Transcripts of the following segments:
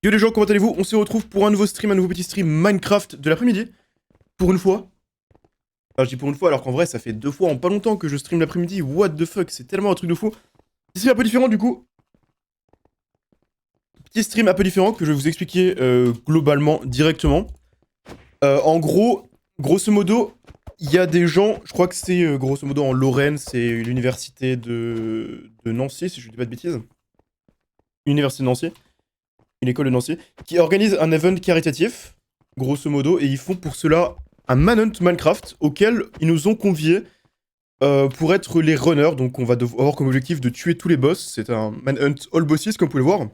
Yo les gens, comment allez-vous? On se retrouve pour un nouveau stream, un nouveau petit stream Minecraft de l'après-midi. Pour une fois. Enfin, je dis pour une fois alors qu'en vrai, ça fait 2 fois en pas longtemps que je stream l'après-midi. What the fuck, c'est tellement un truc de fou. C'est un peu différent du coup. Petit stream un peu différent que je vais vous expliquer globalement, directement. En gros, grosso modo, il y a des gens, je crois que c'est grosso modo en Lorraine, c'est l'université de Nancy, si je dis pas de bêtises. Université de Nancy. Une école de Nancy, qui organise un event caritatif, grosso modo, et ils font pour cela un Manhunt Minecraft auquel ils nous ont conviés pour être les runners. Donc on va avoir comme objectif de tuer tous les boss. C'est un Manhunt All Bosses, comme vous pouvez le voir.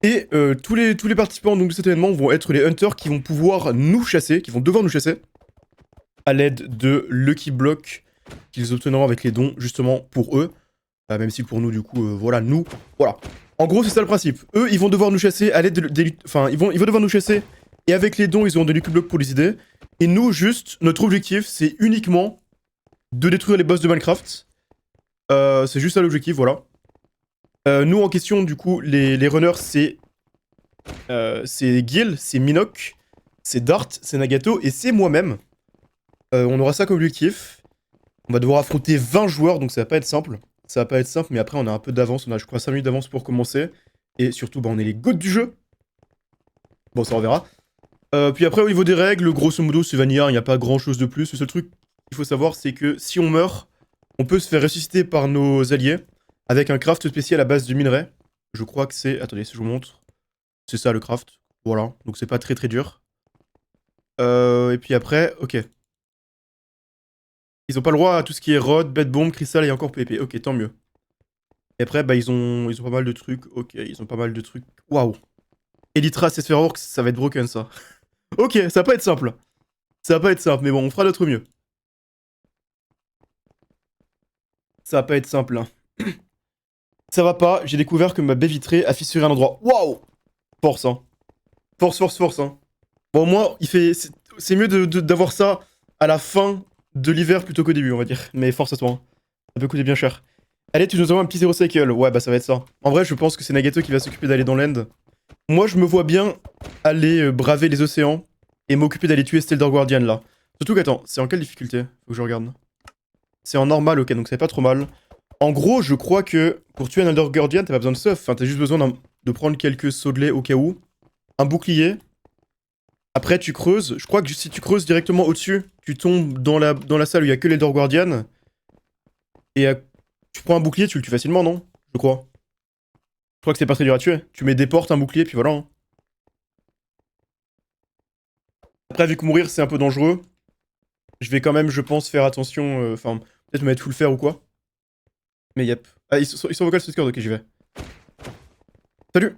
Et tous les participants donc, de cet événement vont être les hunters qui vont pouvoir nous chasser, qui vont devoir nous chasser, à l'aide de Lucky Block qu'ils obtiendront avec les dons, justement pour eux. Même si pour nous, du coup, voilà, nous, voilà. En gros, c'est ça le principe. Eux, ils vont devoir nous chasser à l'aide des... Enfin, ils vont devoir nous chasser, et avec les dons, ils auront des Lucky Blocks pour les aider. Et nous, juste, notre objectif, c'est uniquement de détruire les boss de Minecraft. C'est juste ça l'objectif, voilà. Nous, en question, du coup, les runners, c'est Gil, c'est Minoc, c'est Dart, c'est Nagato, et c'est moi-même. On aura ça comme objectif. On va devoir affronter 20 joueurs, donc ça va pas être simple. Ça va pas être simple, mais après on a un peu d'avance, on a je crois 5 minutes d'avance pour commencer. Et surtout, bah, on est les goats du jeu. Bon, ça on verra. Puis après, au niveau des règles, grosso modo, c'est vanilla, il n'y a pas grand chose de plus. Le seul truc qu'il faut savoir, c'est que si on meurt, on peut se faire ressusciter par nos alliés avec un craft spécial à base de minerais. Je crois que c'est... Attendez, si je vous montre. C'est ça le craft. Voilà, donc c'est pas très très dur. Et puis après, ok. Ils ont pas le droit à tout ce qui est rod, bed bomb, cristal et encore PP. Ok, tant mieux. Et après, bah, ils ont pas mal de trucs. Ok, ils ont pas mal de trucs. Waouh. Elytra, c'est Sphereworks, ça va être broken ça. Ok, ça va pas être simple. Ça va pas être simple, mais bon, on fera notre mieux. Ça va pas être simple. Hein. Ça va pas, j'ai découvert que ma baie vitrée a fissuré un endroit. Waouh. Force, hein. Force, force, force, hein. Bon, moi, c'est mieux d'avoir ça à la fin de l'hiver plutôt qu'au début, on va dire. Mais force à toi, hein. Ça peut coûter bien cher. Allez, tu nous envoies un petit zero cycle. Ouais, bah ça va être ça. En vrai, je pense que c'est Nagato qui va s'occuper d'aller dans l'end. Moi, je me vois bien aller braver les océans et m'occuper d'aller tuer Stellar Guardian là. Surtout qu'attends, c'est en quelle difficulté? Faut que je regarde. C'est en normal, ok, donc c'est pas trop mal. En gros, je crois que pour tuer un Elder Guardian, t'as pas besoin de stuff. Enfin, t'as juste besoin de prendre quelques sauts de lait au cas où. Un bouclier. Après, tu creuses. Je crois que si tu creuses directement au-dessus, tu tombes dans la salle où il y a que l'Elder Guardian. Et tu prends un bouclier, tu le tues facilement, non? Je crois. Je crois que c'est pas très dur à tuer. Tu mets des portes, un bouclier, puis voilà. Hein. Après, vu que mourir c'est un peu dangereux, je vais quand même, je pense, faire attention. Enfin, peut-être me mettre full fer ou quoi. Mais yep. Ah, ils sont vocal Discord, ok, j'y vais. Salut!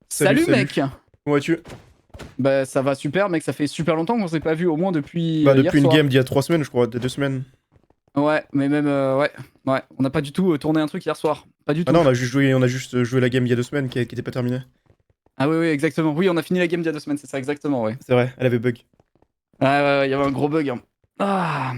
Salut, Salut salut. mec. Comment vas-tu? Bah ça va super mec, ça fait super longtemps qu'on s'est pas vu, au moins depuis Bah, hier depuis une soir. game d'il y a 3 semaines, je crois, 2 semaines. Ouais, mais même ouais, on n'a pas du tout tourné un truc hier soir, pas du Ah tout. non, on a juste joué la game il y a 2 semaines qui était pas terminée. Ah oui exactement, oui on a fini la game il y a 2 semaines, c'est ça exactement ouais. C'est vrai, elle avait bug. Ouais, il y avait un gros bug. Hein. Ah.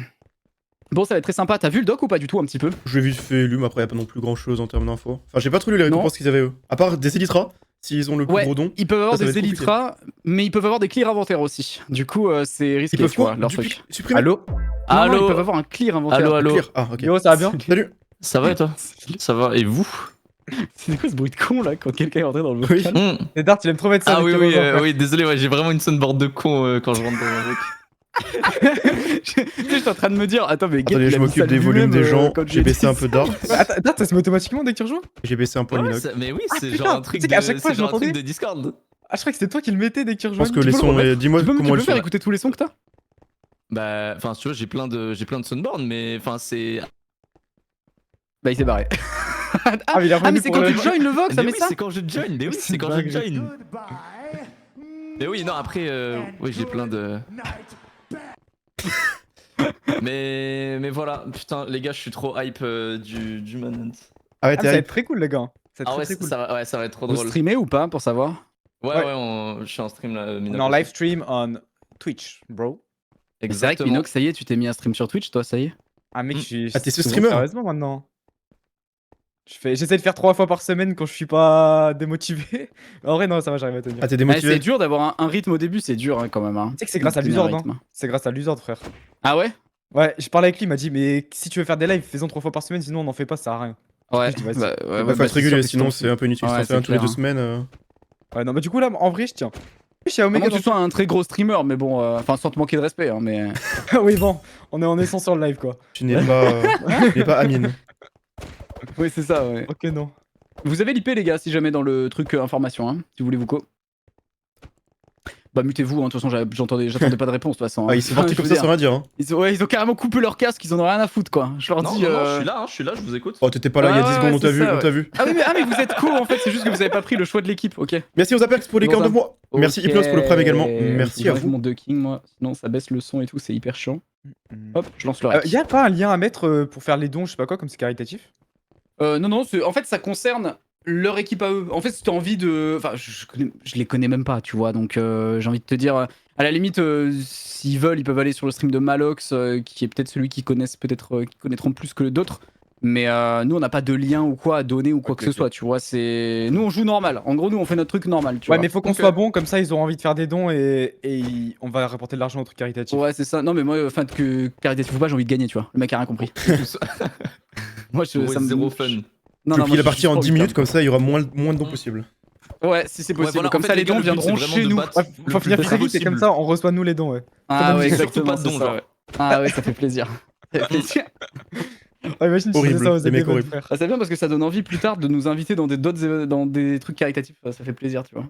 Bon ça va être très sympa, t'as vu le doc ou pas du tout un petit peu? Je l'ai vite fait lu, mais après, y a pas non plus grand chose en termes d'infos. Enfin, j'ai pas trop lu les Non. récompenses qu'ils avaient eux. À part des Elytra, s'ils ont le plus Ouais, gros don. ils peuvent avoir Ça va des être compliqué. Elytras, mais ils peuvent avoir des clear inventaires aussi. Du coup c'est risqué, Ils peuvent tu vois, quoi? leur truc. Supprimer? Allô? Non, Allô? ils peuvent avoir un clear inventaire. Allô? Clear. Ah, ok. Yo, ça va bien? Salut. Ça va et toi? Ça va, et vous? C'est quoi ce bruit de con là quand quelqu'un est entré dans le Oui. vocal? Et Dart, il aime trop mettre ça. Ah avec oui, les oui, rejoints, frère. oui, désolé, ouais, j'ai vraiment une soundboard de con quand je rentre dans un truc. Tu sais, j'étais en train de me dire, attends, mais Gate, Attendez, il je a mis m'occupe ça des volumes lui-même, des gens. quand J'ai baissé un peu d'art. Attends, Dart, ça se met automatiquement dès que tu rejoins? J'ai baissé un peu le Ouais, minoc. mais oui, Ah, c'est putain, genre un tu truc sais de, qu'à chaque fois, c'est genre un truc j'entendais. de Discord. Ah, je crois que c'était toi qui le mettais dès que tu Je pense rejoignais. que les Tu peux le sons. remettre Dis-moi Tu peux comment me ils faire sont. écouter tous les sons que t'as? Bah, enfin, si tu vois, j'ai plein de soundboards, mais enfin, c'est. Bah, il s'est barré. Ah, mais il est Ah, mais revenu c'est pour quand le- tu join le Vox, ça Mais met oui, ça? c'est quand je join, mais oui, C'est c'est quand je dingue. join. Mais oui, non, après, oui, j'ai plein de. Mais voilà, putain, les gars, je suis trop hype du Manhunt. Ah ouais, Ah, mais ça t'es va hype. être très cool, les gars. Ça va Ah être ouais, très, très cool. ça va être trop Vous drôle. streamez ou pas pour savoir? Ouais, Ouais. je suis en stream là, On Minoc est en aussi. live stream on Twitch, bro. Mais c'est vrai que Exactement. Minox, ça y est, tu t'es mis un stream sur Twitch, toi, ça y est? Ah, mec, Mm. je suis. Ah, t'es ce c'est bon, streamer? Sérieusement maintenant. J'essaie de faire 3 fois par semaine quand je suis pas démotivé. En vrai, non, ça va, j'arrive à tenir. Ah, t'es Ouais, démotivé? c'est dur d'avoir un rythme au début, c'est dur hein, quand même. Hein. Tu sais que c'est grâce à Tenir un Luzord, rythme. hein. C'est grâce à Luzord, frère. Ah ouais? Ouais, je parlais avec lui, il m'a dit, mais si tu veux faire des lives, fais-en 3 fois par semaine, sinon on en fait pas, ça sert à rien. Ouais, je dis, vas-y. bah, Bah, faut être c'est régulier, sûr que sinon tu c'est un peu inutile. Ouais, Si t'en fais un c'est tous les clair, 2 semaines. Ouais, non, mais du coup, là, en vrai, je tiens. Je suis à À moins Omega. que tu sois un très gros streamer, mais bon, enfin sans te manquer de respect, hein, mais. Oui, bon, on est sans sur le live, quoi. Tu n'es pas Amine. Oui, c'est ça, ouais. Ok, non. Vous avez l'IP, les gars, si jamais dans le truc information, hein, si vous voulez vous co. Bah, mutez-vous, hein, de toute façon, j'attendais pas de réponse, de toute façon. Ah, hein. il s'est parti Je comme veux ça dire, sans rien dire. Hein. ils ont carrément coupé leur casque, ils en ont rien à foutre, quoi. Je leur Non, dis. non, non, je suis là, je vous écoute. Oh, t'étais pas là il y a 10 Ouais, secondes, on t'a c'est vu, ça, on t'a vu. Ah oui, mais vous êtes co en fait, c'est juste que vous avez pas pris le choix de l'équipe, ok. Merci aux Apex pour les Bon, 42 ça- mois. Merci Ok. Hypnos pour le prime également. Merci à J'enlève vous. mon ducking, moi, sinon ça baisse le son et tout, c'est hyper chiant. Hop, je lance le rec. Y a pas un lien à mettre pour faire les dons, je sais pas quoi, comme c'est caritatif? Non, en fait, ça concerne leur équipe à eux. En fait, si t'as envie de. Enfin, je les connais même pas, tu vois. Donc, j'ai envie de te dire, à la limite, s'ils veulent, ils peuvent aller sur le stream de Malox, qui est peut-être celui qu'ils connaissent, qui connaîtront plus que d'autres. Mais nous, on n'a pas de lien ou quoi à donner ou quoi Ok, que ce ok. soit, tu vois. Nous, on joue normal. En gros, nous, on fait notre truc normal, tu Ouais, vois. mais faut qu'on Ok. soit bon, comme ça ils auront envie de faire des dons et on va rapporter de l'argent au truc caritatif. Ouais, c'est ça. Non, mais moi, enfin, que caritatif ou pas, j'ai envie de gagner, tu vois. Le mec a rien compris. Moi, Ouais, ça me zéro fun. Non, Je non, plie moi, la partie en 10 minutes, comme ça il y aura moins de dons possible. Ouais, si c'est possible. voilà, comme en fait, ça, les gars, dons le but, viendront c'est vraiment chez de nous. battre Ouais, le faut plus finir vite très vite et possible. comme ça on reçoit nous les dons, ouais. Ah ouais, Surtout exactement. pas de dons, c'est ça, genre. ouais. Ah ouais, ça fait plaisir. Ça fait plaisir. Ouais, imagine si je faisais Horrible, ça aux les mecs events, horribles. frère. Ah, c'est bien parce que ça donne envie plus tard de nous inviter dans dans des trucs caritatifs. Ça fait plaisir, tu vois.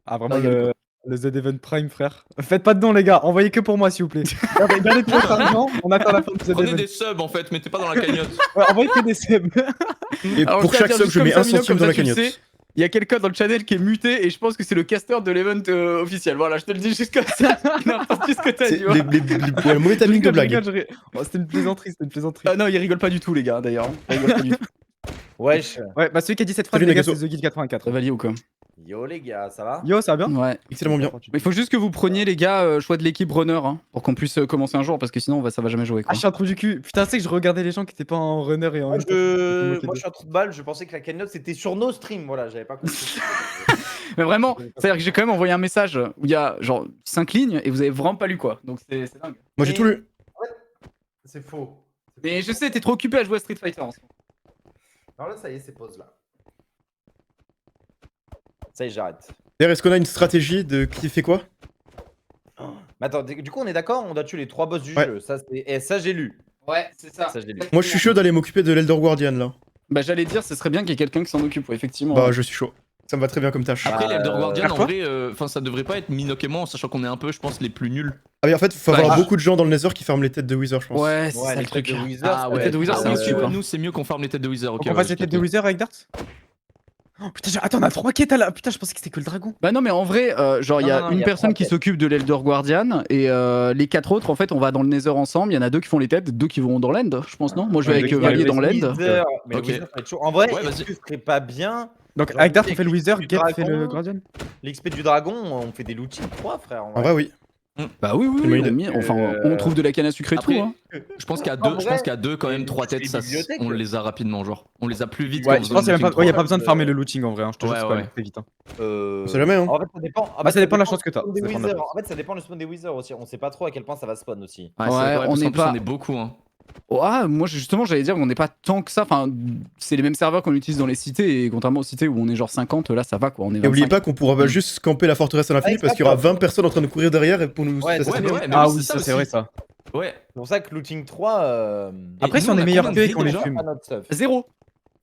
Ah, vraiment Ah, il y a le The Event Prime, frère. Faites pas de dons, les gars, envoyez que pour moi, s'il vous plaît. Gardez tout votre argent, on attend la fin de The Prenez Event. des subs en fait, mettez pas dans la cagnotte. Ouais, envoyez que des subs. Et Alors, pour je tiens à chaque dire sub, juste je mets comme 1 ça, Mignon, centime comme dans ça, la tu le cagnotte. sais. Il y a quelqu'un dans le channel qui est muté et je pense que c'est le caster de l'event officiel. Voilà, je te le dis juste comme ça. N'importe ce que t'as C'est dit. Voilà. ouais, le mauvais timing de blague. Oh, c'était une plaisanterie, c'était une plaisanterie. Ah non, il rigole pas du tout, les gars, d'ailleurs. Il rigole pas du tout. Wesh. Ouais, bah celui qui a dit cette phrase, Salut, les gars, c'est Nagasso. The Guild 84. Ça va lier ou quoi? Yo les gars, ça va? Yo, ça va bien? Ouais. Excellemment bien. Il faut juste que vous preniez, les gars, choix de l'équipe runner hein, pour qu'on puisse commencer un jour parce que sinon ça va jamais jouer. Ah, Quoi. je suis un trou du cul. Putain, tu sais que je regardais les gens qui étaient pas en runner et en Moi, M-Top. je suis un trou de balle, je pensais que la cagnotte c'était sur nos streams, voilà, j'avais pas compris. Mais vraiment, c'est-à-dire que j'ai quand même envoyé un message où il y a genre 5 lignes et vous avez vraiment pas lu quoi. Donc c'est dingue. Moi j'ai tout lu. C'est faux. Mais je sais, t'es trop occupé à jouer à Street Fighter en ce moment. Non, là, ça y est, c'est pause là. Ça y est, j'arrête. D'ailleurs, est-ce qu'on a une stratégie de qui fait quoi? Mais attends, du coup, on est d'accord, on doit tuer les 3 boss du Ouais. jeu. Ça, et ça, j'ai lu. Ouais, c'est ça. Ça, j'ai lu. Moi je suis chaud d'aller m'occuper de l'Elder Guardian là. Bah j'allais dire, ce serait bien qu'il y ait quelqu'un qui s'en occupe, ouais, effectivement. Bah je suis chaud. Ça me va très bien comme tâche. Après, l'Elder Guardian, en quoi vrai, ça devrait pas être Minoc et moi, en sachant qu'on est un peu, je pense, les plus nuls. Ah mais en fait, faut Ouais, avoir je- beaucoup de gens dans le Nether qui ferment les têtes de Wither, je pense. Ouais, c'est Ouais, ça les le truc. trucs de Wizard. Ah ça ouais, va tête de être- Wizard, Ah, c'est ok, au-dessus, ouais, quoi. nous, c'est mieux qu'on farme les têtes de Wizard. Donc Ok, on ouais, passe j'ai les têtes de capté. Wither avec Darts? Oh, putain, attends, on a 3 quêtes à la. Putain, je pensais que c'était que le dragon. Bah non mais en vrai, genre il y Non, a non, non, une y a personne 3 qui têtes. s'occupe de l'Elder Guardian et les 4 autres en fait on va dans le Nether ensemble, il y en a 2 qui font les têtes, 2 qui vont dans l'End, je pense non? Moi je vais Ouais, avec le- Valier le dans l'End. Wizard, mais Ok. le Wizard, ça va être chaud. En vrai, Ouais, est-ce vas-y. que ce serait pas bien Donc Genre, avec Dart, du on fait le Wither, du Geth fait le dragon. Guardian. l'XP du dragon, on fait des looting 3, frère. En vrai, oui. Bah oui oui, C'est une oui, bonne idée. enfin on trouve de la canne à sucre et tout Après, hein. je pense qu'il y a En deux, je vrai, pense qu'il y a deux quand même, les 3 têtes, ça, bibliothèques. on les a rapidement, genre. On les a plus vite Ouais, qu'en je pense qu'il y a même pas, faisant ouais, y a une pas besoin de euh, farmer le looting en vrai, hein. Je te jure, Ouais, c'est quand ouais. même très vite. Hein. On sait jamais, hein. En fait, ça dépend. En Bah, fait, ça dépend de la chance que t'as. Des Ça dépend de la Wizards. chance. En fait, ça dépend le spawn des Wizards aussi. On sait pas trop à quel point ça va spawn aussi. Ouais, Ouais, parce on qu'en n'est plus, pas- on est beaucoup, hein. Ah, moi justement j'allais dire qu'on n'est pas tant que ça, enfin c'est les mêmes serveurs qu'on utilise dans les cités et contrairement aux cités où on est genre 50, là ça va quoi, on est Et oubliez 25. pas qu'on pourra pas juste camper la forteresse à l'infini Ouais, parce qu'il y aura exactement. 20 personnes en train de courir derrière et pour nous Ouais, assassiner. ouais, mais Ah oui, oui, c'est ça ça c'est vrai aussi. ça. Ouais. C'est pour ça que looting 3. Après, Et si nous, on est a meilleur combien que de et qu'on les vies, fume. pas notre stuff.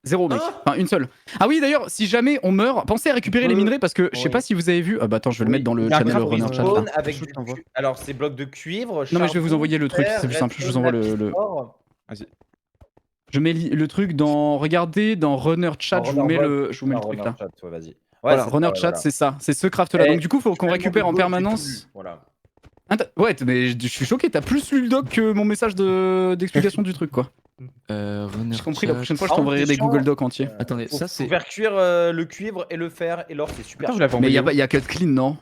Zéro mec, Ah. enfin une seule. Ah oui d'ailleurs, si jamais on meurt, pensez à récupérer les minerais parce que je sais Oui. pas si vous avez vu. Ah bah attends, je vais le mettre dans le Il y a un channel crabe runner horizon. chat là. Spawn avec Je du t'envoie. Alors, c'est blocs de cuivre. Non mais je vais vous charbon, envoyer le truc, fer, c'est plus simple, je vous redstone, envoie le. lapis or. Je mets le truc dans. Regardez dans runner chat, je vous mets le Ah, truc là. runner chat, ouais, vas-y. Ouais, Voilà, c'est runner ça, chat voilà. c'est ça, c'est ce craft là. Eh, Donc du coup faut qu'on Tellement récupère de en blocs, j'ai permanence. tout lu, Voilà. Ah, mais je suis choqué, t'as plus lu le doc que mon message d'explication du truc quoi. J'ai compris, la prochaine fois je Ah, t'enverrai c'est des chiant. Google Docs entiers. Attendez, Faut, ça faut c'est. faire cuire le cuivre et le fer et l'or, c'est super. Attends, je l'avais Mais envoyé. y a Cut Clean non?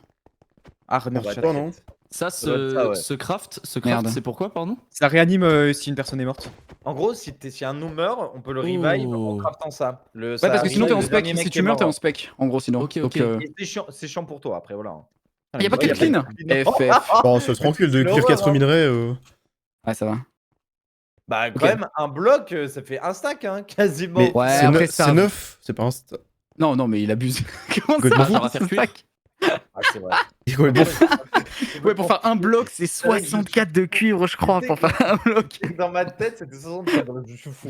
Ah, runner Ouais, chat. Attends, non. Ça, doit être ça, ouais. ce craft, Merde. c'est pourquoi, pardon? Ça réanime si une personne est morte. En gros, si un nous meurt, on peut le revive en Oh. craftant ça. Ouais, parce que sinon t'es en spec. Si tu meurs, t'es en spec. En gros, sinon. Ok, Donc, ok. C'est chiant pour toi après, voilà. y a pas Ouais, que y a clean. pas de clean. FF. Bon, c'est tranquille de C'est cuire l'horreur, 4 hein. minerais. Ouais, ça va. Bah, quand Ok. même, un bloc, ça fait un stack, hein, quasiment. Mais Ouais, c'est après, ça- 9, c'est pas un. Non, non, mais il abuse. Comment God, ça m'en fous. Ça va faire cuire. Ah, c'est vrai. Il est complètement fou. Ouais, pour faire un bloc, c'est 64 de cuivre, je crois, pour faire un bloc. Dans ma tête, c'était 64, je suis fou.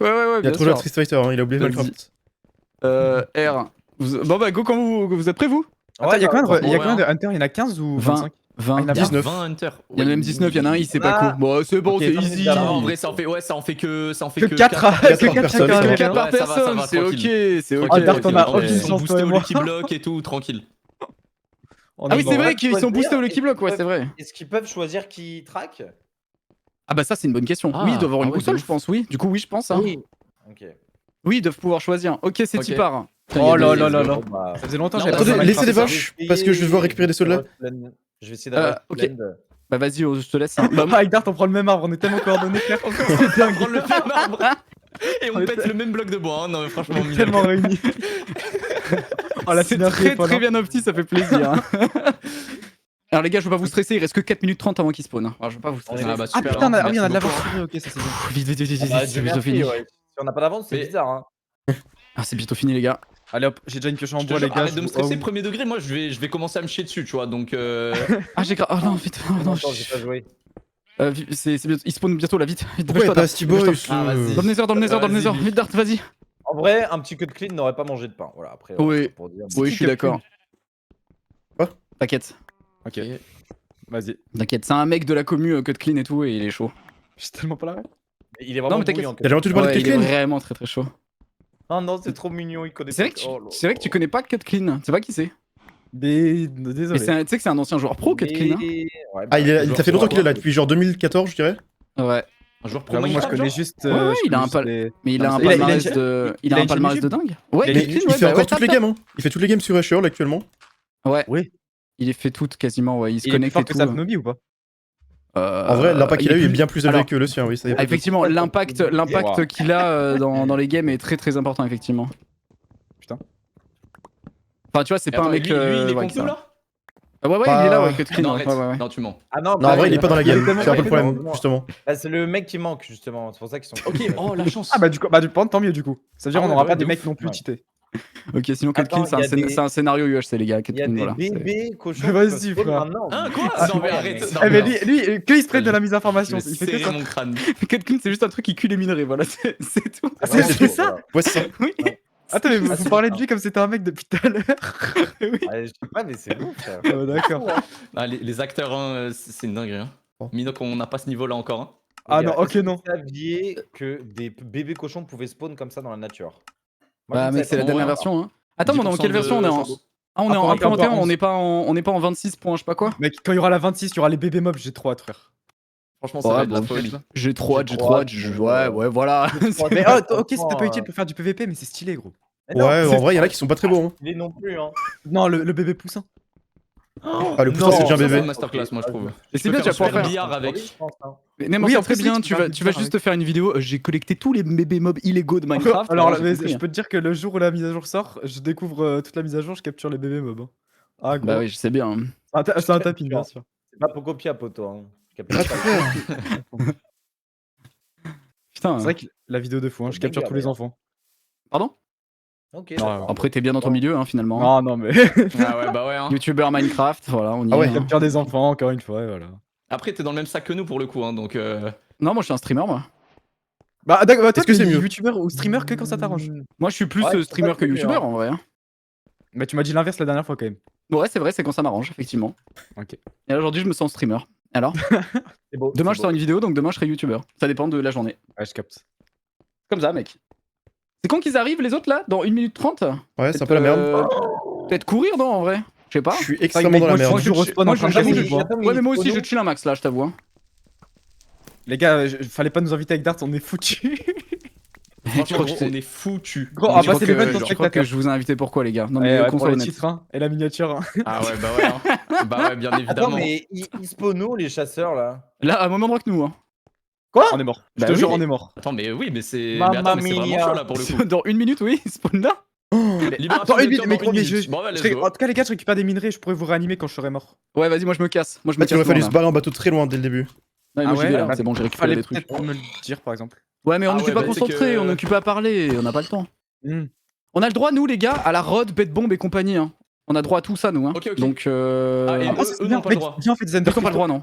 Ouais, ouais, ouais, Il a bien trop joué à sûr. Street Fighter, hein, il a oublié Vas-y. Minecraft. R. Bon, bah, go quand vous êtes prêts, vous Attends, il y a combien ouais, de Hunter? Il y en a 15 ou 20. 25? 20. Ah, il y en a Il y a 19. 20 Hunter. Il y en a même 19, il y en a un, il sait pas Ah. quoi. Bon, c'est bon, Ok, c'est ça, easy. c'est Non, en Oui. vrai, ça en fait que Que 4 quatre. Quatre que par 4 personne, chacun. c'est Que bon. 4 par Ouais, ça va, personne, c'est tranquille. ok, c'est ok. Ah, Dart, Ok, on a ok, aucune ils sont chance, boostés toi et au moi. Lucky Block et tout, tranquille. Ah oui, c'est vrai Ouais, qu'ils sont choisir, boostés au et Lucky Block, ouais, ils c'est vrai. Est-ce qu'ils peuvent choisir qui track? Ah bah ça, c'est une bonne question. Ah, Oui, ils doivent avoir ah une ouais, de boussole, ouf. je pense, oui. Du coup, oui, je pense. Hein. Oui. Ok. Oui, ils doivent pouvoir choisir. Ok, c'est Ok. Tipar. Oh là là là là. Bon, bah, Ça faisait longtemps que Non, j'avais attendez, pas Attendez, fait laissez des Minecraft. vaches, parce que je vais devoir récupérer des soldats. Je vais essayer d'avoir ok. Bah vas-y, je te laisse. Hein. Bah, avec Dart, on prend le même arbre, on est tellement coordonnés, frère. C'est dingue. On prend le même arbre et on On est pète le même bloc de bois. Hein. Non, mais franchement, On est tellement réunis. Oh la C'est synergie très est folle, très hein. bien opti, ça fait plaisir. Hein. Alors les gars, je veux pas vous stresser, il reste que 4 minutes 30 avant qu'il spawn. Hein. Alors je veux pas vous stresser. Ah bah Ah super. putain, hein, oui, on a de merci l'avance. beaucoup. Ok, ça c'est bien. Vite, vite, vite, vite, Bah, c'est bientôt fini. Si on n'a pas d'avance, c'est Mais- bizarre. Hein. Ah, c'est bientôt fini, les gars. Allez hop, j'ai déjà une pioche en Je te bois, jure, les gars. arrête de me je- stresser, oh, premier degré, moi je vais commencer à me chier dessus, tu vois, donc Ah, j'ai grave. Oh non, vite. Oh, non, Attends, j'ai pas joué. c'est bientôt. Il spawn bientôt là, vite. Vite, Pourquoi il n'y a dépêche-toi, pas Dart. Asti Boy Dépêche-toi. Ah, vas-y. Dans le nether, dans le nether, dans le Vas-y, nether. vite. Vite, Dart, vas-y. En vrai, un petit cut clean n'aurait pas mangé de pain. Voilà, après. Oui. c'est pour dire. Oui, qui je suis qui a d'accord. Quoi T'inquiète. Ok. Vas-y. T'inquiète, c'est un mec de la commu, cut clean et tout, et il est chaud. J'ai tellement pas la ref. Il est vraiment mais t'inquiète. bouillant. T'as jamais entendu parler Ouais, de il est Clean? vraiment très très chaud. Ah non, c'est trop mignon, il connaît C'est vrai, pas- que tu, oh là c'est vrai que tu là. connais pas Cut Clean. Tu sais pas qui c'est. Mais Mais désolé. tu sais que c'est un ancien joueur pro, Cut Clean. Ouais, Ah, bah, ça fait longtemps qu'il est là, depuis genre 2014, je dirais. Hein. Ouais. un joueur pro J'avoue, moi je Minecraft, connais genre. juste. Ouais, je il a connais un juste pal- les- Mais il a Non, un mais il a une palmarès chaîne- de. Il il a a un une chaîne palmarès de YouTube. dingue. Ouais, Mais Cut il Clean, fait ouais, bah encore ouais, toutes les tape, games, hein. Il fait toutes les games sur Asher actuellement. Ouais. Oui. Il les fait toutes quasiment, ouais. Il se Il est plus connecte fort et que tout. Sapnobi ou pas? En vrai, l'impact qu'il a eu est bien plus élevé Alors, que le sien, oui. Ça y a Ah, pas de doute. effectivement, l'impact Wow. qu'il a dans les games est très très important, effectivement. Putain. Enfin, tu vois, c'est Et pas un attends, mec. lui, il est ouais, contre ça. nous là. Ah, ouais, ouais, Pas- il est là, ouais, Cut Clean. Non, Ouais, arrête. ouais, ouais. Non, tu mens. Ah non, Non, en vrai, il est pas dans la game. tellement C'est un peu le pas problème, dedans. justement. Bah, c'est le mec qui manque, justement. C'est pour ça qu'ils sont. Ok, oh la chance. Ah bah du coup, tant mieux du coup. Ça veut dire Ah on ouais, n'aura ouais, pas de des ouf. mecs non plus Ouais. cheatés. Ok, sinon Cut Attends, Clean, c'est il y a des- c'est un scénario UHC, les gars. Cut Il y a Clean, des voilà. c'est- bébés cochons. Vas-y, qui peuvent frère. maintenant. Hein, quoi Non, mais arrête. Non, Eh mais non. lui, que il se prête de la mise Je d'information. vais Il fait que serrer ça. mon crâne. Cut Clean, c'est juste un truc qui cul les minerais, voilà, c'est tout. Ah, vraiment c'est trop, ça voilà. Ouais, c'est ça. Oui. Attends, mais vous c'est parlez de ça. lui comme c'était un mec depuis tout à l'heure. Oui. Ouais, je sais pas, mais c'est bon, frère. D'accord. Ah, les acteurs, hein, c'est une dinguerie. Hein. Bon. Minoc, on n'a pas ce niveau-là encore. Hein. Ah Les gars, non, ok, est-ce que non. Vous saviez que des bébés cochons pouvaient spawn comme ça dans la nature? Moi, Bah, je ne mec, savais c'est la pas. dernière ouais. version, hein. Attends, mais dans 10% quelle version on est en. chance. Ah, on est en Ah, 1.21, on on n'est pas en 26 points, je sais pas quoi. Mec, quand il y aura la 26, il y aura les bébés mobs, j'ai trop hâte, frère. Franchement, ça Ouais, va être la bon, folie. J'ai trop hâte, J'ai trop hâte, Ouais, voilà. Mais Ouais, oh, ok, c'est franchement, pas utile pour faire du PVP, mais c'est stylé, gros. Mais non, Ouais, c'est en vrai, il y en a qui sont pas très bons. hein. stylé non plus, hein. Non, le bébé poussin. Ah, le poussin, Non, c'est déjà un Ça, c'est bébé. une masterclass, moi, je trouve. Et c'est Je bien, peux tu vas pouvoir faire un faire. billard avec. Je pense, hein. Mais Nemo, Oui, c'est en très plus, bien, oui, tu tu vas vas juste faire une vidéo. J'ai collecté tous les bébés mobs illégaux de Minecraft. Alors, voilà, j'ai mais compris. je peux te dire que le jour où la mise à jour sort, je découvre toute la mise à jour, je capture les bébés mobs. Hein. Ah, gros. Bah oui, je sais bien. C'est un tapis, bien sûr. C'est pas pour copier à poto, hein. Putain. C'est vrai que la vidéo de fou, hein, je C'est capture banger, tous les d'ailleurs. enfants. Pardon Ok, Non, d'accord. Après, t'es bien dans ton milieu, hein, finalement. Non, non, mais Ah ouais, bah ouais. Hein. YouTuber Minecraft, voilà, on y Ah ouais. est. hein. capture des enfants, encore une fois, et voilà. Après, t'es dans le même sac que nous pour le coup, hein, donc. Non, moi, je suis un streamer, moi. Bah, d'accord, toi, Est-ce que t'es c'est mieux youtubeur ou streamer que quand ça t'arrange. Moi, je suis plus Ouais, c'est streamer pas que connu, YouTuber, hein. en vrai. hein. Mais tu m'as dit l'inverse la dernière fois quand même. Ouais, c'est vrai, c'est quand ça m'arrange, effectivement. Ok. Et là, aujourd'hui, je me sens streamer. Alors, C'est beau. demain, c'est je sors une vidéo, donc demain, je serai YouTuber. Ça dépend de la journée. Ouais, je capte. Comme ça, mec. C'est quand qu'ils arrivent, les autres, là Dans 1 minute 30 Ouais, c'est un peu la merde. Peut-être courir, non, en vrai Je sais pas. Je suis extrêmement dans la moi, je merde. crois que je respawn moi, en train de j'avoue, casser je- du bois. Ouais, mais moi aussi, je chill un max, là, je t'avoue. hein. Les gars, fallait pas nous inviter avec Dart, on est foutus. Franchement, crois que gros, c'est- on est foutus. Gros, On ah est bah Je c'est crois l'event que- en je crois que spectateur. je vous ai invité pourquoi, les gars? Non, Ouais, mais ouais, qu'on pour soit les honnête. titres, hein, et la miniature. Hein. Ah ouais, bah ouais. Hein. Bah ouais, bien Attends, évidemment. mais ils spawnent où les chasseurs là? Là, à un même endroit que nous. Hein. On est mort. Je Bah te oui, jure, mais- on est mort. Attends, mais oui, mais c'est. Mamma Mais attends, mais c'est vraiment mia. chaud là pour le coup. Dans 1 minute, oui, spawn là. Libération Attends, une de minute, mais Vector gros, dans mais une minute. Bon, bah, let's go. En tout cas, les gars, je récupère des minerais, je pourrais vous réanimer quand je serai mort. Ouais, vas-y, moi je me casse. Moi je me En fait, il aurait casse. fallu loin, se là. barrer en bateau très loin dès le début. Ouais, moi j'y vais là, bah, c'est bon, j'ai récupéré Fallait des trucs. peut-être me le dire, par exemple. Ouais, mais on Ah n'était ouais, pas bah, c'est concentrés, que- on est occupé à parler, on n'a pas le temps. Hmm. On a le droit, nous les gars, à la rod, bête bombe et compagnie. Hein. On a droit à tout ça, nous. Hein. Ok, ok. Donc, Ah, et Ah, eux, c'est eux bien, n'ont pas le mec, droit. viens, on fait des donc on a pas le Undertale. droit, non.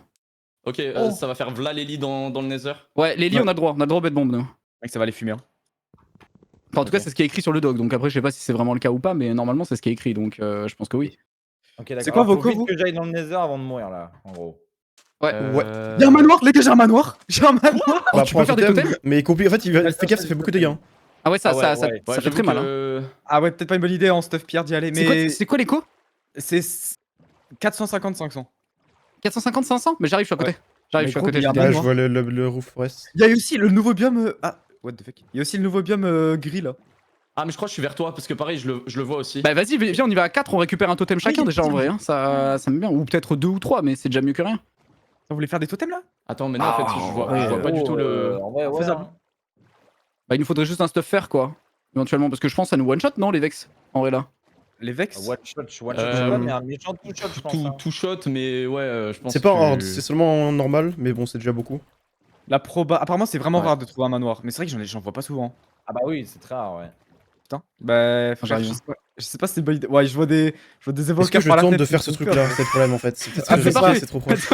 Ok, Oh. ça va faire v'là les lits dans le Nether. Ouais, les lits, Ouais. on a le droit aux bête bombe, nous. Mec, ça va les fumer. Hein. Enfin, en tout cas, Ok. c'est ce qui est écrit sur le doc. Donc après, je sais pas si c'est vraiment le cas ou pas, mais normalement, c'est ce qui est écrit. Donc, je pense que oui. Ok, d'accord. C'est quoi vos Faut vite cours, vous que j'aille dans le Nether avant de mourir là, en gros. Ouais. Y'a un manoir, les gars, j'ai un manoir. J'ai un manoir. On va tu prendre peux faire un des totem, mais en fait, fais gaffe, ça fait beaucoup de dégâts. Hein. Ah ouais, ça, Ah ouais, ça, ça, ouais. ça fait j'avoue très mal. Hein. que- Ah ouais, peut-être pas une bonne idée en stuff pierre d'y aller, C'est quoi, mais c'est quoi l'écho c'est 450-500. 450, 500? Mais j'arrive, je suis à côté. J'arrive, je suis à gros, côté. il y a un je suis Là, à je côté. vois le roof forest. Il y a aussi le nouveau biome. Ah, what the fuck. Il y a aussi le nouveau biome gris là. Ah, mais je crois que je suis vers toi parce que pareil, je le vois aussi. Bah vas-y, viens, on y va à 4, on récupère un totem chacun il est déjà en petit. vrai. Hein. Ça me bien. Ou peut-être 2 ou 3, mais c'est déjà mieux que rien. Vous voulez faire des totems là? Attends, mais non, en fait, je vois pas du tout le. En vrai, ouais. Faisable. hein. Bah il nous faudrait juste un stuff faire quoi. Éventuellement, parce que je pense que ça nous one shot, non, les Vex en vrai là. Les Vex? One shot, je one shot, Euh, je sais pas, mais un méchant two shot, je pense. hein. Tout shot, mais ouais, je pense C'est pas en que- horde, c'est seulement en normal, mais bon, c'est déjà beaucoup. La proba. Apparemment, c'est vraiment Ouais. rare de trouver un manoir. Mais c'est vrai que j'en vois pas souvent. Ah bah oui, c'est très rare, ouais. Putain. Bah, frère, j'arrive. je sais pas si c'est une bonne idée. Ouais, je vois des Est-ce évoqueurs que je par la tente fenêtre, de faire ils ce me font truc-là? peur. C'est le problème en fait. C'est peut-être Ah, très c'est risqué, parfait. c'est trop proche.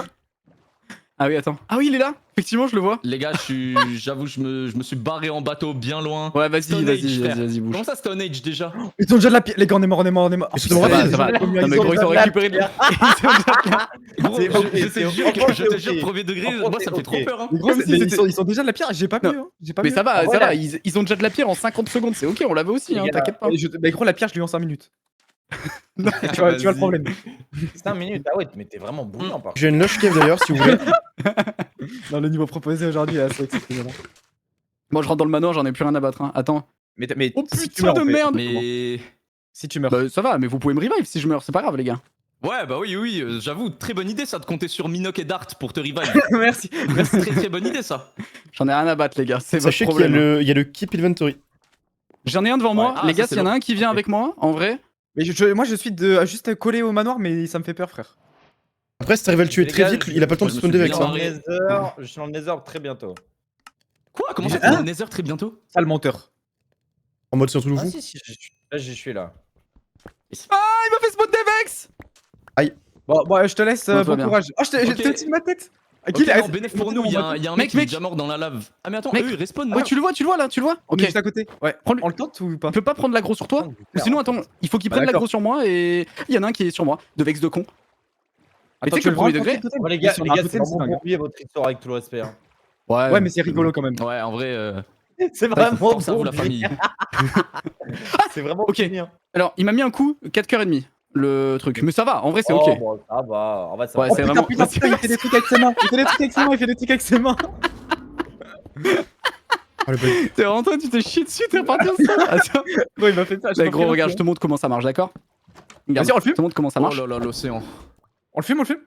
Ah oui, attends. Ah oui, il est là. Effectivement, je le vois. Les gars, j'avoue, je me suis barré en bateau bien loin. Ouais, vas-y, Stone vas-y, Age, frère. vas-y, bouge. Comment ça, Stone Age déjà? Ils ont déjà de la pierre. Les gars, on est mort. Et surtout, Ça va, ouais, ça va. Ils Non, mais ont gros, ils ont de la récupéré de Gros, C'est ok, je te c'est jure, ok, je te c'est jure, ok. premier degré, Franchement, moi ça me fait c'est trop ok. peur. Hein. Mais gros, Comme si mais c'était- ils ont déjà de la pierre. J'ai pas Non. mieux. Hein. J'ai pas Mais mieux. ça va, Ah, ça voilà. va. Ils ont déjà de la pierre en 50 secondes. C'est ok, on l'avait aussi, hein, Les gars, t'inquiète pas. Mais gros, la pierre, je l'ai eu en 5 minutes. tu vois le problème. 5 minutes, ah ouais, mais t'es vraiment bouillant par contre. J'ai une lush cave d'ailleurs, si vous voulez. Dans le niveau proposé aujourd'hui, là, c'est exceptionnel. Moi, je rentre dans le manoir, j'en ai plus rien à battre. Hein. Attends. Mais Oh si tu putain meurs, de on fait- merde. Mais. Si tu meurs. Bah ça va, mais vous pouvez me revive si je meurs, c'est pas grave les gars. Ouais, bah oui, j'avoue, très bonne idée ça de compter sur Minoc et Dart pour te revive. Merci. Très bonne idée ça. J'en ai rien à battre les gars, c'est votre Sachez qu'il y a problème. il y a le keep inventory. J'en ai un devant moi, Ouais. Ah, les ça, gars, c'est s'il y en a bon. un qui vient Ok. avec moi, en vrai. Mais moi, je suis juste collé au manoir, mais ça me fait peur, frère. Après, si t'arrives à le tuer Les très gars, vite, il a pas le temps de je me spawn suis avec bien ça. barré. Je suis dans le Nether très bientôt. Quoi? Comment ça, Hein t'es dans le Nether très bientôt? Sale menteur. En mode surtout Ah vous. si, là j'y suis là. Il m'a fait spawn des Vex. Bon, je te laisse, Non, tout va bon bien. courage. Oh, j'ai Ok. touché ma tête. Ok, Qui non, bénéf pour nous, il y a un Mec, mec qui mec. est déjà mort dans la lave. Ah, mais attends, Mec. eux ils respawnent. Ouais, tu le vois là, tu le vois. On Ok. est juste à côté. Ouais. Prends-le. On le tente ou pas Il peut pas prendre l'aggro sur toi. Ou sinon, attends, il faut qu'il Bah, prenne d'accord. l'aggro sur moi et il y en a un qui est sur moi, de Vex de con. Mais tu sais que tu le veux premier vraiment degré. tenter le totem Bon, les gars, Sur les un gars, totem, c'est c'est vraiment dingue. pour oublier votre histoire avec tout le respect. hein. Ouais, mais c'est rigolo quand même. Ouais, en vrai, C'est vraiment force à vous pour la famille. C'est vraiment Ok. bien. Alors, il m'a mis un coup, 4 cœurs et demi, le truc. Mais ça va, en vrai, c'est Oh, ok. bon, ça va. En vrai, ça Ouais, va. c'est Putain, vraiment. putain, il fait des trucs avec ses mains. Il fait des trucs avec ses mains. Il fait des trucs avec ses mains. Oh, le bug. T'es vraiment toi, tu t'es chié dessus, t'es reparti au sol. Attends. Gros, il m'a fait ça. j'ai Bah, pas gros, pris regarde, le je te montre comment ça marche, d'accord? Regarde, Vas-y, on le fume. je te montre comment ça Oh marche. là là, l'océan. On le fume, on le fume.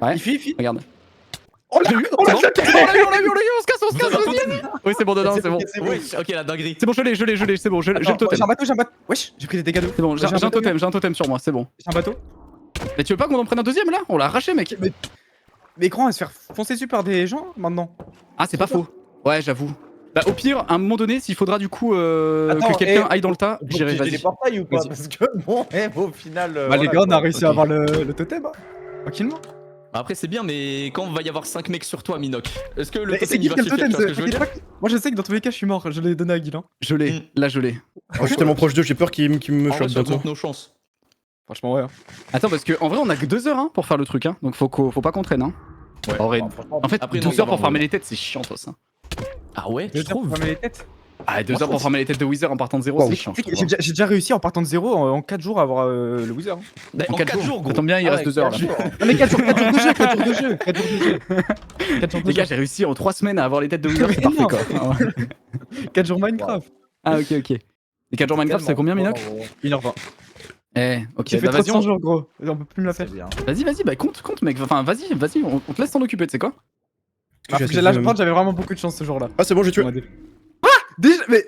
Ouais. Il fuit. Regarde. Oh là, On l'a vu, on l'a vu, on se casse, Vous avez un vas-y. Oui, c'est bon, dedans, c'est bon. C'est bon. Ouais, ok, la dinguerie. C'est bon, je l'ai, c'est bon, j'ai le Attends, totem. j'ai un bateau. Wesh, j'ai pris des dégâts d'eau. C'est bon, j'ai J'ai un totem sur moi, c'est bon. J'ai un bateau. Mais tu veux pas qu'on en prenne un deuxième là? On l'a arraché, mec. Mais grand, on va se faire foncer dessus par des gens maintenant. Ah, c'est pas faux. Ouais, j'avoue. Bah, au pire, à un moment donné, s'il faudra du coup Attends, que quelqu'un eh, aille dans le tas, Vous j'irai, utilisez les vas-y. portails ou pas? Vas-y. Parce que bon, au final. Bah, les voilà, gars, on a quoi. réussi ok. à avoir le totem. Hein. Tranquillement. Après, c'est bien, mais quand va y avoir 5 mecs sur toi, Minoc, est-ce que le Mais c'est totem qui il va qui a le suffire? totem Tu vois ce que je veux dire? Moi, je sais que dans tous les cas, je suis mort. Je l'ai donné à Guilain. Je l'ai, là je l'ai. Oh, je suis tellement proche d'eux, j'ai peur qu'il me En chope vrai, ça bientôt. augmente nos chances. Franchement, ouais. Hein. Attends, parce que en vrai, on a que 2 heures hein, pour faire le truc, hein. Donc faut pas qu'on traîne, hein. Ouais. En vrai, Enfin, franchement, en fait, Après, 2 non, heures pour ça va, farmer ouais. les têtes, c'est chiant, toi, ça. Ah ouais, Je tu trouves? les têtes. Ah, 2 heures pour farmer les têtes de Wither en partant de 0, Wow. c'est chiant. Tu sais que j'ai déjà réussi en partant de 0 en 4 jours à avoir le Wither. Hein. Bah, En en 4 4 jours, Ça gros. tombe bien, il Ah reste ouais, 2 heures là. 4 jours. Non mais 4 jours de jeu, 4 jours de jeu, 4 jours de jeu. 4 jours de Les gars, jeu. j'ai réussi en 3 semaines à avoir les têtes de Wither, c'est Mais parfait non. quoi. Ah, ouais. 4 jours Minecraft. Ah, ok, ok. Les 4 jours Minecraft, c'est combien, Minox? 1h20. Eh, ok, J'ai fait bah vas-y, 300 jours gros. On peut plus me la faire. C'est bien. vas-y, bah compte, mec. Enfin, vas-y, on te laisse t'en occuper, tu sais quoi? Ah, J'ai assez là, de- je pense que j'avais vraiment beaucoup de chance ce jour-là. Ah, c'est bon, j'ai tué. Ah déjà, mais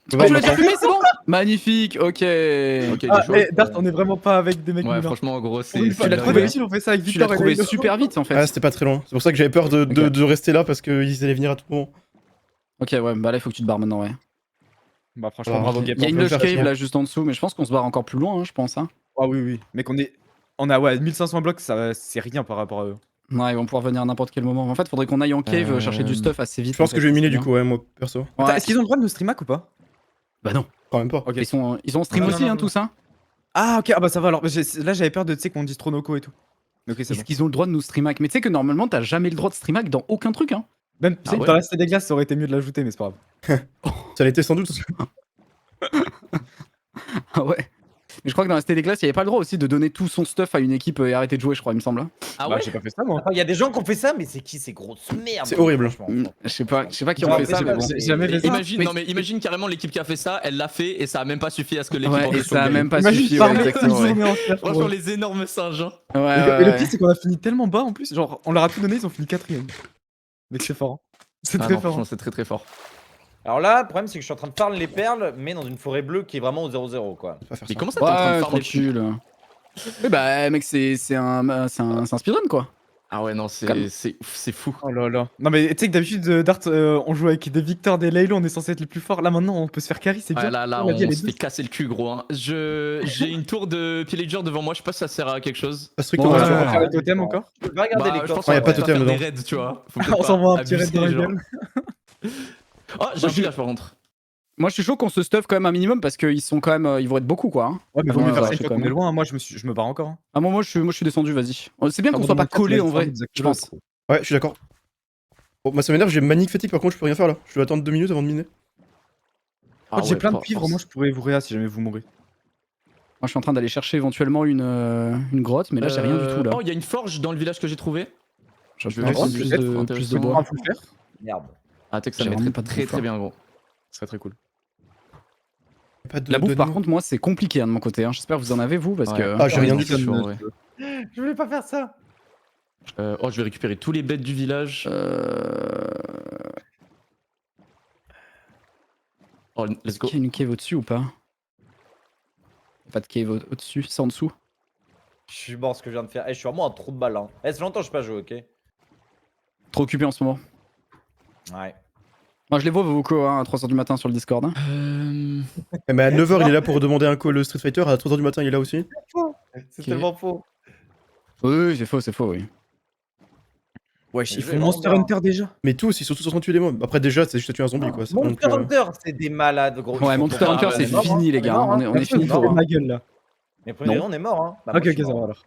Tu l'as déjà fumé, c'est bon? Magnifique, ok. Ok, il est ah, chaud. Dart, on est vraiment pas avec des mecs Ouais, nuls. franchement, gros, Tu c'est. l'as l'as trouvé trouvé. d'habitude, on fait ça avec Tu l'as Victor et trouvé Naïlo. super vite en fait. Ah, c'était pas très loin. C'est pour ça que j'avais peur de rester là parce qu'ils allaient venir à tout moment. Ok, ouais, bah là il faut que tu te barres maintenant, ouais. Bah franchement, Ah, bravo ok. Gap. Il y a on une peut le loge faire, cave sinon. là juste en dessous, mais je pense qu'on se barre encore plus loin, hein, je pense. Hein. Ah oui, oui. Mec, on a ouais, 1500 blocs, c'est rien par rapport à eux. Ouais, ils vont pouvoir venir à n'importe quel moment. En fait, faudrait qu'on aille en cave chercher du stuff assez vite. Je pense en que fait, je vais ça miner serait du coup, ouais, moi perso. bien. Attends, Ouais. est-ce qu'ils ont le droit de nous streamac ou pas? Bah non, Quand même pas. Ok. ils sont en stream Non, aussi, non, hein, non. tous, hein. Ah ok, ah bah ça va alors. Là j'avais peur de, tu sais, qu'on dise trop Noco et tout. Ok, c'est Est-ce bon. qu'ils ont le droit de nous streamac? Mais tu sais que normalement, t'as jamais le droit de streamac dans aucun truc, hein. Même, tu Ah sais, ouais. dans la cité des glaces, ça aurait été mieux de l'ajouter, mais c'est pas grave. Ça l'était sans doute. Ah ouais. Mais je crois que dans la Cité des Glaces, il y avait pas le droit aussi de donner tout son stuff à une équipe et arrêter de jouer, je crois, il me semble. Hein. Ah Bah ouais. j'ai pas fait ça moi. Attends, il y a des gens qui ont fait ça, mais c'est qui ces grosses merdes? C'est horrible. franchement. Je sais pas qui ont Non, fait mais ça, c'est mais pas- bon. c'est- J'ai jamais fait ça. Imagine, Mais- non mais imagine carrément l'équipe qui a fait ça, elle l'a fait et ça a même pas suffi à ce que l'équipe Ouais, en et dessous ça a gagne. même pas Imagine suffi, ouais, farmer une exactement. Ouais. journée entière. pour Franchement, eux. les énormes singes. Hein. Ouais, Et ouais, le ouais. pire c'est qu'on a fini tellement bas en plus, genre on leur a tout donné, ils ont fini 4ème. Mec c'est fort. Hein. C'est Ah très non, fort. franchement, c'est très très fort. Alors là, le problème, c'est que je suis en train de farm les perles, mais dans une forêt bleue qui est vraiment au 0-0, quoi. On va faire Mais ça. comment ça t'es en train de Ouais, farmer le cul tranquille. Oui, bah, mec, c'est un speedrun, quoi. Ah ouais, non, Calme. c'est fou. Oh là là. Non mais tu sais que d'habitude Dart on joue avec des Victor, des Laylo, on est censé être les plus forts. Là maintenant on peut se faire carry, c'est bien. Ouais, là, La vie, elle on est se fait douce. casser le cul, gros. Hein. J'ai une tour de pillager devant moi, je sais pas si ça sert à quelque chose. Pas Ouais, strictement. On sûr. va faire ouais. le totem encore. Je vais regarder Bah, les je corps. pense Ouais, y a qu'on pas va de totem faire des dedans. raids, tu vois. Faut On peut-être s'envoie un pas petit raid abuser, dans la genre. gueule. Oh, j'ai un village par contre. Moi, je suis chaud qu'on se stuff quand même un minimum parce qu'ils sont quand même. Ils vont être beaucoup, quoi. Hein. Ouais mais Ah vaut bon, mieux faire ouais, ça je une sais fois quand qu'on est même. loin, moi je me barre encore. Hein. Ah, moi, je suis descendu, vas-y. C'est bien qu'on Enfin, soit bon, pas dans mon collé cas, en vrai, vous je pense. Ouais, je suis d'accord. Bon, moi ça m'énerve, j'ai manique fatigue par contre, je peux rien faire là. Je dois attendre 2 minutes avant de miner. Ah En fait, j'ai ouais, plein de force. cuivres, moi je pourrais vous réa si jamais vous mourrez. Moi, je suis en train d'aller chercher éventuellement une grotte, mais là, j'ai rien du tout, là. Oh, il y a une forge dans le village que j'ai trouvé. Je je vais vais mettre mettre plus peut-être de intéressant. bois. Ah faut le faire. Merde. Ah, t'es que ça J'ai mettrait vraiment pas de très bouffe, très hein. bien, gros. Ce serait très cool. Y a pas de- La bouffe, de par niveau. contre, moi, c'est compliqué hein, de mon côté. Hein. J'espère que vous en avez, vous, parce Ouais. que. Ah, j'ai rien du dit. tout. Ouais. Je voulais pas faire ça. Oh, je vais récupérer tous les bêtes du village. Oh, let's Est-ce go. qu'il y a une cave au-dessus ou pas? Pas de cave au-dessus, c'est en dessous. Je suis mort ce que je viens de faire. Eh, je suis vraiment un trou de balle. Hein. Eh, ça fait longtemps que je pas joué, ok? Trop occupé en ce moment. Ouais. Moi, je les vois, vos vocaux, hein, à 3h du matin sur le Discord. Hein. Eh, mais à 9h, il est là pour demander un call Street Fighter, à 3h du matin, il est là aussi. C'est Ok. tellement faux. Oui, c'est faux, oui. Wesh, Mais ils je font vais Monster vraiment Hunter déjà. Mais tous, ils sont tous en train de tuer des mobs. Après, déjà, c'est juste à tuer un zombie quoi. c'est pas non Monster plus, Hunter, c'est des malades, gros. Ouais, Monster Hunter, bah, c'est on est mort, fini, les gars. mort, On est, hein. on est fini Personne pour. ne hein. ma gueule là. Mais premier Non. on est mort, hein. Bah, moi, Ok, je ok, suis ça va mort. alors.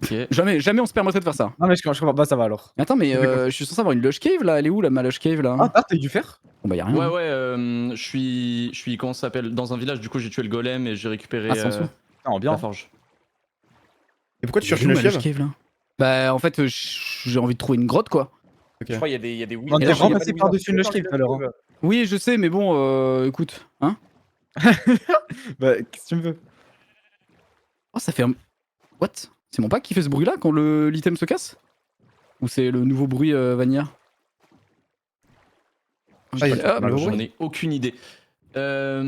Ok. Jamais on se permettrait de faire ça. Non mais je comprends, bah ça va alors. Mais attends, mais C'est d'accord. je suis censé avoir une lush cave là. Elle est où, ma lush cave là? Ah, Dart, t'as dû faire? Bon, bah, y'a rien. Ouais, hein. ouais, je suis, comment ça s'appelle, dans un village, du coup j'ai tué le golem et j'ai récupéré Ah, c'est en dessous. Non, bien. la forge. Et pourquoi tu Elle est cherches où, une ma lush fièvre cave là? Bah, en fait, j'ai envie de trouver une grotte quoi. Ok. Je crois qu'il y a des Non, wizards. t'es Il y a vraiment pas passé de par-dessus une wizards. lush cave tout à l'heure, hein. Oui, je sais, mais bon, écoute. Hein? Bah, qu'est-ce que tu me veux? Oh, ça fait un. What? C'est mon pack qui fait ce bruit là quand l'item se casse? Ou c'est le nouveau bruit Vanilla? Ah, il y a- Ah, bah, le le J'en bruit. ai aucune idée. Ah,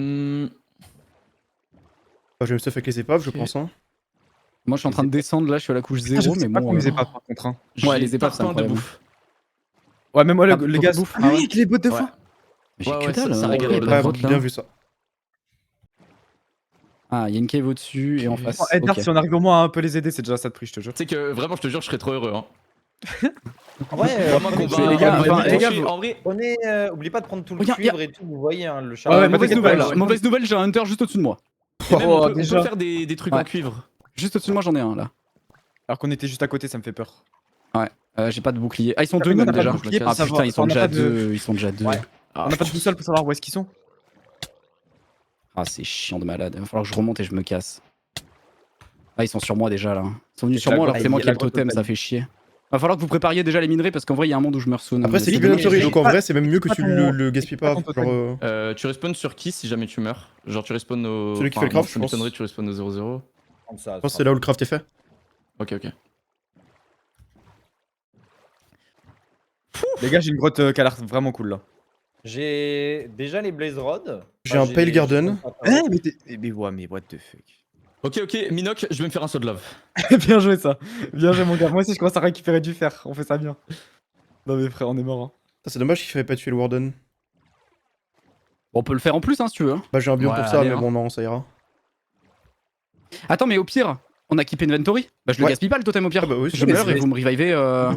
je vais me stuff avec les épaves, je Ok. pense. Hein. Moi, je suis en train de descendre là, je suis à la couche 0, Je mais sais pas bon. comment ils pas par contre. Hein. Ouais, j'ai les épaves, c'est plein de incroyable. bouffe. Ouais, même moi, Ah, les beaucoup gars. de bouffe. Ah Ah oui, ouais. avec les bottes de Ouais. foin. Mais j'ai Ouais, que ouais, dalle, ça hein, régale il y a les pas de Ouais, grotte, là. bien vu ça. Ah, il y a une cave au-dessus et en Ok. face. Oh, hey, Dart, Ok. si on arrive au moins à un peu les aider, c'est déjà ça de prix, je te jure. Tu sais que vraiment, je te jure, je serais trop heureux. Hein. Ouais, Vraiment qu'on c'est- va- les gars, on va enfin, les gars, déclencher- vous- en vrai, prenez, oublie pas de prendre tout le Regarde, cuivre et tout, vous voyez, hein, le Ouais, charbon. ouais, mauvaise t'inquiète nouvelle, pas, mauvaise nouvelle, j'ai un hunter juste au-dessus de moi. et même, Oh, on peut déjà. faire des trucs Ouais. en cuivre. Juste au-dessus de moi, j'en ai un là. Alors qu'on était juste à côté, ça me fait peur. J'ai pas de bouclier. Ah, ils sont T'as deux pas même de déjà. bouclier pour Ah savoir- putain, ils sont on a déjà pas de- deux. Ils sont déjà deux. Ouais. Ah, On a pas de boussole pour savoir où est-ce qu'ils sont. Ah, c'est chiant de malade. Il va falloir que je remonte et je me casse. Ah, ils sont sur moi déjà là. Ils sont venus Et sur la moi alors que grotte- c'est moi il y qui a ai la le grotte totem, ça totem. fait chier. Va falloir que vous prépariez déjà les minerais parce qu'en vrai, il y a un monde où je meurs soon. Après, c'est Mais équipé dommage. d'inventory, donc en vrai, c'est même mieux que pas tu ton- le gaspilles pas. pas ton Genre, Tu respawns sur qui si jamais tu meurs? Genre tu respawns au. Celui qui fait le craft, je je pense. m'étonnerais que tu respawns au 0-0. Comme ça, je pense que c'est là où le craft est fait. Ok, ok. Les gars, j'ai une grotte qui a l'air vraiment cool là. J'ai déjà les Blaze Rods. J'ai un Pale Garden. Mais ouais, mais what the fuck. Ok, ok, Minoc, je vais me faire un saut de love. Bien joué ça. Bien joué mon gars. Moi aussi je commence à récupérer du fer. On fait ça bien. Non mais frère, on est mort. Hein. Putain, c'est dommage qu'il fallait pas tuer le Warden. Bon, on peut le faire en plus hein, si tu veux. Bah, j'ai un biome Ouais, pour ça, allez, mais hein. bon, non, ça ira. Attends, mais au pire, on a keep inventory. Bah, je le Ouais. gaspille pas le totem au pire. Ah bah oui, je mais meurs c'est- et vous me revivez.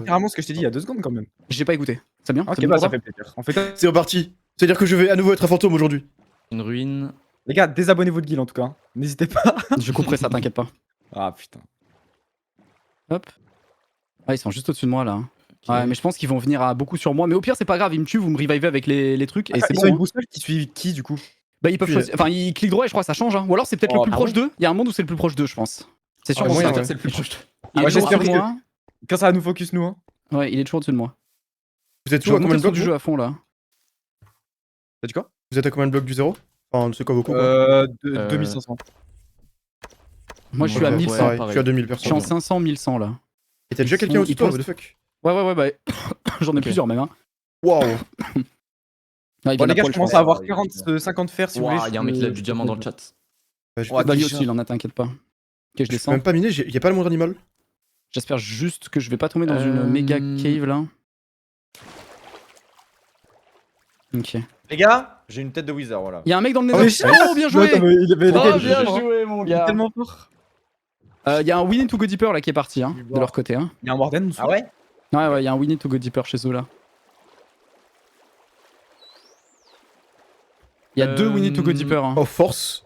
Carrément ce que je t'ai dit il y a 2 secondes quand même. J'ai pas écouté. C'est bien. Ok, c'est bon bah pour ça toi fait plaisir. On fait ça. C'est reparti. C'est-à-dire que je vais à nouveau être un fantôme aujourd'hui. Une ruine. Les gars, désabonnez-vous de guild en tout cas. Hein. N'hésitez pas. Je couperai ça, t'inquiète pas. Ah putain. Hop. Ah, ils sont juste au-dessus de moi là. Ok. Ouais, mais je pense qu'ils vont venir à beaucoup sur moi. Mais au pire, c'est pas grave, ils me tuent, vous me revivez avec les trucs. Et c'est Ils bon. ont une hein. boussole qui suit qui du coup? Bah, ils peuvent Puis, choisir. Enfin, ils cliquent droit et je crois que ça change. Hein. Ou alors, c'est peut-être le Oh, plus ah proche ouais d'eux. Il y a un monde où c'est le plus proche d'eux, je pense. C'est sûr Ah, pour moyen, ça. ouais. C'est le plus proche. Il Ouais, est toujours j'espère au-dessus de que- moi. Quand ça va nous focus nous hein. Ouais, il est toujours au-dessus de moi. Vous êtes Je où vais à combien de remonter blocs du vous jeu à fond là. T'as dit quoi? Vous êtes à combien de blocs du zéro? Enfin, c'est quoi vos coups quoi 2500. Moi, je suis à Ok, 1100. pareil, pareil. je suis à 2000 Je suis en personnes. 500, 1100 là. Et t'as déjà Ils quelqu'un sont- au-dessus ils de toi, pensent- what the fuck? Ouais, bah. J'en ai Ok. plusieurs même. Hein. Waouh. Ah, ils Bon viennent les à gars, poil, je commence pense. à avoir Ouais, 40, 50 fer si vous Ouah, voulez. y'a un mec qui a du diamant dans le chat. Bah, je Ouais, Bah, lui déjà. aussi, il en a, t'inquiète pas. Ok, je je peux descends. même pas miner, y a pas le moindre animal. J'espère juste que je vais pas tomber dans une méga cave là. Ok. Les gars, j'ai une tête de wizard, voilà. Il y a un mec dans le Ah nether. oui, Oh, bien joué! Non, mais il avait- Oh, il bien est joué, mon gars! tellement fort. Il y a un We Need to Go Deeper là qui est parti, hein, Du de bord. leur côté. Hein. Il y a un warden en dessous. Ah ouais? Ouais, il y a un We Need to Go Deeper chez eux là. Il y a deux We Need to Go Deeper. Hein. Oh, force.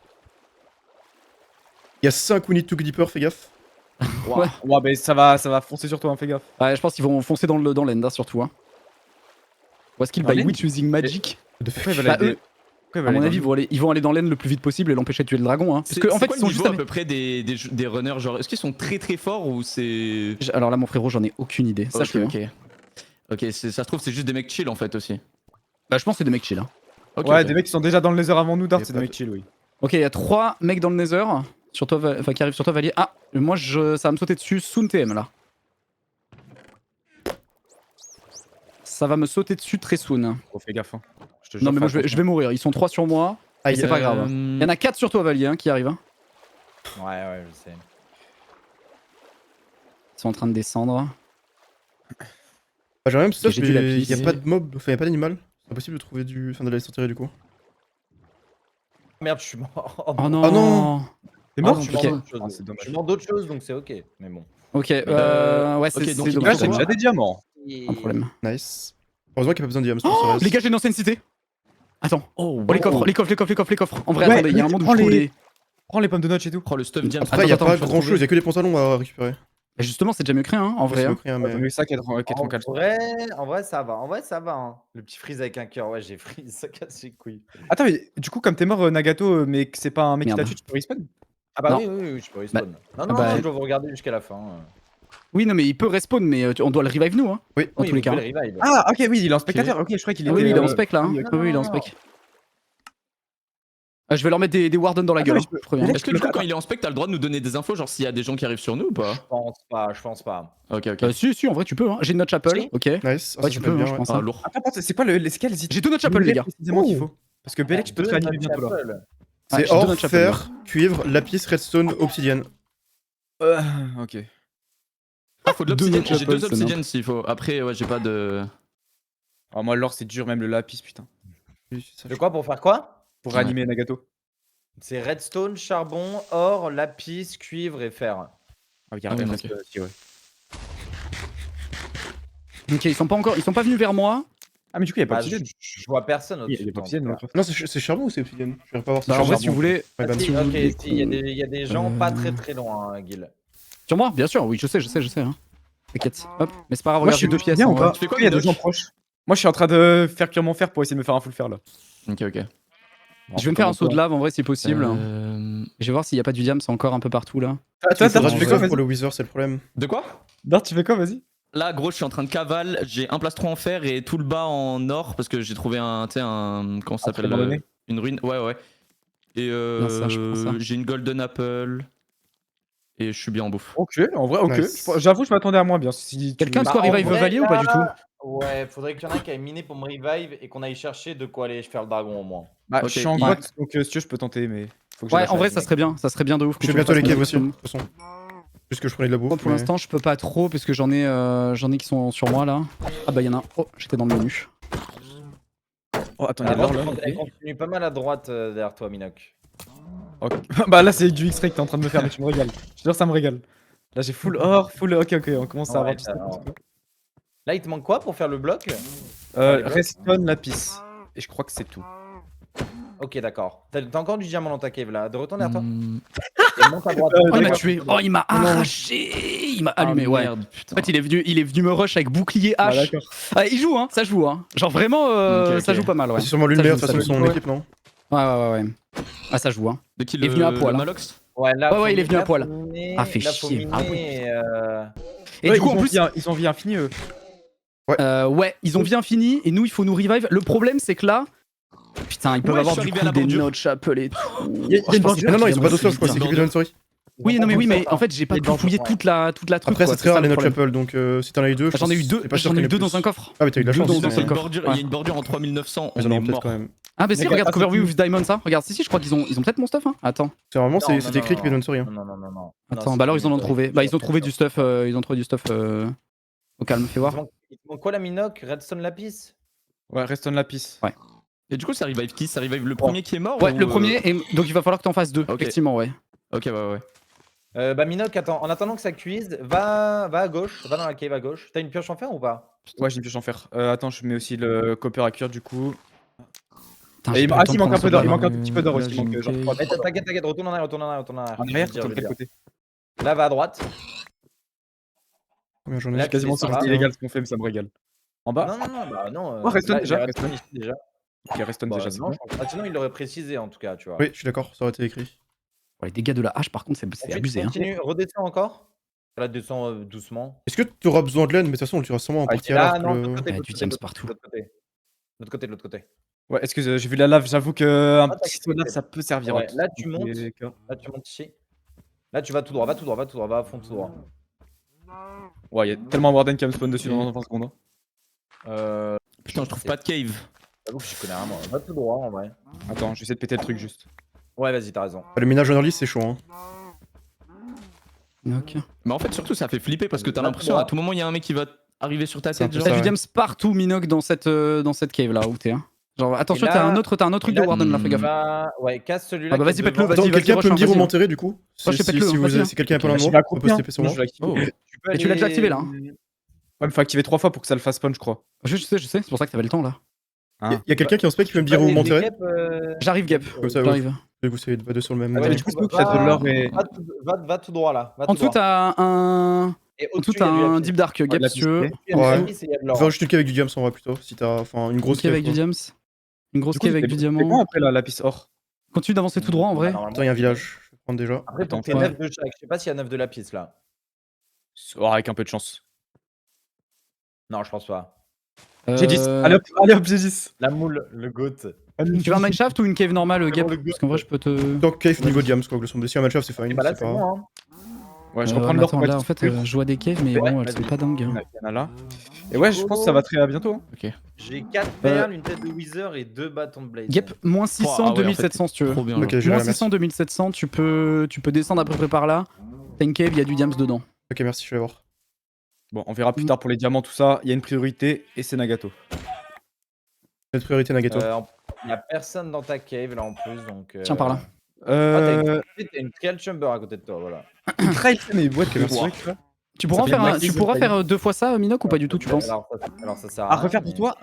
Il y a 5 We Need to Go Deeper, fais gaffe. Ouais. Ouais, mais ça va foncer sur toi, hein, fais gaffe. Ouais, je pense qu'ils vont foncer dans l'end hein, surtout. Hein. Ou est-ce qu'ils Dans by l'end witch using magic? What the Pourquoi fuck. il va Bah, l'aider eux, Pourquoi il va à mon aller avis, dans ils vont aller dans l'end le plus vite possible et l'empêcher de tuer le dragon. Hein. Parce qu'en fait, quoi ils sont le juste niveau à à peu près des runners, genre est-ce qu'ils sont très très forts ou c'est. Alors là, mon frérot, j'en ai aucune idée. Ok, Sache-le. ok. Ok, ça se trouve c'est juste des mecs chill en fait aussi. Bah, je pense que c'est des mecs chill. Hein. Ok, Ouais, ok. des mecs qui sont déjà dans le nether avant nous, Dart, Y a c'est pas des mecs de- chill, oui. Ok, il y a 3 mecs dans le nether sur toi, enfin, qui arrivent sur toi, Valier. Ah, moi, ça va me sauter dessus. Soon TM là. Ça va me sauter dessus très soon. Oh, fais gaffe. Hein. Je te Non, jure, mais moi, fais je vais mourir. Ils sont 3 sur moi. Aïe, c'est pas grave. Il y en a 4 sur toi, Valier, hein, qui arrivent. Hein. Ouais, je sais. Ils sont en train de descendre. Bah, j'ai rien de ça, J'ai du lapis. y a pas de mob, enfin y a pas d'animal. C'est impossible de trouver du. Enfin, d'aller sortir du coup. Merde, je suis mort. Oh non. Oh non. T'es Ah, mort non, Je suis ok. mort d'autre chose. Ah, c'est dommage. Je suis mort d'autre chose, donc c'est ok. Mais bon. Ok, ouais, ok, c'est donc c'est il Ouais, dommage. j'ai déjà des diamants. Pas de problème. Nice. Heureusement qu'il n'y a pas besoin d'y aller. Oh, les gars, j'ai une ancienne cité. Attends. Oh, Oh, les coffres, les coffres. En vrai, Ouais, attendez, il y a un mec, monde où prends je trouve les- les. Prends les pommes de notch et tout. Oh, le stuff diam. Après, y a Attends, pas je vais grand chose, retrouver. y a que des pantalons à récupérer. Et justement, c'est déjà mieux créé, hein, en vrai. C'est hein. le prix, hein, mais. Mais ça qui est tranquille. En vrai, ça va. En vrai, ça va. Hein. Le petit freeze avec un cœur. Ouais, j'ai freeze. Ça casse les couilles. Attends, mais du coup, comme t'es mort, Nagato, mais que c'est pas un mec qui t'a Merde. tué, tu peux respawn? Ah bah Non. oui, je peux respawn. Non, bah- je dois vous regarder jusqu'à la fin. Oui, non, mais il peut respawn, mais on doit le revive nous, hein. Oui. Dans Oui, tous les vous cas. pouvez le revive. Ah, ok, oui, il est en spectateur. Ok, je crois qu'il Ah était. oui, il est en spec là. Hein. oui, Oui, oui, il est en spec. Je vais leur mettre des wardens dans la Attends, gueule. mais hein, je peux- je préviens. mais Est-ce que du coup quand il est en spec t'as le droit de nous donner des infos genre s'il y a des gens qui arrivent sur nous ou pas? Je pense pas. Ok, ok. Si, en vrai, tu peux. Hein. J'ai une note chapel. Si. Ok. Nice. Ah, Ouais, ça tu peut peux, bien, hein, je ouais. pense. Ah hein. lourd. Attends, c'est quoi c'est quel J'ai deux notes chapel, les gars. précisément qu'il faut. Parce que Belek, je peux te Deux réanimer bientôt là. Chapel. Ouais, C'est j'ai deux or, notes chapel, fer, cuivre, lapis, redstone, obsidienne. Ok. Ah, faut de Deux l'obsidienne. notes J'ai chapel, deux c'est obsidiennes s'il faut. Après ouais j'ai pas de. Oh, moi, l'or, c'est dur, même le lapis, putain. De quoi pour faire quoi? Pour Ouais. réanimer Nagato. C'est redstone, charbon, or, lapis, cuivre et fer. Ah, oui, Ah oui, carrément. ok. Si, ouais. Ok, ils sont pas venus vers moi. Ah, mais du coup, il y a pas Bah, d'obsidienne. je vois personne Il y au-dessus. a pas en d'obsidienne, tout cas. non, Non, c'est charbon ou c'est obsidienne? Je vais pas voir si Bah, c'est en vrai, charbon. si vous voulez. Ouais, bah, Ah, si, si vous ok, voulez si, il y a des gens pas très loin, Guil. Sur moi, bien sûr. Oui, je sais. Hein. T'inquiète. Hop. Mais c'est pas grave. Moi, Regarde, je suis j'ai deux pièces. bien en ou vrai. pas Tu fais quoi, Il y a des Midoc gens proches. Moi, je suis en train de faire cuire mon fer pour essayer de me faire un full fer là. Ok, ok. Je vais me faire un saut de lave en vrai si possible. Je vais voir s'il y a pas du diams encore un peu partout là. Toi, Faudra tu du fais quoi, fer pour vas-y? le Wither, c'est le problème. De quoi? Dart, tu fais quoi, vas-y? Là, gros, je suis en train de cavale. J'ai un plastron en fer et tout le bas en or parce que j'ai trouvé un. Tu sais, un. Comment ça s'appelle abandonné. une ruine. Ouais. Et Bien ça, je prends ça. j'ai une golden apple. Et je suis bien en bouffe. Ok, en vrai, ok. Nice. J'avoue, je m'attendais à moins bien. Si tu Quelqu'un veux- de soi en revive vrai, Valier ou pas du tout? Ouais, faudrait qu'il y en ait un qui aille miner pour me revive et qu'on aille chercher de quoi aller faire le dragon au moins. Bah, Ok, je suis en il- grotte, donc si tu veux, je peux tenter, mais faut que je Ouais, lâche en vrai, la- ça serait bien de ouf. Je fais bientôt les caves aussi, de toute façon. Puisque je prenais de la bouffe. Pour mais- l'instant, je peux pas trop parce que j'en ai qui sont sur moi là. Ah bah, il y en a un. Oh, j'étais dans le menu. Oh, attends, il y a de Avant, l'or là. elle continue pas mal à droite derrière toi, Minoc. Ok. Bah là, c'est du X-ray que t'es en train de me faire, mais tu me régales. Je te jure, ça me régale. Là, j'ai full or, full. Ok, on commence à Ouais, avoir tout ça. alors. Là, il te manque quoi pour faire le bloc? Redstone, lapis. Et je crois que c'est tout. Ok, d'accord. T'as encore du diamant dans ta cave là. De retourne derrière toi. Hmm. Et monte à droite. Oh, il m'a d'accord. tué. Oh, il m'a arraché. Il m'a allumé, Ah, ouais. merde, putain. En fait, il est venu me rush avec bouclier Ah, H. d'accord. Ah, il joue, hein, ça joue, hein. Genre vraiment, Ok, ça ok. joue pas mal, ouais. C'est sûrement lui Ça le meilleur, de joue, toute façon, de ça son joue. équipe, non? Ouais. Ah, ça joue, hein. De qui Il est venu à poil, le hein. Malox? Ouais, là, Ouais, faut il est venu à là, poil. faut miner, Ah, fait là, faut chier. miner, Ah et, Et Ouais, du coup, ils en ont plus, vie- ils ont vie infinie, eux. ouais, ils ont bien fini et nous, il faut nous revive. Le problème, c'est que là, putain, ils peuvent Ouais, avoir je suis du arrivé à coup la des bordure. notch Apple et tout. Il y a une bordure. Ah non, ils ont pas d'eau, je crois, vite, c'est hein. Cupid Story. Oui, non, mais oui, mais Ils ont en fait, j'ai pas Il y a pu une fouiller bordure, toute la truc. Après, quoi, c'est très rare ça, les le notch problème. Apple, donc si t'en as eu deux, J'en ai eu deux, pas sûr j'en ai qu'il y eu en ait deux dans plus. un coffre. Ah, mais t'as eu de la Deux chance. dans Il y un a seul une coffre. bordure, Ouais. il y a une bordure en 3900. Ils On en est ont peut-être mort. quand même. Ah, bah si, Mec, regarde, attends, Coverview with Diamonds, ça. Regarde, si, je crois qu'ils ont peut-être mon stuff, hein. Attends. C'est vraiment, Non, c'est écrit Cupid Story. hein. Non. Attends, bah alors ils en ont trouvé. Bah, ils ont trouvé du stuff. Ils ont trouvé du stuff. Au calme, fais voir. Il te manque quoi la Minoc? Redstone lapis? Ouais, Redstone, lapis. Et du coup, ça revive qui? Ça revive le premier qui est mort Ouais, ou, le premier, et donc il va falloir que t'en fasses deux, Ok. effectivement, ouais. Ok, ouais. Bah Minoc, attends, en attendant que ça cuise, va à gauche, va dans la cave à gauche. T'as une pioche en fer ou pas? Ouais, j'ai une pioche en fer. Attends, je mets aussi le copper à cuire du coup. Putain, Et j'ai pas eu le temps il de manque un prendre peu d'or, ça, il là. manque un tout petit peu d'or Là, aussi. j'ai Il manque une genre cave. 3 Mais t'inquiète, retourne en arrière. en arrière, Je vais sur te quel dire. côté? Là, va à droite. Combien j'en ai? Là, C'est quasiment tu sur descends, illégal ce qu'on fait, mais ça me régale. En bas? Bah non. Oh, Redstone là, déjà, il y a Redstone. ici déjà. Ok, Redstone Bah, déjà, c'est non, bon. je pense pas. Sinon, il l'aurait précisé en tout cas, tu vois. Oui, je suis d'accord, ça aurait été écrit. Ouais, les dégâts de la hache, par contre, c'est Ensuite, abusé, hein. continue, redescends encore. Là, descends doucement. Est-ce que tu auras besoin de l'aide? Mais de toute façon, on le tuera sûrement en partie à Là, l'arc. non, le- de l'autre côté, Il y a de du l'autre diams côté, partout. de l'autre côté. Ouais, excuse, j'ai vu la lave, j'avoue que un Ah, petit t'inquiète. sonar ça peut servir. Ouais, à tout. là, tu Donc, montes. Là, tu montes ici. Là, tu vas tout droit, va à fond tout droit. Ouais, il y a tellement Warden qui va me spawn dessus dans 20 secondes. hein. Putain, je trouve pas de cave. J'avoue que je connais rien, moi. Va tout droit en vrai. Attends, je vais essayer de péter le truc juste. Ouais, vas-y, t'as raison. Le minage en early, c'est chaud. Hein. Ok. Mais en fait, surtout, ça fait flipper parce que t'as Là, l'impression droit. à tout moment, il y a un mec qui va arriver sur ta C'est un tête. peu Genre. ça, T'as du ouais. diams partout, Minoc, dans cette cave là où t'es, hein. Genre, attention, là- t'as un autre truc et de là, Warden là, fais gaffe. Ouais, casse celui-là. Ah bah qui est vas-y, pète-le, devant. vas-y, Attends, quelqu'un peut me rush, dire où vas-y. m'enterrer du coup? Oh, je fais pète-le, Si vas-y, hein. si quelqu'un est pas loin de Je moi, vais on peut se accroupir, taper sur sinon moi. je vais l'activer. Oh. Tu peux Et tu l'as déjà aller- activé, là, hein. Ouais, mais faut activer 3 fois pour que ça le fasse spawn, je crois. Je sais, c'est pour ça que t'avais le temps là. Hein. Y a quelqu'un qui en spec qui peut me dire où Les m'enterrer? caps, J'arrive, Gap. Comme ça, ouais. J'arrive. Du coup, c'est pas deux sur le même. Ah ouais, du coup, c'est nous qui a de l'or et. Va tout droit là. En dessous, t'as un. Et En dessous, au-dessus, t'as il y a du un lapis. Deep Dark, Gap, la si tu veux. piste. Il y a du Ouais. lapis et il y a de l'or. Enfin, juste une cave avec du diams en vrai plutôt. Si t'as. Enfin, une grosse Une cave avec quoi. du diams. Une grosse Du coup, cave avec du c'est bon diamant. après la lapis or. Continue d'avancer tout droit en vrai. Normalement. Attends, y a un village. Je vais prendre déjà. Après, Attends, t'es ouais. 9 de chaque. Je sais pas s'il y a 9 de lapis là. Oh, avec un peu de chance. Non, je pense pas. J'ai 10. Allez hop, j'ai 10. La moule, le goat. Tu veux un mineshaft ou une cave normale, Gap? le Parce qu'en vrai, je peux te. Donc, cave niveau diams quoi, le son de. Si un match c'est fine. Bah là, c'est c'est pas- bon, hein. Ouais, je Ouais, reprends mais le l'or attends, pour là, être en fait, sûr. je vois des caves, mais Ouais, bon, elles sont vas-y. pas dingues. Il y en a là. Et ouais, je pense que ça va très à bientôt. hein. J'ai 4 perles, une tête de Wither et 2 bâtons de Blaze. Gap, moins 600, Ah ouais, en fait, 2700 si tu veux. Trop bien. Ok, genre. j'ai Moins rien, 600, 2700, tu peux descendre à peu près par là. T'as une cave, il y a du diams dedans. Ok, merci, je vais voir. Bon, on verra plus tard pour les diamants, tout ça. Il y a une priorité et c'est Nagato. Notre priorité Nagato. Il y a personne dans ta cave là en plus, donc. Tiens, par là. T'as une trial chamber à côté de toi, voilà. Trail, mais ouais, que merci. Tu pourras, Ça fait max tu 10 pourras de faire 2 fois ça, Minoc, ou pas du tout, tu penses? Alors ça sert à À rien, refaire pour mais- toi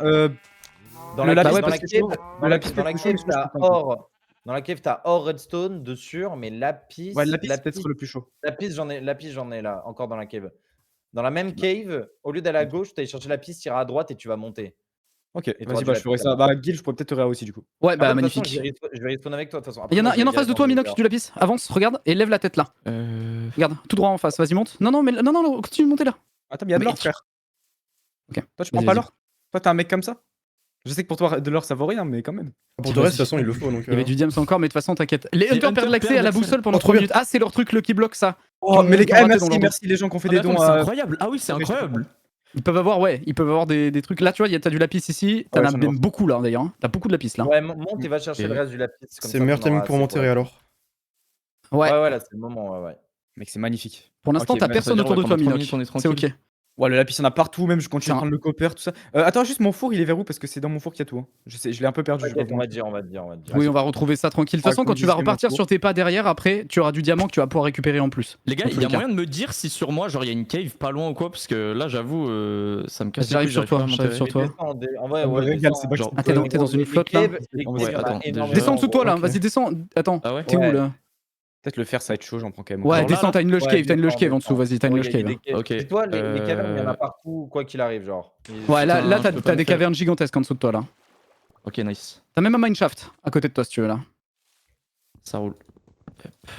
Dans le la lapis, cave, parce que sinon, le lapis, dans la c'est plus cave, chaud, t'as je pense, or. Dans la cave, t'as or redstone de sûr, mais lapis. Ouais, le lapis, c'est peut-être le plus chaud. Lapis, j'en ai là, encore dans la cave. Dans la même cave, au lieu d'aller à gauche, t'allais chercher lapis, t'iras à droite et tu vas monter. Ok, Et toi, vas-y, tu bah vas je ferai être ça. là-bas. Bah, Guil, je pourrais peut-être te réa aussi du coup. Ouais, bah Ah, de toute façon, magnifique. je vais respawn avec toi de toute façon. Il y en a, Après, y en a en moi, face de je toi, vais Minoc, aller du lapis. Avance, regarde, et lève la tête là. Regarde, tout droit en face, vas-y, monte. Non, non, mais non, non, continue de monter là. Attends, mais il y a de Mais l'or, tu- frère. Ok, Toi, tu prends vas-y, pas vas-y. l'or? Toi, t'es un mec comme ça? Je sais que pour toi, de l'or, ça vaut rien, mais quand même. Pour le reste, de toute façon, il le faut. Donc, Il y avait du diams encore, mais de toute façon, t'inquiète. Les Les hunters hunters perdent l'accès perdent à la l'accès. boussole pendant Oh, trop 3 bien. minutes. Ah, c'est leur truc Lucky Block, ça. Oh, mais les Qui ont gars, raté dans merci, leur merci les gens qui ont fait Ah, des mais attends, dons. mais c'est incroyable. Ah oui, c'est incroyable. Ils peuvent avoir, ouais, ils peuvent avoir des trucs. Là, tu vois, t'as du lapis ici. T'en Ouais, as j'en ai même beaucoup là, d'ailleurs. T'as beaucoup de lapis là. Ouais, monte et va chercher Ok. le reste du lapis. comme c'est ça, meilleur t'en timing auras pour assez m'enterrer alors. Ouais. Ouais, là, c'est le moment, ouais. Mec, c'est magnifique. Pour l'instant, Ok, t'as mais personne ça veut dire, autour de ouais, toi, pendant 3 Minoc. minutes, on est C'est ok. tranquille. Ouais, le lapis, il y en a partout, même je continue Tiens. à prendre le copper, tout ça. Attends, juste mon four, il est vers où? Parce que c'est dans mon four qu'il y a tout. Hein. Je sais, je l'ai un peu perdu. Je T'inquiète, vois on pas. va te dire, on va te dire. Oui, on va retrouver ça tranquille. De toute Ah, façon, comme quand tu vas disait mon repartir tour. sur tes pas derrière, après, tu auras du diamant que tu vas pouvoir récupérer en plus. Les gars, Dans il tous y a les cas. moyen de me dire si sur moi, genre, il y a une cave pas loin ou quoi? Parce que là, j'avoue, ça me casse les J'arrive couilles, sur toi, pas à j'arrive sur m'enterrer. toi. En vrai, Ça me ouais, régale, descends. c'est pas que Genre, Ah, t'es dans une flotte, là? Les On caves, va- il y en a attends, énormément. Descends en dessous de toi là, ok. vas-y, descends. Attends, Ah ouais? t'es où Ouais. là? Peut-être le fer, ça va être chaud, j'en prends quand même. Ouais, Genre là, descends, là t'as une lush Ouais, cave, t'as une lush descends, cave en dessous, descends. vas-y, t'as une Ouais, lush il y a cave. des caves. Ok, Et toi, les cavernes, il y en a partout, quoi qu'il arrive, genre. Ouais, là, Putain, t'as je peux pas t'as me des faire. cavernes gigantesques en dessous de toi là. Ok, nice. T'as même un mineshaft à côté de toi si tu veux là. Ça roule.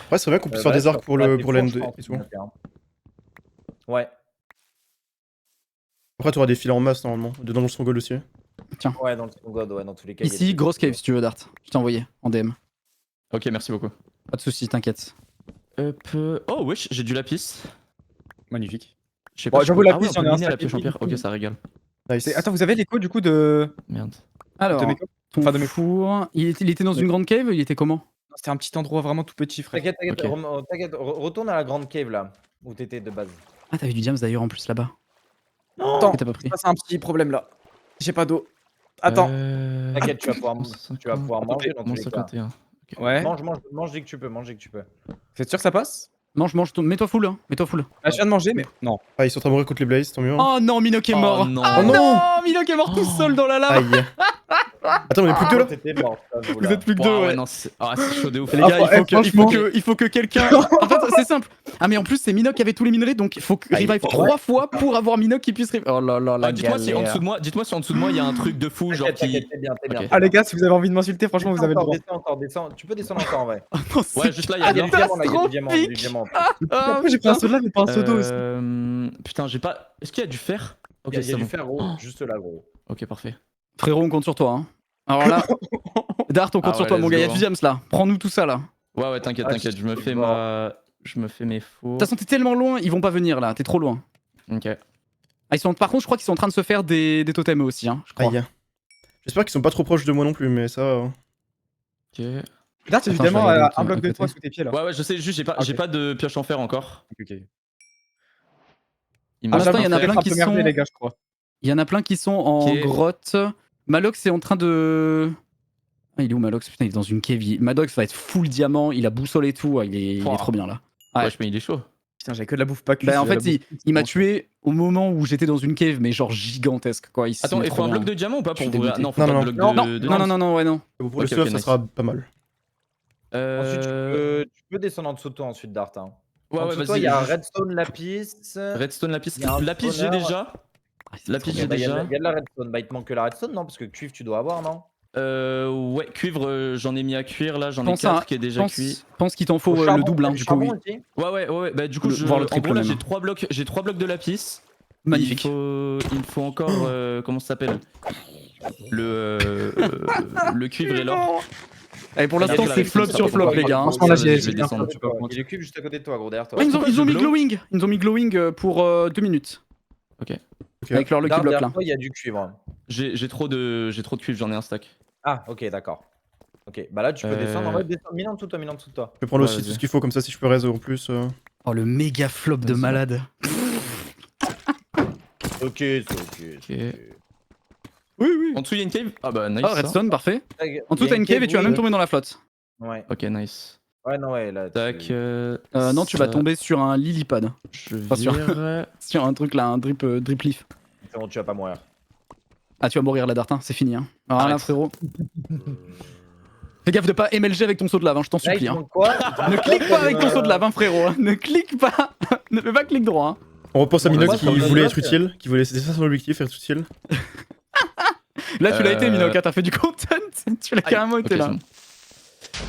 Ouais, c'est vrai qu'on puisse faire des arcs pour le l'N2 et tout. Ouais, Après, tu auras des filets en masse normalement. Dedans dans le stronghold aussi. ouais, dans le God, ouais, dans tous les cas. il y a Ici, des- grosse cave si tu veux, Dart. Je t'ai envoyé en DM. Ok, merci beaucoup. Pas de soucis, t'inquiète. Oh, wesh, j'ai du lapis. Magnifique. Je sais Bon, pas. j'avoue, Ah lapis, ouais, on il y en peut a un miner à la sac et pioche en tout, pierre. du Ok, coup. ça régale. Nice. Attends, vous avez l'écho du coup de Merde. Alors, mes coques ton enfin, de mes four, il était dans Oui. une grande cave, il était comment? Non, c'était un petit endroit vraiment tout petit, frère. T'inquiète, Ok. retourne à la grande cave là, où t'étais de base. Ah, t'avais du diams d'ailleurs en plus là-bas. Attends, Que t'as pas pris. ça c'est un petit problème là. J'ai pas d'eau. Attends. T'inquiète, tu vas pouvoir manger dans tous les cas. 151. Ouais. Mange dès que tu peux, mange dès que tu peux. Vous êtes sûr que ça passe? Mange, mets-toi full, hein. Mets-toi full. Là, je viens de manger, mais non. Ah, ils sont en train de mourir contre les blazes, tant mieux. Hein. Oh non, Minoc est Oh mort. non. Oh Oh non. non, Minoc est mort tout seul dans la lave. Aïe. Attends, on est plus que deux là. T'étais mort, Vous êtes plus que deux, Ouah, ouais. non, c'est chaud de ouf. Les gars, Ah, franchement. il faut que quelqu'un. En fait, c'est simple. Ah, mais en plus, c'est Minoc qui avait tous les minerais, donc il faut que revive 3 fois pour avoir Minoc qui puisse revive. Oh là là, la Dites-moi si en galère. dessous de moi, il y a un truc de fou, genre T'inquiète, qui. t'es bien, t'es bien. Ok. Ah les gars, si vous avez envie de m'insulter, franchement, vous avez le droit. Descends. Tu peux descendre encore en vrai. Oh non, c'est Ouais, juste là, il y a Il y a de du l'or. diamant là, il y a du diamant, il y a du diamant. Ah, Pourquoi j'ai pris un seau de là, mais pas un seau d'eau aussi? Putain, j'ai pas. Est-ce qu'il y a du fer? Ok, Il y a c'est du bon. fer, gros, juste là, gros. Ok, parfait. Frérot, on compte sur toi. Hein. Alors là, Dart, on compte Ah sur ouais, toi, mon let's gars. Il y a go, du diams là. Prends-nous tout ça là. Ouais, t'inquiète, Ah, t'inquiète. Je me fais bon. Je me fais mes fours. De toute façon, t'es tellement loin, ils vont pas venir là. T'es trop loin. Ok. Ah, par contre, je crois qu'ils sont en train de se faire des totems eux aussi, hein, je crois. Aïe. J'espère qu'ils sont pas trop proches de moi non plus, mais ça. Ok. Là, c'est Attends, évidemment je vais regarder un bloc à de côté. toi sous tes pieds là. Ouais, je sais, juste, Ok. j'ai pas de pioche en fer encore. Ok. Il Pour me l'instant, il y en a reste un plein fer. qui un peu merdé, sont- les gars, je crois. Il y en a plein qui sont en Ok. grotte. Malox est en train de. Ah, il est où Malox? Putain, il est dans une cave. Malox va être full diamant, il a boussole et tout. Il est Pouah. trop bien là. Ouais. Ouais, mais il est chaud. Putain, j'avais que de la bouffe pas cuite. Bah, en j'avais fait, la bouffe cuite, il m'a c'est tué au moment où j'étais dans une cave, mais genre gigantesque quoi. Attends, il faut un bloc de diamant ou pas Je pour suis ouvrir? dégoûté. Non, faut Non, pas non, de bloc Non, de non, ouais, non. Pour le Ok, surf, ok, ça nice. sera pas mal. Ensuite, tu peux descendre en dessous de toi ensuite, Dart. Hein. Ouais, En ouais, dessous de vas-y. toi, il y a juste- redstone, lapis. Redstone, lapis. Il y a un Lapis, j'ai spawner. déjà. Lapis, Ok, j'ai bah, il y a déjà. de la redstone. Bah, il te manque que la redstone, non? Parce que cuivre, tu dois avoir, non? Ouais, cuivre, j'en ai mis à cuire là, j'en ai Pense 4 à- qui est déjà cuit. Pense qu'il t'en faut Au le charbon, double, hein, t'as du du coup. Oui. charbon aussi Ouais, bah du coup, Voir le en triple gros là, même. j'ai 3 blocs de lapis. Magnifique. Il me faut encore, comment ça s'appelle? Le cuivre et l'or. Allez, pour Il y a l'instant, de la c'est redstone, flop ça sur peut flop, pas. les gars. hein. Franchement, là, Je j'ai vais bien descendre. fait, je sais pas comment. Il y a le cube juste à côté de toi, gros, derrière toi. Ouais, Pourquoi ils ont du mis glow glowing. Ils ont mis glowing pour 2 minutes. Ok. Avec leur Lucky Dart, Block derrière là. toi, il y a du cuivre. J'ai trop de cuivre, j'en ai un stack. Ah, ok, d'accord. Ok, bah là, tu peux descendre. En vrai, descends. Mine en dessous de toi, mine en dessous de toi. Je vais prendre Ouais, aussi vas-y. tout ce qu'il faut, comme ça, si je peux raise en plus. Oh, le méga flop de Vas-y. malade. Ok, c'est ok. Ok. Oui, oui. En dessous, il y a une cave. Ah bah nice. Oh, ça. redstone, parfait. En dessous, Il y a t'as une cave et tu vas oui. même tomber dans la flotte. Ouais. Ok, nice. Ouais, non, ouais, là. Tac. Non, tu vas ça, tomber sur un lily pad. Je Pas sûr. vire. Sur un truc là, un drip leaf. C'est bon, tu vas pas mourir. Ah, tu vas mourir là, Dartin, c'est fini. Hein. Alors là, Arrête. frérot. Fais gaffe de pas MLG avec ton saut de lave, hein, je t'en Là, il supplie. te Hein. manque quoi? Ne clique pas avec ton saut de lave, hein, frérot. hein. Ne clique pas. Ne fais pas clic droit. Hein. On repense à Bon, Minoc moi, qui ça me voulait bloque. être utile, qui voulait c'était ça son objectif, être utile. Là, tu l'as été, Euh, Minoc, hein, t'as fait du content. Tu l'as carrément été Ok, là. c'est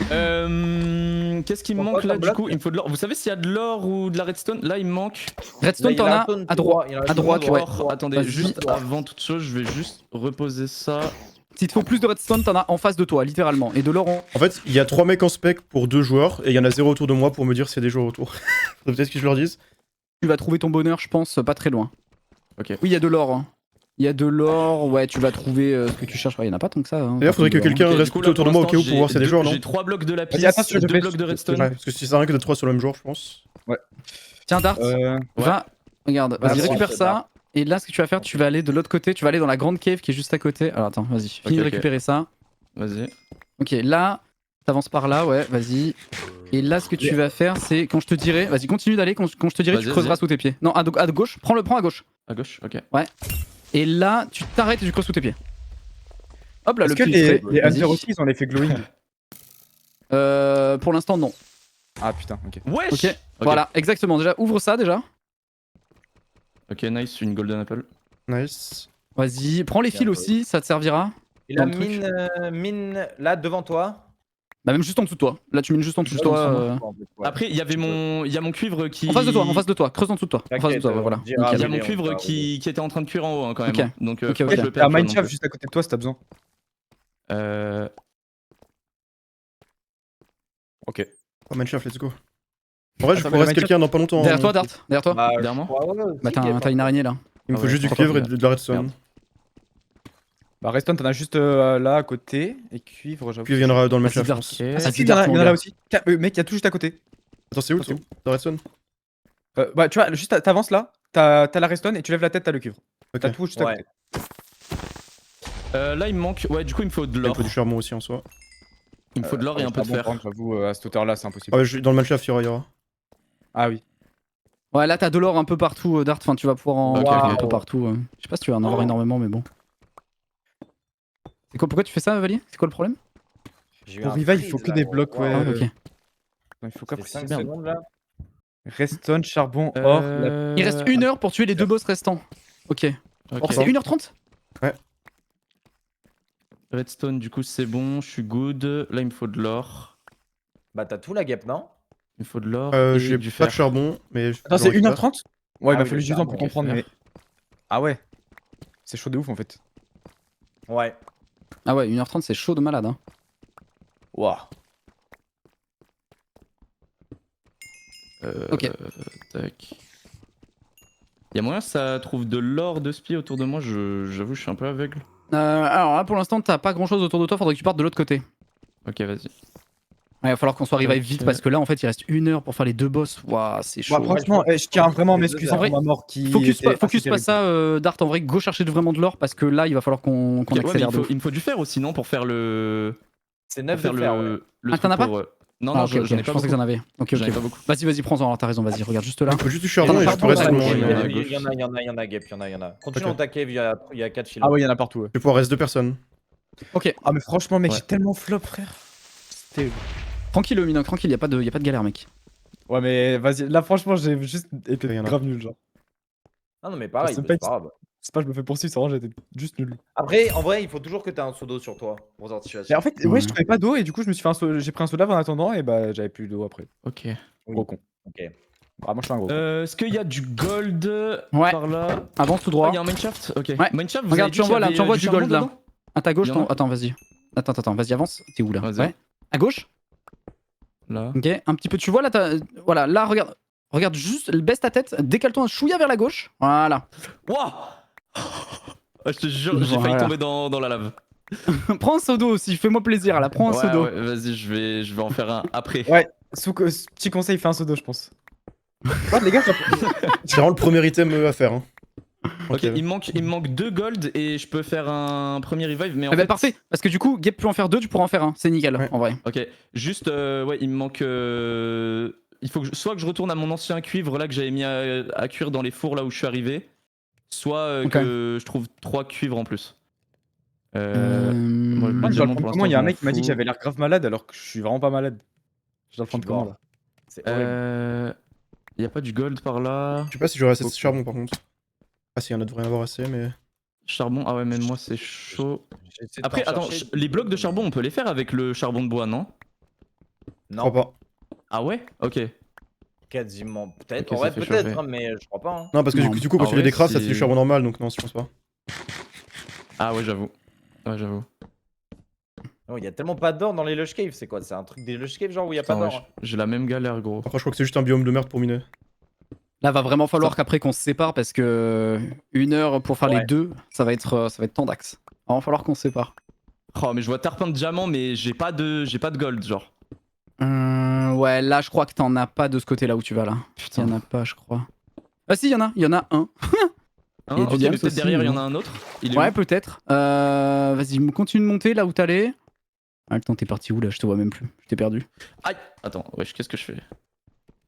bon. Qu'est-ce qui me Bon, manque pas là comme du bloc. coup? Il me faut de l'or. Vous savez s'il y a de l'or ou de la redstone? Là il me manque. Redstone, Là, il y t'en a la as zone à tout droite. droit, il y en a À droite, ouais. Or, attendez, Vas-y. juste avant toute chose, je vais juste reposer ça. S'il te faut plus de redstone, t'en as en face de toi, littéralement. Et de l'or en... En fait, il y a 3 mecs en spec pour 2 joueurs et il y en a 0 autour de moi pour me dire s'il y a des joueurs autour. Faudrait peut-être que je leur dise. Tu vas trouver ton bonheur, je pense, pas très loin. Ok. Oui, il y a de l'or. Hein. Il y a de l'or, ouais, tu vas trouver ce que tu cherches. Il y en a pas tant que ça. Hein, D'ailleurs, faudrait que quelqu'un Ok, reste du coup, plutôt là, autour de moi au pour cas où pour voir s'il y a des joueurs, non? J'ai 3 blocs de lapis, Vas-y, attends, je 2 fais- blocs de Ouais, redstone. parce que ça sert à rien que d'être 3 sur le même joueur, je pense. Tiens, Dart, va. Regarde, vas-y, Merci, récupère c'est ça. Et là, ce que tu vas faire, tu vas aller de l'autre côté. Tu vas aller dans la grande cave qui est juste à côté. Alors, attends, vas-y, finis de ok. récupérer ça. Vas-y. Ok, là, t'avances par là, ouais, vas-y. Et là, ce que tu vas faire, c'est quand je te dirai, vas-y, continue d'aller. Quand je te dirai, tu Vas-y, creuseras vas-y. sous tes pieds. Non, à gauche, prends à gauche. À gauche, ok. Et là, tu t'arrêtes et tu creuses sous tes pieds. Hop là, Est-ce le que petit les extrait. Vas-y. Hunters aussi, ils ont l'effet glowing? Pour l'instant, non. Ah putain, ok. Wesh Ok, voilà, exactement. Déjà, ouvre ça déjà. Ok, nice, une golden apple. Nice. Vas-y, prends les fils aussi, ça te servira. Et la Dans le truc. mine là devant toi. Bah, même juste en dessous de toi. Là, tu mines juste en dessous de Ouais, toi. ouais. Après, il y avait il y a mon cuivre qui. En face de toi, creuse en dessous de toi. En face de toi, T'inquiète, ouais, voilà. on dira Il y a Nickel. mon on cuivre va qui était en train de cuire en haut hein, quand même. Ok. hein. Donc, Ok, faut ok. pas que je le Ouais, t'as perde. un tu vois, non mineshaft plus. juste à côté de toi si t'as besoin. Ok. Oh, Mineshaft, let's go. En vrai, je Attends, pourrais mais rester quelqu'un dans pas longtemps. Derrière hein. toi, Dart. Derrière toi. Bah, Derrière moi Bah, t'as une araignée là. Il me Ah faut ouais, juste du pourquoi cuivre et pas. de la redstone. Merde. Bah, Redstone, t'en as juste là à côté. Et cuivre, j'avoue. Cuivre viendra dans le Vas-y, Mineshaft, je Dart. pense. Ok. Ah, Vas-y, si, il y en a, Dart, il y mon en a gars. là aussi. Mec, il y a tout juste à côté. Attends, c'est où Ok. tout dans redstone? Bah, tu vois, juste t'avances là, t'as la redstone et tu lèves la tête, t'as le cuivre. Ok. T'as tout juste à Ouais. côté. Là, il me manque. Ouais, du coup, il me faut de Il me l'or. faut du charbon aussi en soi. Il me faut de l'or et un peu de Bon, fer. par contre, j'avoue, à cette hauteur là, c'est impossible. Ah ouais, dans le Mineshaft, il y aura. Ah oui. Ouais, là, t'as de l'or un peu partout, Dart. Enfin, tu vas pouvoir en Ok, voir ok. un peu partout. Je sais pas si tu vas en avoir énormément, mais bon. C'est quoi, pourquoi tu fais ça, Vali? C'est quoi le problème? J'ai eu Pour un revive, il freeze, faut que là, des gros. blocs, ouais. Ah, Waouh. ok. Il faut Ça fait 5 qu'après secondes là. Redstone, charbon, or. Il reste 1 heure pour tuer les 2 boss restants. Ok. Ok. Or, c'est 1h30? Redstone, du coup, c'est bon. Je suis good. Là, il me faut de l'or. Bah, t'as tout la guêpe, non? Il me faut de l'or et J'ai du pas fer. de charbon, mais. Attends, c'est 1h30? Ouais, il Ah m'a oui, fallu le 10 ans pour charbon, comprendre, ok, mais. Ah ouais. C'est chaud de ouf en fait. Ouais. Ah ouais, 1h30, c'est chaud de malade. Hein. Waouh. Ok. Tac. Il y a moyen que ça trouve de l'or de spi autour de moi. J'avoue, je suis un peu aveugle. Alors là, pour l'instant, t'as pas grand chose autour de toi. Faudrait que tu partes de l'autre côté. Ok, vas-y. Ouais, il va falloir qu'on soit revive Ok. vite parce que là, en fait, il reste 1 heure pour faire les 2 boss. Waouh, c'est chaud. Ouais, franchement, je tiens vraiment à m'excuser En pour vrai, ma mort qui. Focus était pas assez ça, Dart. En vrai, go chercher vraiment de l'or parce que là, il va falloir qu'on Ok, ouais, mais accélère de ouf. il me faut du fer aussi, non? Pour faire le. C'est Pour 9 faire de fer, ouais. le Ah, t'en as truc pas pour, Non, Ah, non, ok, j'en ok, ai je pas pensais que beaucoup. t'en avais. Ok, J'en ai ok. pas beaucoup. Vas-y, prends-en, alors t'as raison, vas-y, regarde juste là. Il me faut juste du charbon Il y en a et je pas peux rester beaucoup, mon. ouais, Il y en a, à il gauche. y en a, il y en a, guêpe, il y en a, il y en a. Continue Ok. dans ta cave, il y a 4 fils. Ah ouais, il y en a partout. Ouais. Je vais pouvoir rester 2 personnes. Ok, Ah, mais franchement, mec, Ouais. j'ai tellement flop, frère. C'était. tranquille, Minoc, tranquille, y a pas de galère, mec. Ouais, mais vas-y, là, franchement, j'ai juste été Il y en a. grave nul, genre. Ah non, mais pareil, C'est c'est pas pas grave. C'est pas, je me fais poursuivre, c'est vraiment, j'étais juste nul. Après, en vrai, il faut toujours que tu aies un seau d'eau sur toi pour cette Mais situation. en fait, Ouais. ouais, je trouvais pas d'eau et du coup, je me suis fait j'ai pris un seau de lave en attendant et bah, j'avais plus d'eau après. Ok. Oui. Gros con. Ok. Vraiment, je suis un gros con. Est-ce qu'il y a du gold Ouais. par là? Avance tout Ah, droit. il y a un mineshaft? Ok. Ouais. Mineshaft, vous Regarde, avez dit tu envoies qu'il y là, avait, tu envoies du du charbon gold là. dedans? À ta gauche, Il y en a attends, vas-y. Attends, vas-y, avance. T'es où là? Vas-y. Ouais. À gauche? Là. Ok, un petit peu. Tu vois là, voilà, là, regarde. Regarde juste, baisse ta tête, décale-toi un chouïa vers la gauche. Voilà. Wouah! Ah, je te jure, j'ai failli Voilà. tomber dans la lave. Prends un seau d'eau aussi, fais-moi plaisir là, prends un seau Ouais, d'eau. ouais, vas-y, je vais en faire un après. Ouais, petit conseil, fais un seau d'eau, je pense. Ouais, les gars, C'est vraiment le premier item à faire. Hein. Ok, il me manque 2 gold et je peux faire un premier revive, mais en Eh ben, fait... parfait, parce que du coup, Gap peut en faire 2, tu pourras en faire un, c'est nickel Ouais. en vrai. Ok, juste, ouais, il me manque... Il faut que soit que je retourne à mon ancien cuivre là que j'avais mis à cuire dans les fours là où je suis arrivé, soit Ok. que je trouve 3 cuivres en plus. Moi, Moi, je dois le Diamant, pour prendre comment? Il y a l'instant, un je mec qui m'a dit m'en que j'avais l'air grave malade alors que je suis vraiment pas malade. Je dois le prendre comment là? C'est horrible. Y a pas du gold par là. Je sais pas si j'aurai assez de Ok. charbon par contre. Ah si, il y en a devrait y en avoir assez, mais. Charbon, ah ouais, même moi c'est chaud. J'essaie de Après, t'en attends, chercher. les blocs de charbon, on peut les faire avec le charbon de bois, non? Je Non, crois pas. Ah ouais? Ok. quasiment. Peut-être. Ok, En ça vrai, fait peut-être, chauffer. hein, mais je crois pas. Hein. Non, parce que Non. du coup, quand En tu les vrai, décraftes, ça te fait du c'est- charbon normal, donc non, je pense pas. Ah ouais, j'avoue. Ouais, j'avoue. Non, il y a tellement pas d'or dans les Lush Caves. C'est quoi? C'est un truc des Lush Caves, genre où il y a pas Putain, ouais, d'or? j'ai la même galère, gros. Après, je crois que c'est juste un biome de merde pour miner. Là, va vraiment falloir Ça. qu'après qu'on se sépare parce que 1 heure pour faire les Ouais. deux, ça va être tant d'axe. Va falloir qu'on se sépare. Oh, mais je vois tarpin de diamant, mais j'ai pas de gold, genre. Ouais, là, je crois que t'en as pas de ce côté-là où tu vas là. Il y Putain. en a pas, je crois. Ah si, il y en a un. Hein, Il y a du ok, diams mais peut-être aussi, derrière, il y en mais a un autre. Il est Ouais, où? peut-être. Vas-y, continue de monter là où t'allais. Ah, attends, t'es parti où là? Je te vois même plus. Je t'ai perdu. Aïe! Attends, wesh, qu'est-ce que je fais?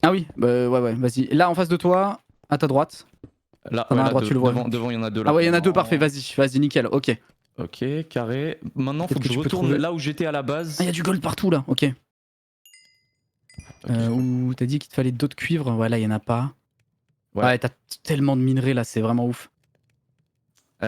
Ah oui, bah ouais, vas-y. Là, en face de toi, à ta droite. Là, T'en as ouais, à là, droite, tu le vois. devant, il y en a deux là. Ah ouais, il y en a deux, Non. parfait. Vas-y, nickel. Ok. Ok, carré. Maintenant, faut Peut-être que que je tu peux retourne trouver- là où j'étais à la base. Ah, il y a du gold partout là. Ok. Ok. Où t'as dit qu'il te fallait d'autres cuivres. Ouais, là, il y en a pas. Ouais. Ouais, t'as tellement de minerais là, c'est vraiment ouf. Tu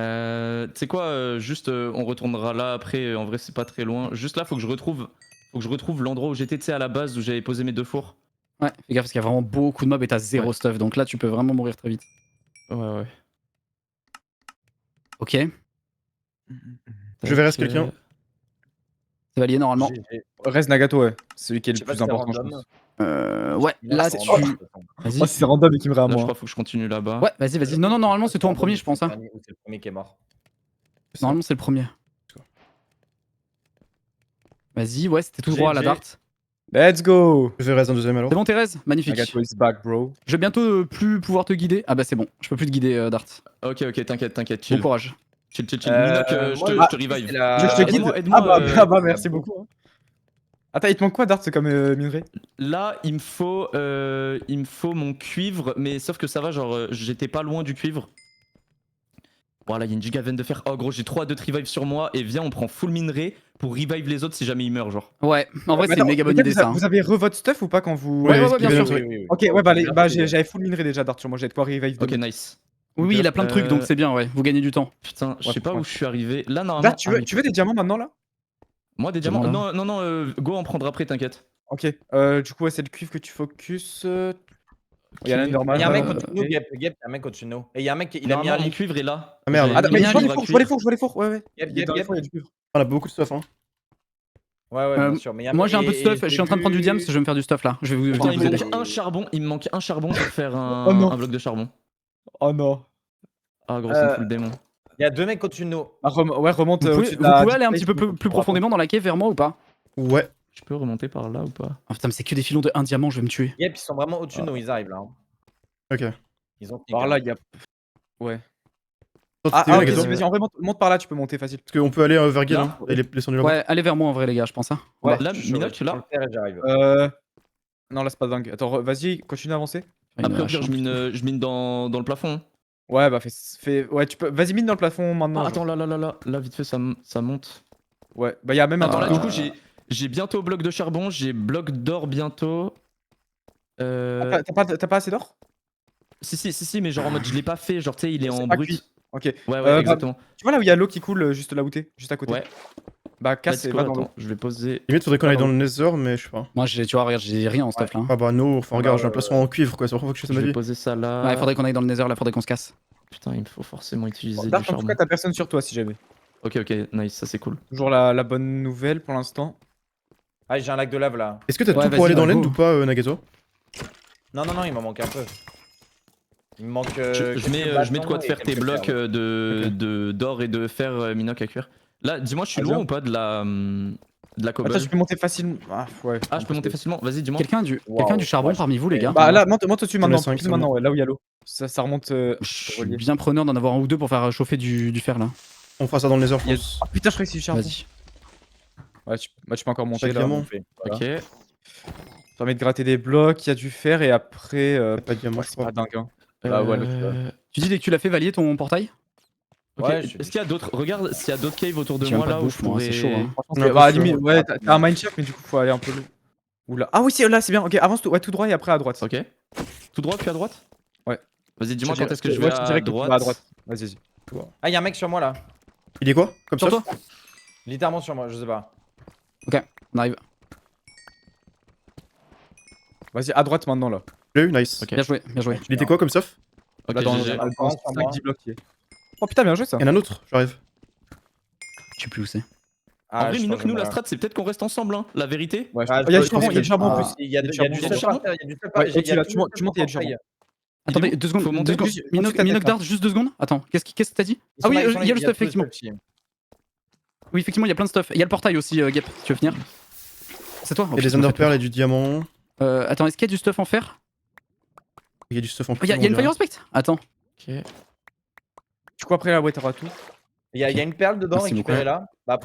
sais quoi, juste on retournera là après, en vrai c'est pas très loin. Juste là faut que je retrouve l'endroit où j'étais, tu sais, à la base où j'avais posé mes deux fours. Ouais, fais gaffe parce qu'il y a vraiment beaucoup de mobs et t'as zéro Ouais. stuff. Donc là, tu peux vraiment mourir très vite. Ouais. Ok. Ça Je verrai ce Ok. quelqu'un. va lier normalement. Reste Nagato, ouais. C'est celui qui est Je le sais pas plus si c'est important, je random. pense. Ouais, Il y en a là, qui tu. sont random, de toute façon. Vas-y. Oh, si c'est random, il killerait à Là je moi. crois faut que je continue là-bas. Ouais, vas-y. Non, normalement, c'est toi en premier, je pense. Hein. C'est le premier qui est mort. Normalement, c'est le premier. Vas-y, ouais, c'était tout droit à la GG. dart. Let's go! Je vais rester un deuxième alors. C'est bon, Thérèse? Magnifique. Nagato is back, bro. Je vais bientôt plus pouvoir te guider. Ah bah c'est bon, je peux plus te guider, Dart. Ok, t'inquiète, Bon chill. courage. Chill. Minoc, je moi, te revive. c'est la- Je te guide. Aide-moi, Ah bah, merci beaucoup. Hein. Attends, il te manque quoi, Dart, comme minerai? Là il me faut mon cuivre, mais sauf que ça va, genre j'étais pas loin du cuivre. Voilà, il y a une giga veine de fer. Oh gros, j'ai 3 2 revive sur moi et viens, on prend full minerai pour revive les autres si jamais ils meurent, genre. Ouais, en vrai, Mais c'est une attends, méga bonne les gars, idée ça. Vous avez re votre stuff ou pas quand vous. Ouais, Ouais, bien Steven, sûr. ouais. Ok, ouais, bah, Bien bah fait. j'avais full minerai déjà, Dart, sur moi, j'avais de quoi revive. Ok, nice. Oui, il a plein de trucs donc Euh, c'est bien, ouais. Vous gagnez du temps. Putain, je Ouais, sais pas ouais. où je suis arrivé. Là, normalement. Dart, tu ah veux, oui. tu veux des diamants maintenant là? Moi, des diamants. Diamants, Non, Go en prendre après, t'inquiète. Ok, du coup, ouais, c'est le cuivre que tu focus. Il y a Ok. l'Enderman. Il y a un mec Euh, au-dessus de nous, Gap, il y a un mec au-dessus de nous. Et il y a un mec, il a mis un Normalement, mon lit. cuivre est là. Ah, merde. J'ai Attends, mis mais mon je vois cuivre les à fours, ouais. Yep, Il est dans les fours, il y a du cuivre. On a beaucoup de stuff, hein. Ouais, bien sûr. Mais il y a un Moi mec- j'ai un peu de et stuff, j'ai je suis en train de prendre du vu- diams, je vais me faire du stuff là. Je vais vous Putain, venir il vous me aider. manque un charbon. Il me manque un charbon pour faire Oh non. un bloc de charbon. Oh non. Ah, gros, ça me fout le démon. Il y a 2 mecs au-dessus de nous. Ah, ouais, remonte Vous pouvez, au-dessus de vous la. pouvez aller un petit peu plus profondément dans la cave vers moi ou pas? Ouais. Je peux remonter par là ou pas? Oh putain, mais c'est que des filons de 1 diamant, je vais me tuer. Yep, ils sont vraiment au-dessus de nous, ils arrivent là. hein. Ok. Ils ont Par là, il y a. Ouais. Toi, Ah, t'es où, ok, Nagato vas-y, en vrai, monte par là, tu peux monter facile. Parce qu'on peut aller vers Gil, Là. hein. Il est descendu là-bas. Ouais, allez vers moi en vrai, les gars, je pense. Hein. Ouais, Là, je suis Minoc, sur là. le terre et j'arrive. Non, là, c'est pas dingue. Attends, vas-y, continue d'avancer. Après, au pire, je mine dans le plafond. Ouais, bah, ouais, tu peux. Vas-y, mine dans le plafond maintenant. Ah, genre. attends, là, vite fait, ça monte. Ouais, bah, il y a même un. Attends, là, Ah. du coup, j'ai bientôt bloc de charbon, j'ai bloc d'or bientôt. T'as pas assez d'or? Si, mais genre en mode je l'ai pas fait, genre tu sais, il est C'est en pas brut. cuit. Ok. Ouais, bah, exactement. Tu vois là où il y a l'eau qui coule juste là où t'es, juste à côté. Ouais. Bah, casse et Let's go, va dans l'eau. attends, je vais poser. Limite, faudrait qu'on aille dans le Nether, mais je sais pas. Moi, tu vois, regarde, j'ai rien en stuff là. hein. Ah bah, no, enfin, regarde, Bah, j'ai un placement en cuivre, quoi. C'est pour ça que je fais Je ma vais vie. poser ça là. Ouais, il faudrait qu'on aille dans le nether, là, faudrait qu'on se casse. Putain, il me faut forcément utiliser Dart, du en tout charbon. cas, t'as personne sur toi si jamais. Ok, nice, ça c'est cool. Toujours la bonne nouvelle pour l'instant. Ah, j'ai un lac de lave là. Est-ce que t'as Ouais, tout pour vas-y, aller dans bah, l'end go. ou pas, Nagato? Non, il m'en manque un peu. Il me manque. Je mets de quoi te faire tes blocs d'or et de fer Minoc à cuire. Là, dis-moi, je suis Ah, loin bien. ou pas de la cobble? Attends, je peux monter facilement. Ah, ouais. Ah, je peux monter facilement, vas-y, dis-moi. Quelqu'un du Wow. charbon Ouais, parmi vous, les gars? Bah, là, monte au-dessus maintenant. 5, Plus maintenant, ouais, là où il y a l'eau. Ça remonte. Je suis bien preneur d'en avoir un ou deux pour faire chauffer du fer là. On fera ça dans le Nether, je Il y a- pense. Ah, putain, je croyais que c'est du charbon. Vas-y. Ouais, tu peux encore monter Chaque là. diamant. Voilà. Ok. Ça permet de gratter des blocs, il y a du fer et après. Y'a pas de diamant, Ouais, je c'est crois. pas dingue. Hein. Bah, ouais, là, tu vois. Tu dis dès que tu l'as fait valider ton portail? Ok, Ouais, je suis- est-ce qu'il y a d'autres. Regarde s'il y a d'autres caves autour de J'ai même moi pas là de où bouffe, je moi, pourrais. c'est chaud, hein. Franchement, Non, c'est- bah, bien sûr. limite, ouais, t'as un mineshaft, mais du coup, faut aller un peu. Oula. Ah oui, là, c'est bien. Ok, avance ouais, tout droit et après à droite. Ok. Tout droit puis à droite? Ouais. Vas-y, dis-moi Je te quand est-ce que dirais- je vais ouais, je te dirais à que tu vas droite. à droite. Vas-y. Ah, y'a un mec sur moi là. Il est quoi? Comme Sur ça? toi. Littéralement sur moi, je sais pas. On arrive. Vas-y, à droite maintenant là. J'ai eu, nice. Ok. Bien joué, bien joué. Il était quoi comme soft? Ok, Là, dans GG. dans 5-10 blocs qui est. Oh putain, bien joué ça. Il y en a un autre, j'arrive. Je sais plus où c'est. Ah, En vrai, je Minoc, pense que nous, la voilà. strat, c'est peut-être qu'on reste ensemble, hein. La vérité. Ouais, Ah, il y a je du charbon, pense il y a du charbon en Ah, plus. Il y a du du charbon. stuff à faire, il y a du stuff à Ouais, faire. et tu là, tu montes, il y a du charbon. Attendez, Il est 2 Faut secondes. monter. 2 secondes. Juste- Minoc, ensuite, ta Minoc tête, là. Dart, juste 2 secondes. Attends, qu'est-ce que t'as dit? Ah oui, il y a le stuff, effectivement. Oui, effectivement, il y a plein de stuff. Il y a le portail aussi, Gap. Tu veux finir? C'est toi? Il y a des underpearls et du diamant. Attends, est-ce qu'il y a du stuff en fer? Il y a du stuff en Il y a une fire respect. Attends. Ok. Du coup, après la boîte à tout. Il y a une perle dedans, Merci récupérée beaucoup. là. Bah,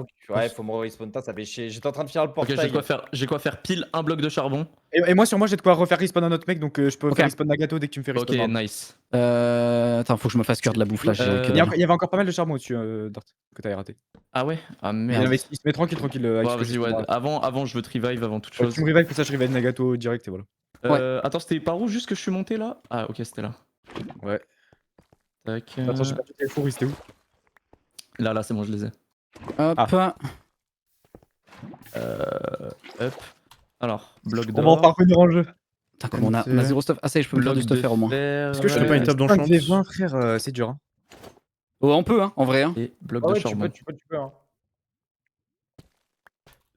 faut me respawn, ça fait chier. J'étais en train de finir le Ok, portail. j'ai quoi faire pile un bloc de charbon. Et moi, sur moi, j'ai de quoi refaire respawn un autre mec, donc je peux Ok. faire respawn Nagato dès que tu me fais Ok, respawn. nice. Attends, faut que je me fasse cuire de la bouffe là. j'ai que Il y dalle. avait encore pas mal de charbon au-dessus, Dart, que t'avais raté. Ah ouais? Ah Il merde. se met tranquille. Avec Ouais, ce que vas-y, j'ai ouais. fait, moi. Avant, je veux te revive avant toute Ouais, chose. tu me revive, que ça, je revive Nagato direct et voilà. Attends, c'était par où juste que je suis monté là? Ah, ok, c'était là. Ouais. Tac. Attends, j'ai pas tout le four, c'était où? Là, c'est bon, je les ai. Hop. Hop. Alors, bloc On va en d'or. parvenir en jeu. Putain, comme on a 0 stuff. Ah, ça y est, je peux me faire Bloc du stuff de faire au moins. fer. Est-ce que je fais pas une table 5 d'enchant? V20, frère, c'est dur. Hein. Oh, on peut, hein, en vrai. Hein. Et bloc Ah de ouais, tu charbon. peux. Hein.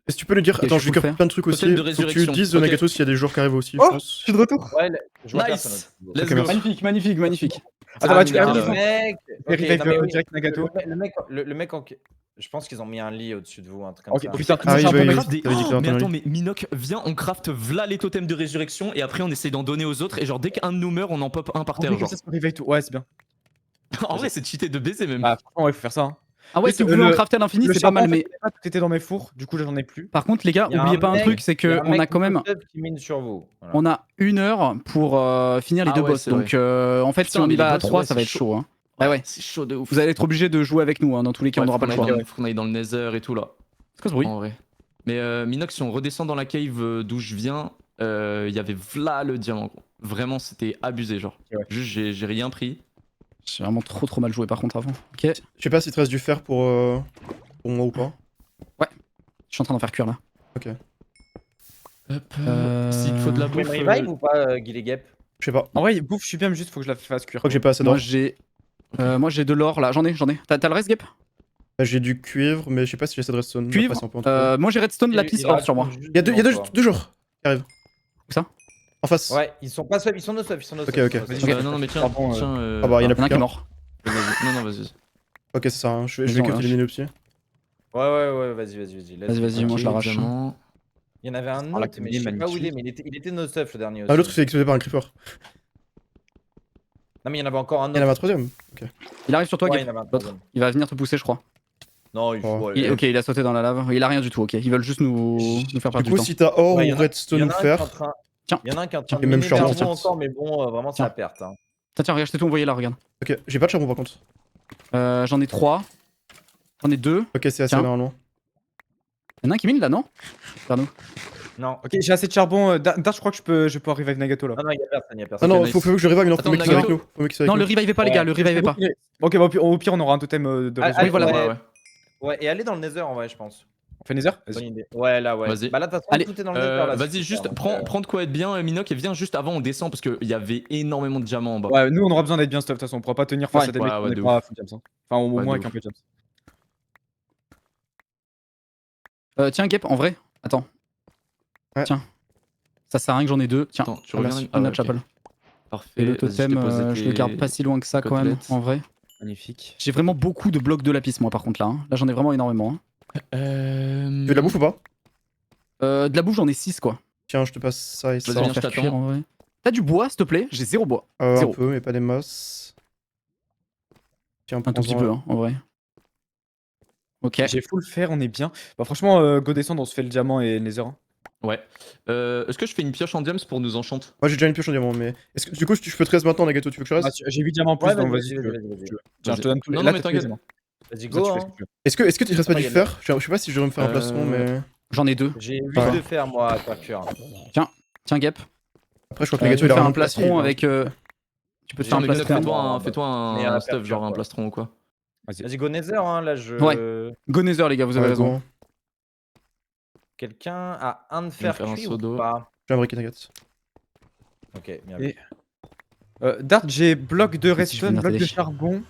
Est-ce que tu peux nous dire? Ok, Attends, je je vais peux le faire faire. plein de trucs aussi. Totem de Faut que tu résurrection. dises, Ok. Nagato, s'il y a des joueurs qui arrivent aussi, je Oh, pense. je suis de retour. Ouais, je vois Nice. personne. Let's Ok, go. merci. Magnifique, magnifique, magnifique. Attends, bah, tu Il y a peux un là. mec. Et Ok, revive non, mais oui, direct Nagato. le mec en. Je pense qu'ils ont mis un lit au-dessus de vous, un truc comme Ok, ça. putain, Ah oui, j'ai un bah peu oui. mal. Craft des- T'avais dit que Oh, t'avais mais entendu. attends, mais Minoc, viens, on craft v'là les totems de résurrection et après on essaye d'en donner aux autres et genre dès qu'un de nous meurt, on en pop un par En terre. vrai, comme Genre. ça, ça me revive tout. Ouais, c'est bien. En vrai, c'est cheaté de baiser même. Bah, franchement, ouais, faut faire ça. Hein. Ah ouais, Juste, si vous voulez en le- crafter à l'infini, Le c'est pas mal, charbon, mais tout était dans mes fours, du coup, là, j'en ai plus. par contre, les gars, Il y a oubliez un pas un mec- truc, c'est il y a que un on a mec quand même. no-stuff qui mine sur vous. Voilà. On a 1 heure pour finir les Ah deux ouais, boss. c'est Donc en fait, si Putain, on mais y les va à boss, 3, ouais, ça va c'est être chaud. Hein. Ah ouais. C'est chaud de ouf. Vous allez être obligé de jouer avec nous. Hein. Dans tous les cas, on n'aura pas le choix. Faut qu'on aille dans le nether et tout là. C'est quoi ce bruit? En vrai. Mais Minox, si on redescend dans la cave d'où je viens, il y avait v'là le diamant. Gros. Vraiment, c'était abusé, genre. Ouais. Juste, j'ai rien pris. J'ai vraiment trop mal joué par contre avant. Ok. Je Je sais pas s'il te reste du fer pour moi ou pas. suis en train d'en faire cuire là. Hop. S'il te faut de la Vous pouvez bouffe. me revive ou pas, Guy les Guêpes? Je sais pas. En vrai, bouffe, je suis bien, mais juste faut que je la fasse Je cuire. crois que j'ai pas assez d'or. Moi j'ai de l'or là. J'en ai. T'as le reste, Gap? J'ai du cuivre, mais je sais pas si j'ai assez de redstone. Cuivre. Après, c'est un peu en trouver. Moi j'ai redstone, lapis, or sur moi. Il y a deux joueurs qui arrivent. Où ça? En face. Ouais, ils sont pas seuls, ils sont no stuff, ils sont no Ok, stuff, ok. ils sont no stuff. Non, mais tiens. Charbon, tiens Ah bah, il y en a Il y en a plus un qui est qu'un. mort. Non, vas-y. Ok, c'est ça. Hein. Je vais Ils ont que un. t'éliminer au pied. Ouais, vas-y. Vas-y, moi je l'arrache. Diamant. Il y en avait un Ah, la autre, mais je sais pas où il est, mais il était no stuff le dernier aussi. Ah, l'autre, c'est explosé par un creeper. Non, mais il y en avait encore un Il y en avait autre. un troisième. Ok. Il arrive sur toi, Ouais, il y Gap. en avait un L'autre. troisième. Il va venir te pousser, je crois. Non, il Oh. faut. Ok, il a sauté dans la lave. Il a rien du tout. Ok. Ils veulent juste nous faire perdre Du du coup, temps. si t'as or Ouais, ou redstone ou fer. Tiens. Il y en a un qui est en train de Et même miner charbon, vers tiens. vous encore, mais bon, vraiment, c'est Tiens. à perte. Hein. Tiens, regarde, je t'ai tout envoyé là, regarde. Ok, j'ai pas de charbon par contre. J'en ai 3. J'en ai 2. Ok, c'est assez Tiens. normalement. Il y en a un qui mine là, non? Vers nous. Non, Ok, j'ai assez de charbon. Dart, je crois que je peux arriver avec Nagato là. non, il y a personne, il y a Ah personne. non, nice. faut que je revive, il en faut Attends, mieux qu'il soit avec Nagato. nous. Faut mieux qu'il soit Non, avec le nous. revivez pas, les gars, le revivez pas. Ok, bah, au pire, on aura un totem de Ah, réseau. Oui, voilà. ouais. Ouais. Ouais, et allez dans le nether en vrai, je pense. On fait Nether Bonne Vas-y. idée. Ouais, là, ouais. Vas-y. Bah là, de toute façon, Allez. tout est dans le nether. Là, Vas-y, juste prends de quoi être bien, Minoc, et viens juste avant, on descend parce qu'il y avait énormément de diamants en bas. Ouais, nous on aura besoin d'être bien stuff de toute façon, on pourra pas tenir face Ouais. à des Ouais, mecs ouais, qui de n'est pas full jams. Hein. Enfin, au Ouais, moins de avec un peu de jams. Tiens, Gap, en vrai. Attends. Ouais. Tiens. Ça sert à rien que j'en ai 2. Tiens. Attends, tu Ah, reviens merci. Ah, Une ouais, ok. chapel. Parfait. Et le Vas-y, je t'ai totem, posé je le tes garde pas si loin que ça quand même, côtelettes. en vrai. Magnifique. J'ai vraiment beaucoup de blocs de lapis, moi, par contre, là. Hein. Là, j'en ai vraiment énormément. Hein. Tu veux de la bouffe ou pas? De la bouffe, j'en ai 6, quoi. Tiens, je te passe ça et ça. Vas-y, viens, Faire je cuire, t'attends. en vrai. T'as du bois, s'il te plaît? J'ai 0 bois. Un Zéro. peu, mais pas des masses. Tiens, Un tout petit peu, hein, en vrai. Ok. J'ai full fer, on est bien. Bah, franchement, go descendre, on se fait le diamant et le nether. Hein. Ouais. Est-ce que je fais une pioche en diams pour nous enchante? Moi j'ai déjà une pioche en diamant, mais. Est-ce que du coup, je peux te reste maintenant, Nagato, tu veux que je Ah, reste? j'ai 8 diamants en plus, Ouais, donc vas-y, vas-y. vas-y, tu veux. vas-y. Tiens, je te donne tous les. Non, là, mais t'as tous les t'inquiète. diamants. Vas-y, Ça, go. tu fais Hein. ce que tu veux. Est-ce que tu restes pas Après, du il y a fer? Je sais pas si je vais me faire un plastron, mais. J'en ai 2. J'ai 8 Ouais. de fer, moi, à faire cuire. Tiens, Gap. Après, je crois que Tu Nagato peux il a faire vraiment un plastron facile, avec. Tu peux te J'ai faire un une Minoc, plastron. plastron. fais-toi Mais un à stuff, faire genre cuire, un quoi. plastron ou quoi. Vas-y, go Nether, hein, là je. Ouais. Go Nether, les gars, vous avez Ouais, raison. go, hein. Quelqu'un a un de fer faire un cuit seau ou d'eau. pas? J'ai un briquet, t'inquiète. Ok, bien Et- vu. Dart, j'ai bloc de Si je veux redstone, bloc de m'atteler. charbon.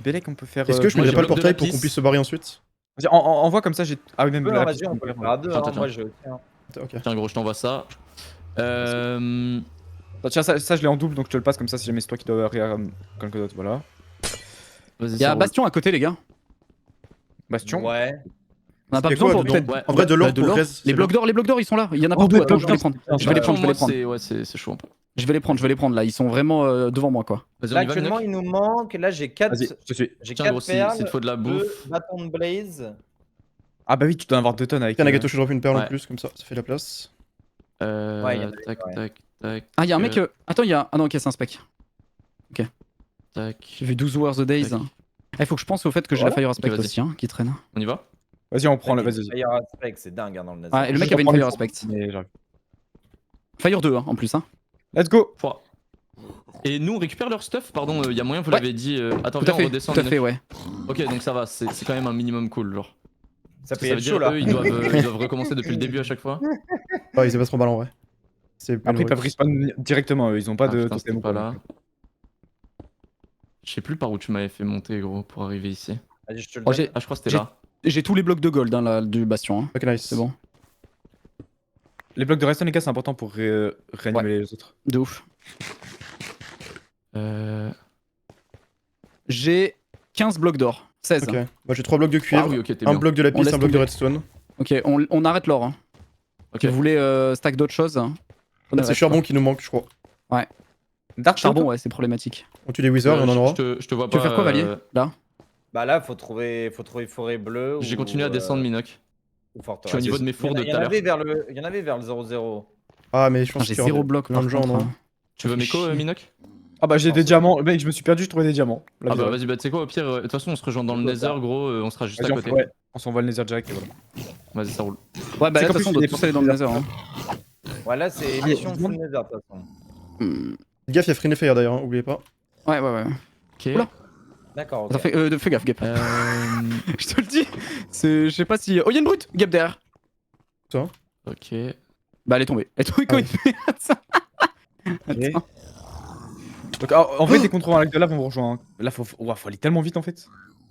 Belek, on peut faire. Est-ce que je moi, mettrais j'ai pas le bloc de portail pour lapis. qu'on puisse se barrer ensuite? Vas-y, envoie comme ça, j'ai. Ah oui, même Ouais, le vas-y, on peut le faire à deux, Attends, hein, attends. moi j'ai aussi. Hein. Ok. Tiens, gros, je t'envoie ça. Tiens, ça, je l'ai en double, donc je te le passe comme ça si jamais c'est toi qui dois arrière quelqu'un d'autre. Voilà. Vas-y, Il y ça a roule. Bastion à côté, les gars. Bastion. Ouais. On a pas C'était besoin quoi pour dedans peut-être. En vrai, de l'or Bah, pour Rez, c'est Les blocs d'or, ils sont là. Il y en a Oh, partout. mais Attends, blocs je vais les d'or, prendre. putain, Je vais les prendre, je vais les Moi, prendre. c'est chaud un peu. Je vais les prendre là. Ils sont vraiment devant moi, quoi. Vas-y, on Là y va, actuellement Minoc. il nous manque, là j'ai 4 Vas-y, je te suis. Tiens, gros, s'il te faut de la 2 bouffe. bâtons de blaze. Ah bah oui, tu dois en avoir 2 tonnes avec. Tiens, Nagato, je te drop une perle en Ouais. plus, comme ça fait de la place. Ouais, il y en avait, Tac, ouais. tac, tac. Ah, il y a un mec. Attends, il y a. Ah non, ok, c'est un spec. Tac. J'ai vu 12 Hours a Days. Tac. Il faut que je pense au fait que j'ai Voilà. la Fire Aspect vas-y. aussi, hein, qui traîne. On y va? Vas-y, on prend le. Mec, Vas-y. Fire Aspect, c'est dingue hein, dans le Nether. Ouais, et le mec Je avait une reprends Fire les Aspect. Mais j'arrive. Fire 2, hein, en plus. Hein. Let's go. Pouah. Et nous, on récupère leur stuff, pardon, il y a moyen, vous Ouais. l'avez dit. Attends, Tout à viens, on fait, redescend. tout à Minoc. fait, ouais. Ok, donc ça va, c'est quand même un minimum cool, genre. Ça Parce peut que ça être veut dire chaud là. eux, ils doivent recommencer depuis le début à chaque fois. Ouais, ils aient pas trop mal en vrai. C'est Après, ils peuvent respawn directement, eux. Ils ont pas Ah, de putain, totem c'était ou pas quoi. là. Je sais plus par où tu m'avais fait monter, gros, pour arriver ici. Vas-y, je te le Oh, donne. Ah, je crois que c'était J'ai- là. J'ai tous les blocs de gold hein, là, du Bastion. Hein. Ok, nice. C'est bon. Les blocs de redstone, les gars, c'est important pour réanimer les autres. De ouf. Euh... J'ai 15 blocs d'or. 16. Ok. Moi j'ai 3 blocs de cuivre, Ah oui, ok, t'es un bien. bloc de On lapis, laisse un bloc de tomber. redstone. Ok, on arrête l'or. Hein. Ok. Si vous voulez stack d'autres choses. Prenez le C'est reste, charbon quoi. qui nous manque, je crois. Dark Charbon, ouais, c'est problématique. On tue les wizards, on en aura. Je te vois Tu pas. veux faire quoi, Valier Là Bah là, faut trouver forêt bleue. J'ai ou, continué à descendre, Minoc. Ou forteresse. Je suis au niveau de mes fours de Il y tout en à avait vers le, il y en avait vers le 0-0. Ah, mais je Putain, pense j'ai qu'il y aura 0 bloc plein par de gens, contre. non hein. Tu veux fait Meko, chier. Minoc? Ah bah j'ai des diamants. Mec, je me suis perdu, je trouvais des diamants. La Ah bah vie, vas-y, bah tu sais quoi, au pire, de toute façon, on se rejoint dans le Je peux Nether, gros, on sera juste à Vas-y, côté. ouais, on s'envoie le Nether direct et voilà. Vas-y, ça roule. Ouais, bah là, de C'est qu'en toute façon, on plus, doit il est tous aller dans le Nether. Hein. Ouais, là c'est Ah, mission il y a full du Nether de toute façon. Hmm. Faites gaffe, il y a Free Fire d'ailleurs, hein, oubliez pas. Ouais, ouais, ouais. Ok. Oula. D'accord, ok. Attends, fais gaffe, Gap. Euh... Je te le dis. Je sais pas si. Oh, y'a une brute Gap derrière. Ok. Bah, elle est tombée. Elle est tombée quand Ah il fait ça. Ok. Attends. Donc en fait, des contrôles avec de lave, on vous rejoint. Hein. Là, faut aller tellement vite en fait.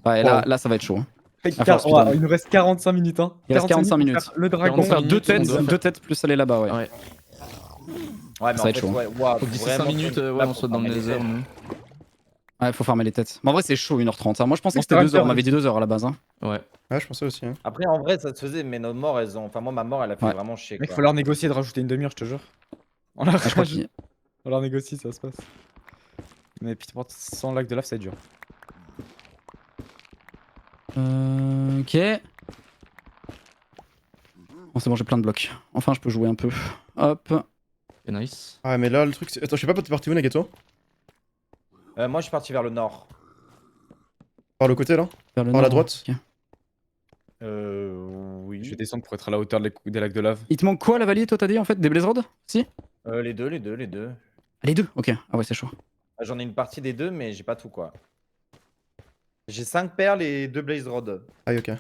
Ouais, là, ça va être chaud. Hein. Car- falloir speedrun. il nous reste 45 minutes. Hein. Il reste 45 minutes. pour faire Le dragon. On va faire 45 deux minutes, on têtes, doit faire- deux têtes plus aller là-bas, ouais. Ouais. Ouais, mais Ça en va être fait, chaud. ouais, ouah, Faut que d'ici vraiment 5 minutes, faire une ouais, table on pour soit dans le farmer les Nether, têtes. nous. Ouais, faut farmer les têtes. Mais en vrai, c'est chaud 1h30. Hein. Moi, je pensais Non, que c'était c'est 2 heures. On vrai, m'avait dit 2 heures à la base. Hein. Ouais. Ouais, je pensais aussi. Hein. Après, en vrai, ça se faisait, mais nos morts, elles ont. Enfin, moi, ma mort, elle a fait Ouais. vraiment chier. Mec, Quoi. faut leur négocier de rajouter une demi-heure, je te jure. On leur, Ah, je crois qu'il- on leur négocie, ça se passe. Mais putain, sans lac de lave, c'est dur. Ok. Bon, c'est bon, j'ai plein de blocs. Enfin, je peux jouer un peu. Hop. C'est nice. Ah, mais là, le truc, c'est. Attends, je sais pas, t'es parti où, Nagato? Moi, je suis parti vers le nord. Par le côté là? Vers le Par la nord. droite. Ok. Oui. Je vais descendre pour être à la hauteur des lacs de lave. Il te manque quoi, la Valier, toi, t'as dit en fait? Des Blaze Rods? Si? Les deux. Les deux? Ok. Ah ouais, c'est chaud. Ah, j'en ai une partie des deux, mais j'ai pas tout, quoi. J'ai 5 perles et 2 blaze rods. Ah, ok. Il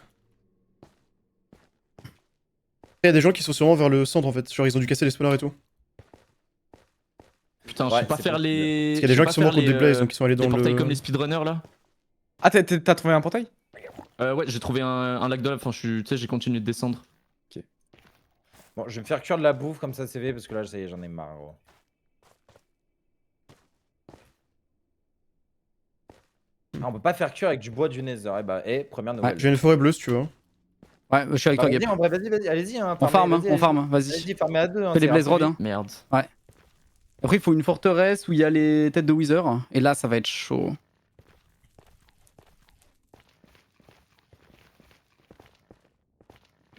y a des gens qui sont sûrement vers le centre en fait, genre ils ont dû casser les spawners et tout. Putain, je Ouais, sais pas c'est faire possible. les. Parce qu'il y a des gens qui sont morts contre des blazes donc ils sont allés Les dans portails le. comme les speedrunners là. Ah, t'as trouvé un portail? Ouais, j'ai trouvé un lac de lave, enfin, tu sais, j'ai continué de descendre. Bon, je vais me faire cuire de la bouffe comme ça, c'est fait, parce que là, ça y est, j'en ai marre, gros. Ah, on peut pas faire cuire avec du bois du Nether. Eh bah, première nouvelle. J'ai une forêt bleue si tu veux. Ouais, je suis avec Bah, toi, vas-y, Gap. en vrai, vas-y, allez-y. Hein, On farm, farmez, on farm, vas-y. Vas-y, farmez à deux. Hein, Fais les c'est Blaze Rods, rapide. hein. Merde. Après, il faut une forteresse où il y a les têtes de Wither. Et là, ça va être chaud.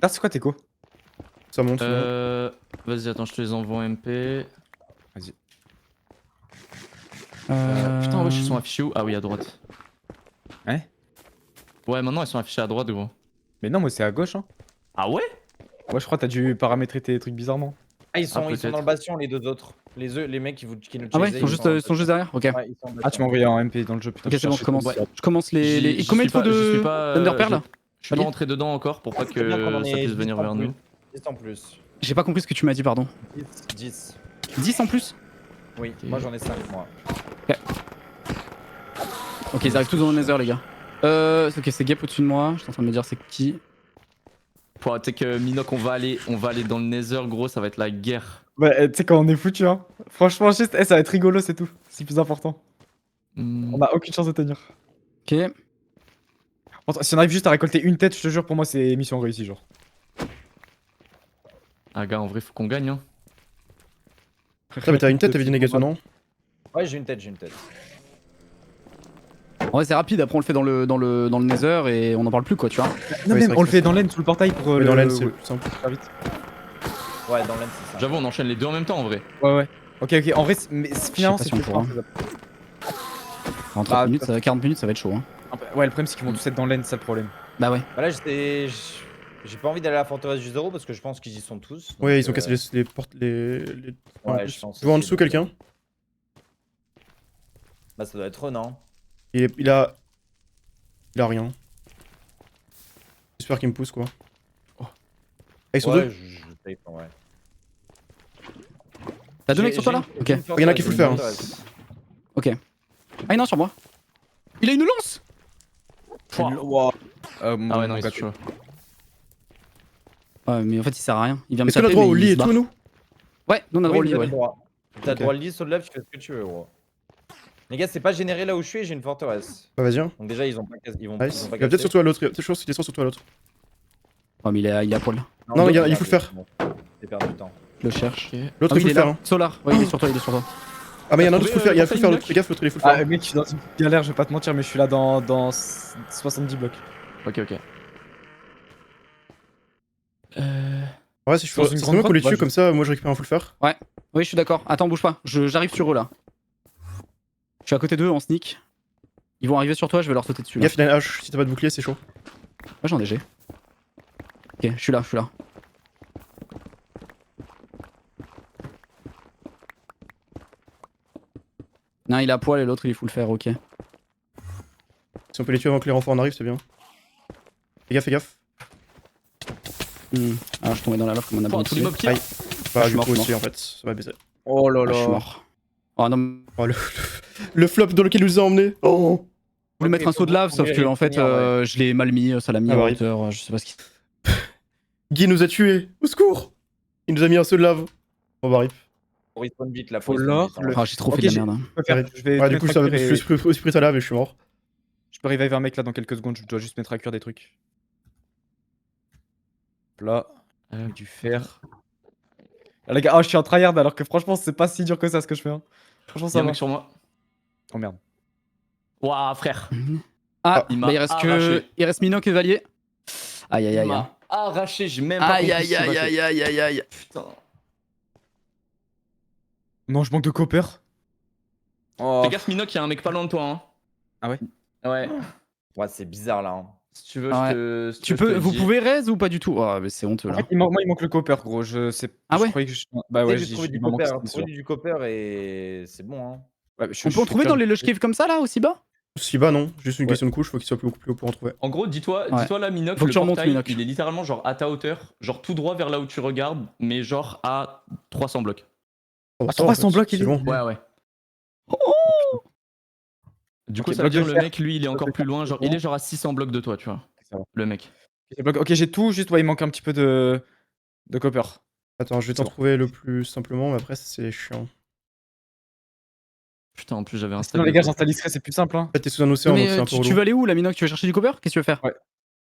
Là, c'est quoi tes co? Ça monte. ça monte. Vas-y, attends, je te les envoie en MP. Putain, wesh, ils sont affichés où? Ah oui, à droite. Hein? Ouais, maintenant ils sont affichés à droite, gros. Mais non, moi c'est à gauche. Hein. Ah ouais? Ouais, je crois que t'as dû paramétrer tes trucs bizarrement. Ah, ils sont peut-être. dans le bastion, les deux autres. Les œufs, les mecs qui nous Ah ouais, chasaient, ils sont juste derrière. Ok. Ouais, ils sont Ah, tu m'as envoyé en MP dans le jeu, putain. Ok, c'est bon, je commence. Ouais. Je commence les. J'y Combien il suis faut pas- je suis de pas, Thunder Pearl? Je suis pas rentré dedans encore pour pas C'est bien qu'on en que ça ait puisse 10 venir en vers plus. nous. 10 en plus. J'ai pas compris ce que tu m'as dit, pardon. 10. 10 en plus? Oui, moi j'en ai 5 moi. Ok, ils arrivent tous dans le Nether, les gars. Ok, c'est Gap au-dessus de moi. Je suis en train de me dire c'est qui. Tu sais que Minoc, on va aller dans le Nether, gros, ça va être la guerre. Ouais, tu sais, quand on est foutu, hein. Franchement, juste, ça va être rigolo, c'est tout. C'est le plus important. Hmm. On a aucune chance de tenir. Ok. Si on arrive juste à récolter une tête, je te jure, pour moi, c'est mission réussie, genre. Ah, gars, en vrai, faut qu'on gagne, hein. Putain, mais t'as une tête, t'avais dit Negato, non? Ouais, j'ai une tête. En vrai, c'est rapide. Après, on le fait dans le Nether et on en parle plus, quoi, tu vois. Non, Ouais, même, c'est vrai on que le fait dans l'aine sous le portail pour Mais dans l'aine, c'est le plus simple. faire vite. Ouais, dans l'aine c'est ça. J'avoue, on enchaîne les deux en même temps, en vrai. Ouais. Ok, en vrai, finalement, pas c'est si on plus pourra. faisable. En 30 minutes, 40 minutes, ça va être chaud. Hein. Ouais, le problème, c'est qu'ils vont tous être dans l'aine, c'est ça le problème. Bah ouais. Bah là, j'ai pas envie d'aller à la forteresse du zéro parce que je pense qu'ils y sont tous. Ouais, donc, ils ont cassé les portes. Ouais, je pense. Tu vois en aussi, dessous donc, quelqu'un? Bah, ça doit être eux, non? Il a rien. J'espère qu'il me pousse quoi. Ah, ils sont Ouais, deux? je tape, ouais. T'as deux mecs sur toi là? Ok. Il y en a qui faut le faire, hein. Ok. Ah, non, sur moi. Il a une lance! Wow. Ah ouais, non, il est chaud. Ouais, mais en fait, il sert à rien. Il vient me Est-ce qu'on a taper. droit au mais il lit se et barre. tout, nous? Ouais, nous on a droit au Oui, lit, vous avez ouais. le droit. T'as Ok. droit le lit sur le lave, tu fais ce que tu veux, gros. Les gars, c'est pas généré là où je suis et j'ai une forteresse. Bah, vas-y, hein. Donc, déjà, ils ont pas cassé. Ils vont Nice. pas Il va peut-être casser. sur toi à l'autre. Je pense qu'il descend sur toi à l'autre. Oh, mais il est à poil. Non, il faut le faire. J'ai perdu du temps. Je le cherche. L'autre, Ah il oui, faut le faire. Hein. Solar. Ouais, il est sur toi, il est sur toi. Ah, mais il y en a un autre, il faut le faire. Il faut le faire, Minoc l'autre. Fais gaffe, l'autre, il faut le Ah, faire. mec, je suis dans une galère, je vais pas te mentir, mais je suis là dans 70 blocs. Ok. Ouais, si je Dans fais. une C'est grande moi qu'on les grotte, tue ouais, comme ça, moi je récupère un full fer. Oui, je suis d'accord. Attends, bouge pas. J'arrive sur eux là. Je suis à côté d'eux en sneak. Ils vont arriver sur toi, je vais leur sauter dessus. Là. Gaffe, il a une hache. Si t'as pas de bouclier, c'est chaud. Ouais, j'en ai G. Ok, je suis là. Non, il est à poil et l'autre il est full fer, ok. Si on peut les tuer avant que les renforts en arrivent, c'est bien. Fais gaffe. Ah, je suis tombé dans la lave comme un Tous abruti. les mobs qui. Aïe. Bah, je suis du mort, coup je aussi, en fait. Ça va baiser. Oh là Ah, je suis là. mort. Oh non, Oh, le flop dans lequel il nous a emmenés. Oh. je voulais mettre un saut de lave, sauf que en fait, je l'ai mal mis, ça l'a mis Ah, en bah, hauteur, je sais pas ce qui. Guy nous a tués. Au secours. Il nous a mis un seau de lave. On va rip. Pour respawn vite, la Faut fausse. l'or, Ah, j'ai trop Ok, fait de la j'ai- merde. Hein. Je vais Ouais, te du coup, mettre ça à va. cuire Je et- suis pris à lave et je suis mort. Je peux revive un mec là dans quelques secondes, je dois juste mettre à cuire des trucs. Là, du fer. Ah, les gars, je suis en tryhard alors que franchement, c'est pas si dur que ça ce que je fais. Hein. Franchement, Y'a ça un va. mec sur moi. Oh merde. Ouah, frère. Ah, il bah, m'a il reste que. arraché. Il reste Minoc et Valier. Aïe aïe Il aïe. m'a arraché, j'ai même pas Aïe compris aïe ce qu'il m'a aïe fait. aïe aïe aïe aïe. Putain. Non, je manque de copper. Oh. Fais gaffe, Minoc, y'a un mec pas loin de toi. Hein. Ah ouais? Ouais. Ouais, c'est bizarre là. Hein. Si tu veux, Ouais. je te Vous dis. pouvez raise ou pas du tout? Oh, mais c'est honteux En là. fait, moi, il manque le copper, gros. Je sais. Ah ouais? Je croyais que Bah ouais, Essaye de trouver du il m'en manque copper. 7, Trouver du copper et c'est bon. Hein. Ouais, On peut en trouver dans les lush caves comme ça là, aussi bas? Si bas, non. Juste une Ouais. question de couche. Faut qu'il soit beaucoup plus haut pour en trouver. En gros, dis-toi là, Minoc, Faut que le tu remontes, portail, Minoc. il est littéralement genre à ta hauteur, genre tout droit vers là où tu regardes, mais genre à 300 blocs. Oh, Ah, ça, en 300 fait, blocs, c'est il est. loin. Ouais. Du coup, Ok, ça veut bloc dire de le fer. mec, lui, il est encore plus loin. Genre, il est genre à 600 blocs de toi, tu vois. Ça va. Le mec. Ok, j'ai tout, juste ouais, il manque un petit peu de copper. Attends, je vais C'est t'en bon. trouver le plus simplement, mais après, c'est chiant. Putain, en plus, j'avais un Sinon, les gars, j'installe X-Ray, c'est plus simple. Hein. En fait, t'es sous un océan, Non, donc mais c'est un peu tu relou. veux aller où là, Minoc? Tu veux chercher du copper? Qu'est-ce que tu veux faire? Ouais.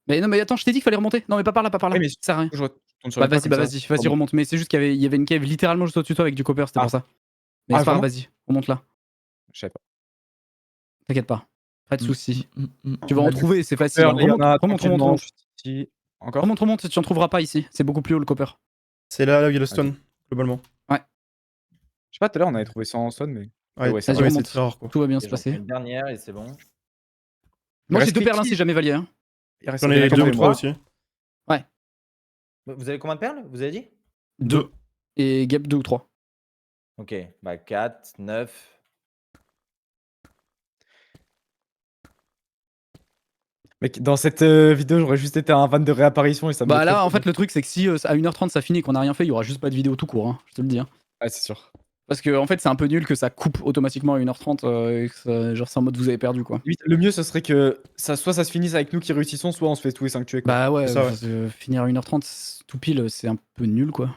Mais non, mais attends, je t'ai dit qu'il fallait remonter. Non, mais pas par là, pas par là. Oui, mais Ça sert à rien. Je retourne sur Bah le pas vas-y, comme ça. vas-y, Pardon. remonte. Mais c'est juste qu'il y avait une cave littéralement juste au-dessus de toi avec du copper, c'était Ah. pour ça. Mais Ah, c'est pas grave, vraiment vas-y, remonte là. Je savais pas. T'inquiète pas. Pas de soucis. Tu vas On en a du trouver, c'est facile. Copper, Hein. il y en a Remonte. tranquillement, juste ici. Encore. Remonte, tu en trouveras pas ici. C'est beaucoup plus haut le copper. C'est là où il y a le stone, globalement. Je sais pas, tout à l'heure, on avait trouvé ça en zone, mais. Ouais, ouais, ça Vas-y, ouais, remonte. c'est très rare, quoi. Tout va bien Et se j'en fais passer. une dernière et c'est bon. Moi j'ai reste 2 perles hein, qui si jamais Valier. Hein. Il reste J'en ai Valier 2 ou et 3 moi. aussi. Vous avez combien de perles? Vous avez dit? 2. Et Gap 2 ou 3. Ok, bah 4, 9. Mec, dans cette vidéo, j'aurais juste été un van de réapparition et ça me Bah mettrait là, en trop fait, le truc, c'est que si à 1h30 ça finit et qu'on a rien fait, il y aura juste pas de vidéo tout court, hein, je te le dis. Hein. bien. Ouais, c'est sûr. Parce que en fait, c'est un peu nul que ça coupe automatiquement à 1h30 et que genre c'est en mode vous avez perdu quoi. Limite, le mieux, ce serait que soit ça se finisse avec nous qui réussissons, soit on se fait tous les 5 tuer. Quoi. Bah ouais, C'est ça, ouais. parce que finir à 1h30 tout pile, c'est un peu nul quoi.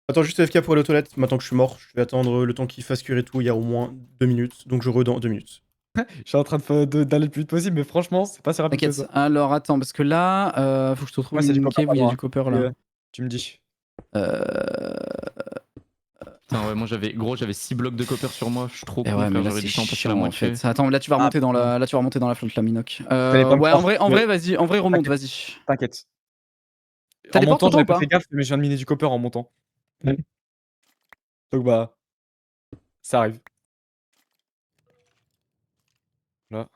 Attends juste FK pour aller aux toilettes. Maintenant que je suis mort, je vais attendre le temps qu'il fasse cuire et tout. Il y a au moins 2 minutes. Donc je dans 2 minutes. Je suis en train d'aller le plus vite possible, mais franchement, c'est pas si rapide que T'inquiète. ça. Alors attends, parce que là, faut que je te trouve Ouais, c'est du une copper, cave où il y a pardon, du copper Et, là. tu me dis. Putain, ouais, moi j'avais 6 blocs de copper sur moi, je suis trop Et con, ouais, mais frère, là j'aurais c'est dû t'en passer la chiant en moitié. fait. Attends, là tu vas remonter dans la, là tu vas remonter dans la flotte, la minoc. Fallait pas me Ouais, croire. en vrai, vas-y, en vrai remonte, T'inquiète. vas-y. T'inquiète. T'as En des portes montant, pour toi j'avais ou pas pas fait gaffe, mais je viens de miner du copper en montant. Donc bah, ça arrive. Là.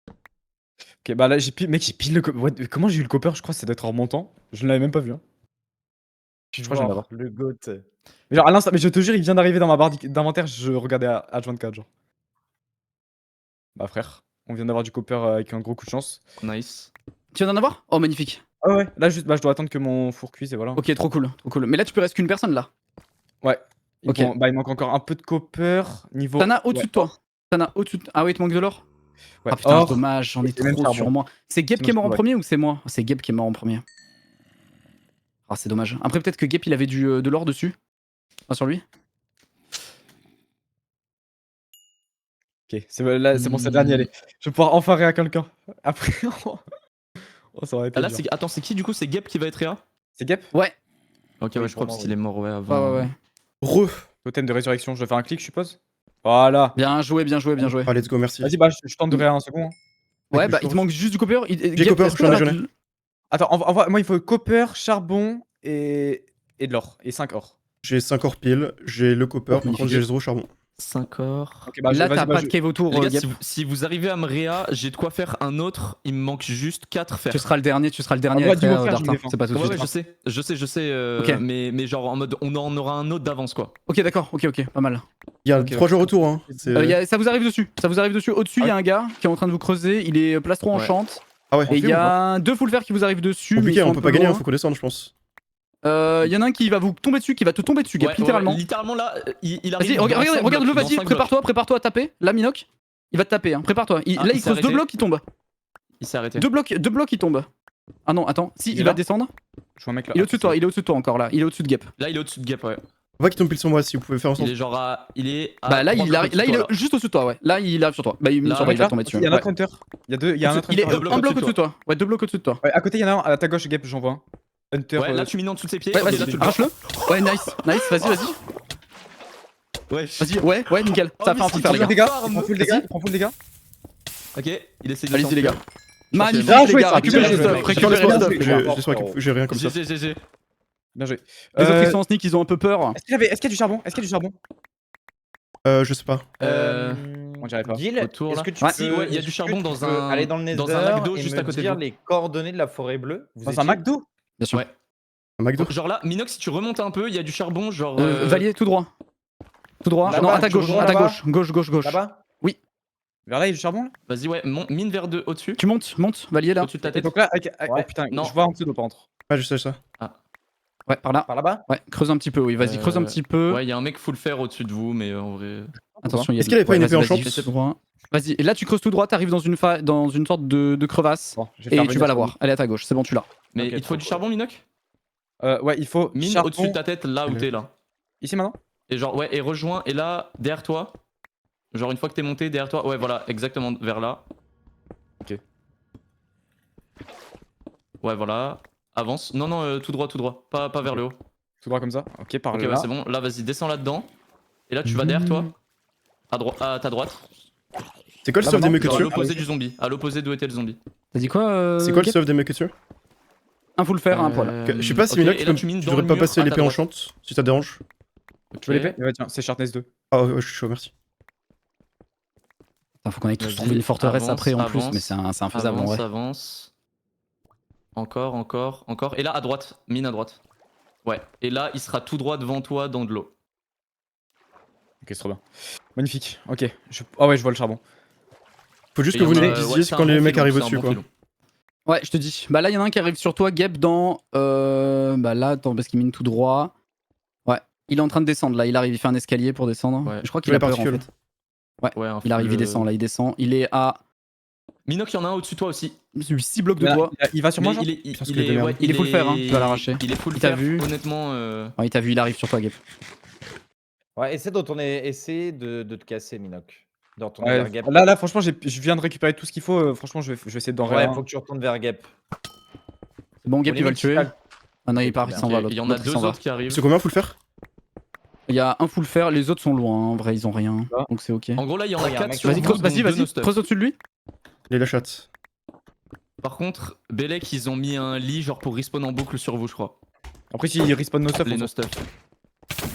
Ok, bah là, mec, j'ai pile le copper. Comment j'ai eu le copper? Je crois que ça doit être en remontant. Je ne l'avais même pas vu. Hein. Je crois que je viens d'avoir. Le GOAT. Mais genre, à l'instant, mais je te jure, il vient d'arriver dans ma barre d'inventaire. Je regardais à H24, genre. Bah, frère, on vient d'avoir du copper avec un gros coup de chance. Nice. Tu viens d'en avoir? Oh magnifique. Ah ouais, là, juste, bah, je dois attendre que mon four cuise et voilà. Ok, trop cool, trop cool. Mais là tu peux rester qu'une personne là. Ouais. Ok. Bah, il manque encore un peu de copper. Niveau. T'en as au-dessus Ouais, de toi. or. T'en as au-dessus de... Ah oui, il te manque de l'or? Ouais, Ah putain, or. dommage, j'en ai et même trop charbon. sur moi. C'est Gep qui est Sinon, mort en ouais. premier ou c'est moi? C'est Gep qui est mort en premier. Ah c'est dommage. Après peut-être que Gep il avait de l'or dessus. Pas sur lui. Ok, c'est bon, c'est le dernier, allez. Je vais pouvoir enfin réa quelqu'un. Après, oh, ça aurait été Ah là, dur. attends, c'est qui du coup? C'est Gep qui va être réa? C'est Gep? Ouais. Ok, Oui, ouais, je crois pour moi, qu'il est mort, ouais, Ouais, avant. ouais, ouais. Totem de résurrection, je dois faire un clic, je suppose. Voilà. Bien joué, bien joué, bien joué. Ah, let's go, merci. Vas-y, bah, je tente de réa un second. Hein. Ouais, Mec, mais bah je il te suis manque juste du copper. J'ai copper, j'en ai. Attends, moi, il faut copper, charbon et de l'or. Et 5 or. J'ai 5 or pile, j'ai le copper, par magnifique. contre j'ai 0 charbon. 5 or. Ok, bah, Là vas-y, t'as bah, pas de cave autour, Les gars, Gep. si vous arrivez à me réa, j'ai de quoi faire un autre. Il me manque juste 4 fer. Tu seras le dernier moi, à dis-moi faire faire, Dartin. je me défends. C'est pas tout de Ouais, suite. ouais, je sais, Ok. mais genre en mode on en aura un autre d'avance quoi. Ok, d'accord, ok, pas mal. Il y a Ok, 3 jours autour, hein. Ça vous arrive dessus. Au-dessus, il y a un gars qui est en train de vous creuser. Il est plastron en Ouais. chante. Ah ouais, Et il fume y ou a 2 full fer qui vous arrivent dessus. compliqué, mais ils sont on un peut peu pas gagner, loin. faut qu'on descende, je pense. Il y en a un qui va vous tomber dessus, qui va te tomber dessus, Gep, Ouais, littéralement. ouais, littéralement là, il arrive. Vas-y, dans regarde, cinq regarde-le, blocs, vas-y, dans cinq blocs. prépare-toi à taper. Là, Minoc, il va te taper, hein. Prépare-toi. Ah, Là, il il s'est creuse 2 arrêté. blocs, il tombe. Il s'est arrêté. Deux blocs, il tombe. Ah non, attends, si, Il est il va là descendre. Je vois un mec là. Il est au-dessus de toi, encore là. Il est au-dessus de Gep. Là, il est au-dessus de Gap, ouais. On va qu'il tombe pile sur moi si vous pouvez faire en sorte. Il est genre à. Il est à. Bah là, trois il blocs arrive, au-dessus de toi, est juste au-dessus de toi, ouais. Là, il arrive sur toi. Bah, il Là, sur toi, il va Là, tomber dessus. il y a un Ouais. autre hunter. Il y a un autre Il est hunter. Deux blocs un bloc au-dessus au-dessus de toi. Ouais, 2 blocs au-dessus de toi. Ouais, à côté, il y en a un à ta gauche, Gep, j'en vois un. Hunter. Ouais, là, tu mines en dessous de ses pieds. Ouais, ok, là, vas-y, tu le arrache-le. Ouais, nice, vas-y. Ouais. Vas-y, ouais, nickel. Ça fait un full fer, les Full gars. dégâts, il prend full dégâts, il prend full dégâts. Ok, il essaie de Allez-y, les gars. Magnifique, Bien les joué, gars. ça, Récupérez bien le joué, stuff, mec. récupérez le stuff. J'ai rien comme ça. GG. Bien joué. Les autres, ils sont en sneak, ils ont un peu peur. Est-ce qu'il y a du charbon? Est-ce qu'il y a du charbon? Je sais pas. On dirait pas. Gil, Autour, est-ce là. que tu Ouais. peux, Si, ouais, il y a est-ce du que charbon tu dans peux un- aller dans le Nether dans un McDo et juste me à côté de dire vous. les coordonnées de la forêt bleue. Vous Dans un étiez McDo? Bien sûr. Ouais. Un McDo. Genre là, Minox, si tu remontes un peu, il y a du charbon, genre. Valier, tout droit. Tout droit. Là-bas, Non, à ta tout gauche, droit, à ta là-bas. gauche. Gauche. Là-bas? Vers là, il y a du charbon là? Vas-y, ouais, mine vers deux au-dessus. Tu montes, Valier là. Au-dessus de ta Et tête. donc là, oh Ouais. putain, Non. je vois un pseudo par contre. Ah, je sais ça. Ouais, par là. Par là-bas? Ouais, creuse un petit peu, oui. Vas-y, creuse un petit peu. Ouais, il y a un mec full fer au-dessus de vous, mais en vrai. Attention, il y a Est-ce qu'il avait pas une épée en vas-y, chante fais droit. Vas-y, et là tu creuses tout droit, t'arrives dans une sorte de crevasse. Bon, je vais faire Et tu venir vas sur l'avoir. Elle est à ta gauche, c'est bon, tu l'as. Mais Ok, il te faut trop du cool. charbon, Minoc? lui. Ouais, il faut Mine charbon. au-dessus de ta tête, là où t'es là. Ici maintenant? Et genre, ouais, et rejoins, et là, derrière toi. Genre, une fois que t'es monté, derrière toi. Ouais, voilà, exactement, vers là. Ok. Ouais, voilà. Avance. Non, tout droit. Pas vers le haut. Tout droit comme ça. Ok, par Ok, là. ouais, c'est bon. Là, vas-y, descends là-dedans. Et là, tu vas derrière toi. À ta droite. C'est quoi le Là, stuff des maintenant, Genre à Meketsu l'opposé du zombie. À l'opposé d'où était le zombie. T'as dit quoi C'est quoi le Gep stuff des Meketsu Un full fer, un poil. Je sais pas si ok, Minoc, et là, tu mines tu dans devrais le pas mur passer à ta l'épée en droite. chante, si ça te dérange. Tu veux l'épée? Ouais, tiens, c'est Sharpness 2. Ah ouais, je suis chaud, merci. Faut qu'on aille tous Vas-y, trouver une forteresse avance, après en plus, avance, mais c'est infaisable en Avance, vrai. avance. Encore. Et là, à droite. Mine à droite. Ouais. Et là, il sera tout droit devant toi dans de l'eau. c'est trop bien. Magnifique. Ok. Ah ouais, je vois le charbon. Faut juste Et que il vous y en nous a- disiez ouais, c'est quand un les bon mecs filon, arrivent c'est un dessus, bon quoi. filon. Ouais, je te dis. Bah là, il y en a un qui arrive sur toi, Gep, dans. Bah là, attends, parce qu'il mine tout droit. Ouais, il est en train de descendre là. Il arrive, il fait un escalier pour descendre. Ouais. Je crois qu'il Les a peur en particules. fait. Ouais, Ouais, un il arrive, il full, descend là, il descend. Il est à Minoc, il y en a un au-dessus de toi aussi. 6 blocs de Il, toi. il va sur moi, Mais genre il est, Putain, ce il que de est, merde. ouais, Il est full fer, hein, tu vas l'arracher. Il est full Il t'a fer, vu. honnêtement. Ouais, il t'a vu, il arrive sur toi, Gep. Ouais, essaie de te casser, Minoc. De retourner Ouais, vers Gap. là, franchement, je viens de récupérer tout ce qu'il faut. Franchement, je vais essayer d'en Ouais, rien. faut que tu retournes vers Gap. C'est bon, Gep, Au il va le limite, tuer. tu calmes. Ah non, il Ok, part, très il bien. s'en va. Ok, L'autre, il y en a l'autre, il deux s'en va. autres qui arrivent. C'est combien, faut le faire? Il y a un full fer, les autres sont loin, hein. En vrai, ils ont rien. Ah. Donc c'est ok. En gros, là, il y en Oh, a il y a un 4 mec sur sur Vas-y, moi, vous, creuse, dont deux vas-y, no stuff. creuse au-dessus de lui. Les la chatte. Par contre, Belek, ils ont mis un lit genre pour respawn en boucle sur vous, je crois. Après, s'il respawn nos stuff, Les on no s'en- stuff.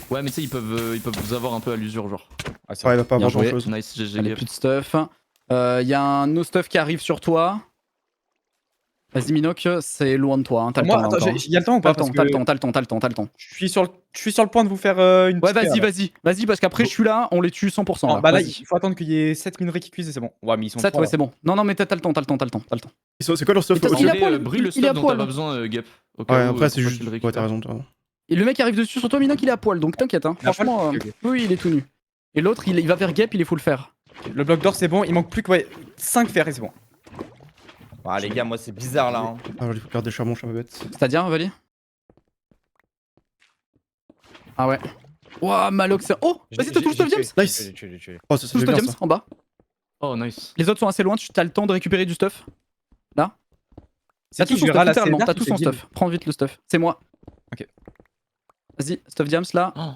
Ouais, mais tu sais, ils peuvent vous avoir un peu à l'usure, genre. Ah, c'est Ouais, il vrai. va pas Bien avoir joué. grand chose. Nice, GG. Allez, Gap. plus de stuff. Il y a un no stuff qui arrive sur toi. Vas-y, Minoc, c'est loin de toi. Hein. T'as le Moi, temps là attends, encore. il y a le temps ou T'as pas le temps, parce t'as le que temps, t'as le temps, t'as le temps, t'as le temps. je suis sur le point de vous faire une Ouais, petite paire, vas-y, là. vas-y, parce qu'après je suis là, on les tue 100%. Non, Là. bah là, Vas-y. il faut attendre qu'il y ait 7 minerais qui cuisent et c'est bon. Ouais, mais ils sont 7, trois, ouais, là. c'est bon. Non, mais t'as le temps, t'as le temps, t'as le temps, t'as le temps. C'est quoi leur stuff Mais t'as- au-dessus? il a Brûler, poil, brûle le il est stuff à dont poil. t'as pas besoin, Gap. Au cas Ouais, où, après, c'est faut juste. qu'il le Ouais, t'as récupère. raison, t'as raison. Et le mec qui arrive dessus sur toi, Minoc, il est à poil, donc t'inquiète. Hein. Il est à poil Franchement, Ok, ok. oui, il est tout nu. Et l'autre, il va vers Gap, il est full fer. Le bloc d'or, c'est bon. Il manque plus que 5 fers et c'est bon. Ah, les gars, moi, c'est bizarre là. Hein. Ah, il faut perdre des charbons, je suis un peu bête. C'est-à-dire, Vali? Ah ouais. Ouah, Malox, c'est. Oh, vas-y, t'as tout le stuff, James. Nice. Tué. Oh, ça Tout le fait stuff, bien James, ça. en bas. Oh, nice. Les autres sont assez loin, tu as le temps de récupérer du stuff. Là. C'est T'as tout qui son je stuff, râle littéralement, assez t'as vert tout qui son fait guild. stuff. Prends vite le stuff. C'est moi. Ok. Vas-y, stuff James là. Oh.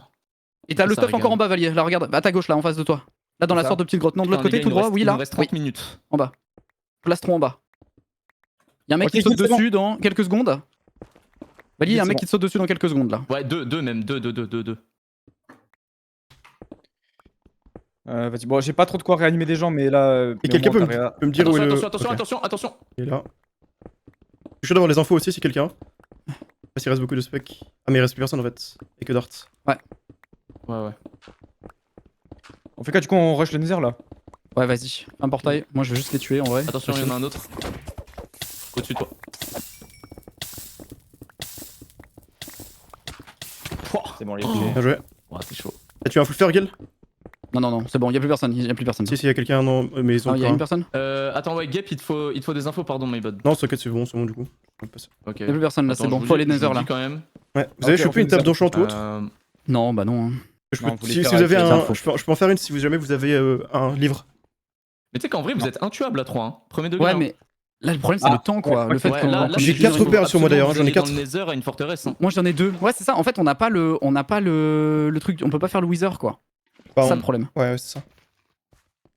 Et t'as Ça le stuff régale. encore en bas, Valier. Là, regarde, à ta gauche, là, en face de toi. Là, dans Où la ça sorte de petite grotte. Non, de l'autre Putain, côté, les gars, tout il nous droit, reste- oui, il là. nous reste Oui, 30 minutes. en bas. Plastron en bas. Y'a un mec Ok, qui te saute c'est bon. dessus dans quelques secondes. Valier, y'a un C'est mec bon. qui te saute dessus dans quelques secondes là. Ouais, deux même, deux. Vas-y, bon, j'ai pas trop de quoi réanimer des gens, mais là. Et mais quelqu'un au peut moins, me t'as- peut me dire où est le. Attention. Ok, il est là. Je suis chaud d'avoir les infos aussi si quelqu'un. Parce qu'il reste beaucoup de specs. Ah, mais il reste plus personne en fait. Et que Dart. Ouais. On fait quoi, du coup, on rush le Nether là? Ouais, vas-y. Un portail. Moi, je veux juste les tuer en vrai. Attention, il y en a un autre. Au-dessus de toi. C'est bon, les Oh. tués. Bien joué. Ouais, c'est chaud. T'as tué un full Fergil? Non, c'est bon, y'a plus personne. Y'a plus personne. Si, s'il y a quelqu'un, non, mais ils ont Ah, y'a pas. une personne? Attends, ouais, Gap, il te faut des infos, pardon, my bad. Non, t'inquiète, c'est bon du coup. Je vais passer. Ok. Y'a plus personne là, Attends, c'est bon. je vous Faut dis- aller je Nether vous là. dis quand même. Ouais, vous avez Ok, on chopé fait une table une d'enchant ou autre? Non, bah non. Hein. Non, vous les Si faire vous avez avec les un. infos. Je peux en faire une si jamais vous avez un livre. Mais tu sais qu'en vrai, vous êtes intuable à 3, hein. Premier degré. Ouais, hein. mais là, le problème, c'est Ah, le temps quoi. ouais, Le fait Ouais, qu'on. là, J'ai il 4 faut repères sur moi, d'ailleurs, absolument j'en ai vous ayez 4. dans le Nether à une forteresse. Hein. Moi, j'en ai 2. Ouais, c'est ça. En fait, on n'a pas le truc. On peut pas faire le Wither quoi. Bah, C'est ça on- le problème. Ouais, c'est ça.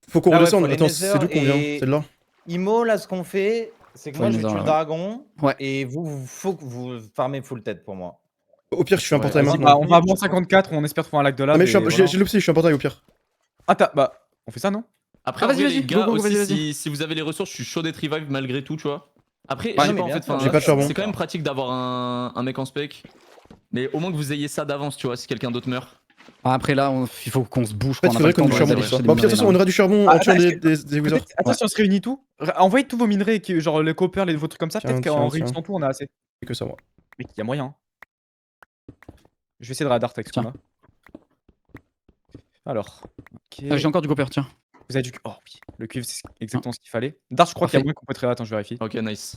Faut qu'on Ah ouais, redescende. faut les Attends, Nether c'est d'où qu'on vient? et- Celle-là? Imo, là, ce qu'on fait, c'est que Faut moi, les je vais Nether, tuer le ouais. dragon. Ouais. Et faut que vous farmez full tête pour moi. Au pire, je suis un Ouais, portail vas-y, maintenant. Bah, on va à moins 54, on espère trouver un lac de Ah, lave. mais j'ai voilà. j'ai l'opsi, je suis un portail au pire. Ah, bah, on fait ça, non? Après, Ah, en vas-y, vrai, vas-y, les gars, go, go, aussi, vas-y. si vous avez les ressources, je suis chaud d'être revive malgré tout, tu vois. Après, Ouais, je sais mais pas, en bien fait, sûr, enfin, j'ai pas de charbon. c'est quand même pratique d'avoir un mec en spec. Mais au moins que vous ayez ça d'avance, tu vois, si quelqu'un d'autre meurt. Ah, après là, il faut qu'on se bouge. En fait, quoi, il on a faudrait pas qu'on le ait du temps charbon d'aller pour ça. chercher Bon, des puis attention, on minerais, aura du charbon Ah, en tuant attends, des wizards. Peut-être- Attends, si on se réunit tout, envoyez tous vos minerais, genre le copper, les vos trucs comme ça, Tiens, peut-être tiens, qu'en tiens. réunissant tout, on a assez. C'est que ça, moi. Mais il y a moyen. Je vais essayer de radar avec ce qu'on a. Alors, ok. J'ai encore du copper, tiens. Vous avez du. Oh oui, le cuivre, c'est exactement ce qu'il fallait. Dart, je crois qu'il y a Parfait. moyen qu'on peut très. Attends, je vérifie. Ok, nice.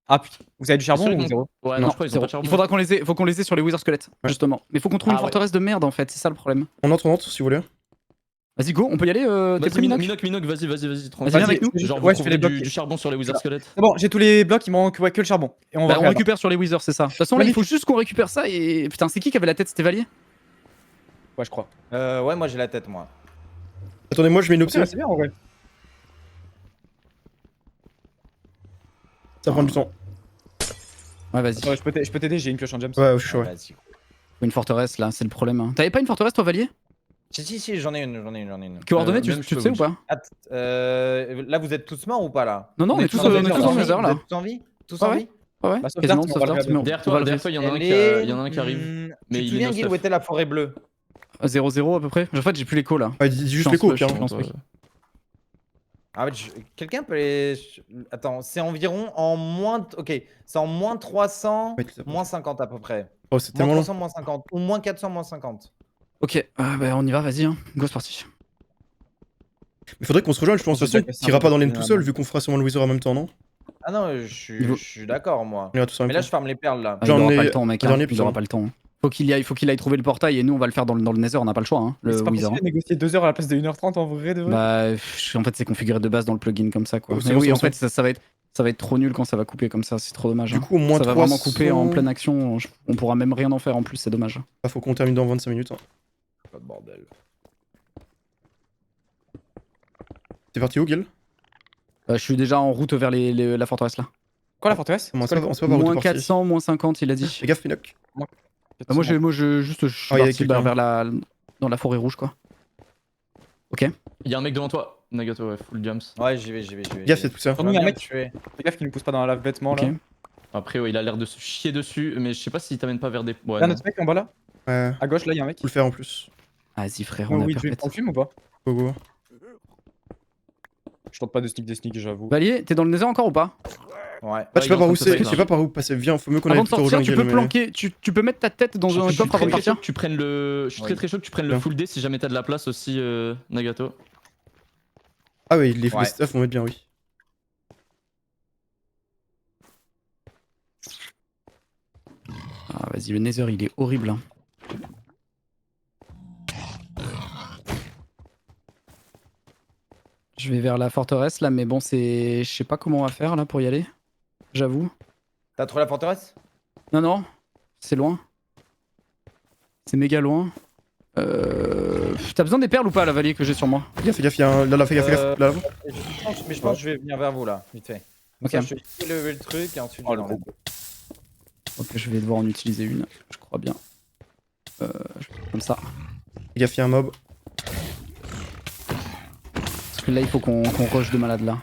Ah putain, vous avez du charbon Sûr ou qu'on- zéro? Ouais, Non, non, je crois qu'ils ont zéro. pas de charbon. Il faudra qu'on les ait, faut qu'on les ait sur les Wither squelettes, Ouais. justement. Mais faut qu'on trouve Ah une ouais. forteresse de merde en fait, c'est ça le problème. On entre si vous voulez. Vas-y, go, on peut y aller, t'es prêt, Vas-y, Minoc? Minoc, vas-y, tranquille. Vas-y, viens avec nous. Genre, Ouais, vous je fais les trouvez blocs. du charbon sur les Wizard Squelettes. C'est bon, j'ai tous les blocs, il manque que le charbon. Et on va Bah, on regarder. récupère sur les Wizards, c'est ça. De toute façon, là, il faut Magnifique. juste qu'on récupère ça et. Putain, c'est qui avait la tête, c'était Valier? Ouais, je crois. Ouais, moi, j'ai la tête, moi. Attendez, moi je mets une opsi. C'est bien en vrai. Ça prend du temps. Ouais, vas-y. Ouais, je peux t'aider, j'ai une pioche en gems. Ouais, je suis chaud, ouais. Vas-y. Faut une forteresse là, c'est le problème. Hein. T'avais pas une forteresse, toi, Valier? Si, j'en ai une. Coordonnées, même, tu je le peux sais ou vous pas? Là, vous êtes tous morts ou pas là? Non, non, on est tous dans le Nether là. Vous êtes tous en vie? Tous Ah en ouais. vie? Ouais, ouais, Bah, sauf quasiment, Dart, sauf on va Dart, le mais on Derrière va toi, le il y en a un Elle est- il y en a un qui arrive. Mais Tu te il est souviens, no Guil, stuff. où était la forêt bleue? 0-0 à peu près. En fait, j'ai plus l'écho là. Ah, dis juste Je l'écho, pense- Pierre. je pense- oui. Ah ouais, quelqu'un peut les. Attends, c'est environ en moins. Ok, c'est en moins 300, Ouais, tout à fait. moins 50 à peu près. Oh, c'est Moins tellement long. 300, moins 50. Ou moins 400, moins 50. Ok, bah on y va, vas-y, hein. Go, c'est parti. Il faudrait qu'on se rejoigne, je pense. De toute J'ai façon, déjà cassé t'iras un pas dans peu l'end de tout seul, la vu qu'on fera sûrement le Wither en même temps, non? Ah non, je suis d'accord, moi. On ira tous en Mais même là, temps. je farme les perles là. Ah, il J'en aura ai pas le temps, mec. un Hein. dernier, Il aura putain. pas le temps. Faut qu'il aille trouver le portail et nous on va le faire dans le Nether. On n'a pas le choix, hein, Mais le c'est pas Wither. possible de négocier 2 heures à la place de 1h30 en vrai de vrai. Bah, en fait, c'est configuré de base dans le plugin comme ça, quoi. Oh, c'est Mais bon, oui, c'est en bon, fait, ça va être trop nul quand ça va couper comme ça. C'est trop dommage. Du hein. coup, moins Ça va 300... vraiment couper en pleine action. On pourra même rien en faire en plus, c'est dommage. Ah, faut qu'on termine dans 25 minutes. Hein. Pas de bordel. T'es parti où, Gil? Je suis déjà en route vers la forteresse là. Quoi la forteresse? On C'est sait quoi, pas par où t'es Moins parti. 400, moins 50, il a dit. Fais gaffe, Pinoc. Moi, je suis Ah, il y a parti quelqu'un. dans la forêt rouge, quoi. Ok. Il y a un mec devant toi. Nagato, ouais, full jams. Ouais, j'y vais. Gaffe, c'est tout ça. Nous, il y a un mec. tué. Fais gaffe qu'il nous pousse pas dans la lave bêtement Ok. là. Après, ouais, il a l'air de se chier dessus, mais je sais pas s'il t'amène pas vers des. Ouais, Là, non. notre mec en bas là. Ouais, À gauche là, il y a un mec. faut le faire en plus. Vas-y, frère, Oh, on a oui, tu perpète. prends le fume ou pas? Go, go. Je tente pas de sneak des sneaks, j'avoue. Valier, t'es dans le Nether encore ou pas? Ouais. Ah, je sais pas par où il est en train de c'est, se je sais pas par où passer. Viens, faut mieux qu'on Avant aille de plutôt sortir, rejoindre tu Gil, peux mais- planquer, tu peux mettre ta tête dans un Je suis coffre avant de très chaud partir. que tu prennes le. Je suis Oui. très chaud que tu prennes le Bien. full D si jamais t'as de la place aussi, Nagato. Ah ouais, les Ouais. staffs vont mettre bien, oui. Ah, vas-y, le Nether, il est horrible. Hein. Je vais vers la forteresse là, mais bon, c'est. Je sais pas comment on va faire là pour y aller. J'avoue. T'as trouvé la forteresse? Non, c'est loin. C'est méga loin. T'as besoin des perles ou pas, la valier que j'ai sur moi? Fais gaffe, il y a un. Là, fais gaffe, là. Mais je pense que je vais venir vers vous là, vite fait. Ok. Ça, je vais lever le truc et ensuite. Oh, je le vais gros. Ok, je vais devoir en utiliser une, je crois bien. Je vais faire comme ça. Fais gaffe, il y a un mob. Parce que là, il faut qu'on rush de malade là.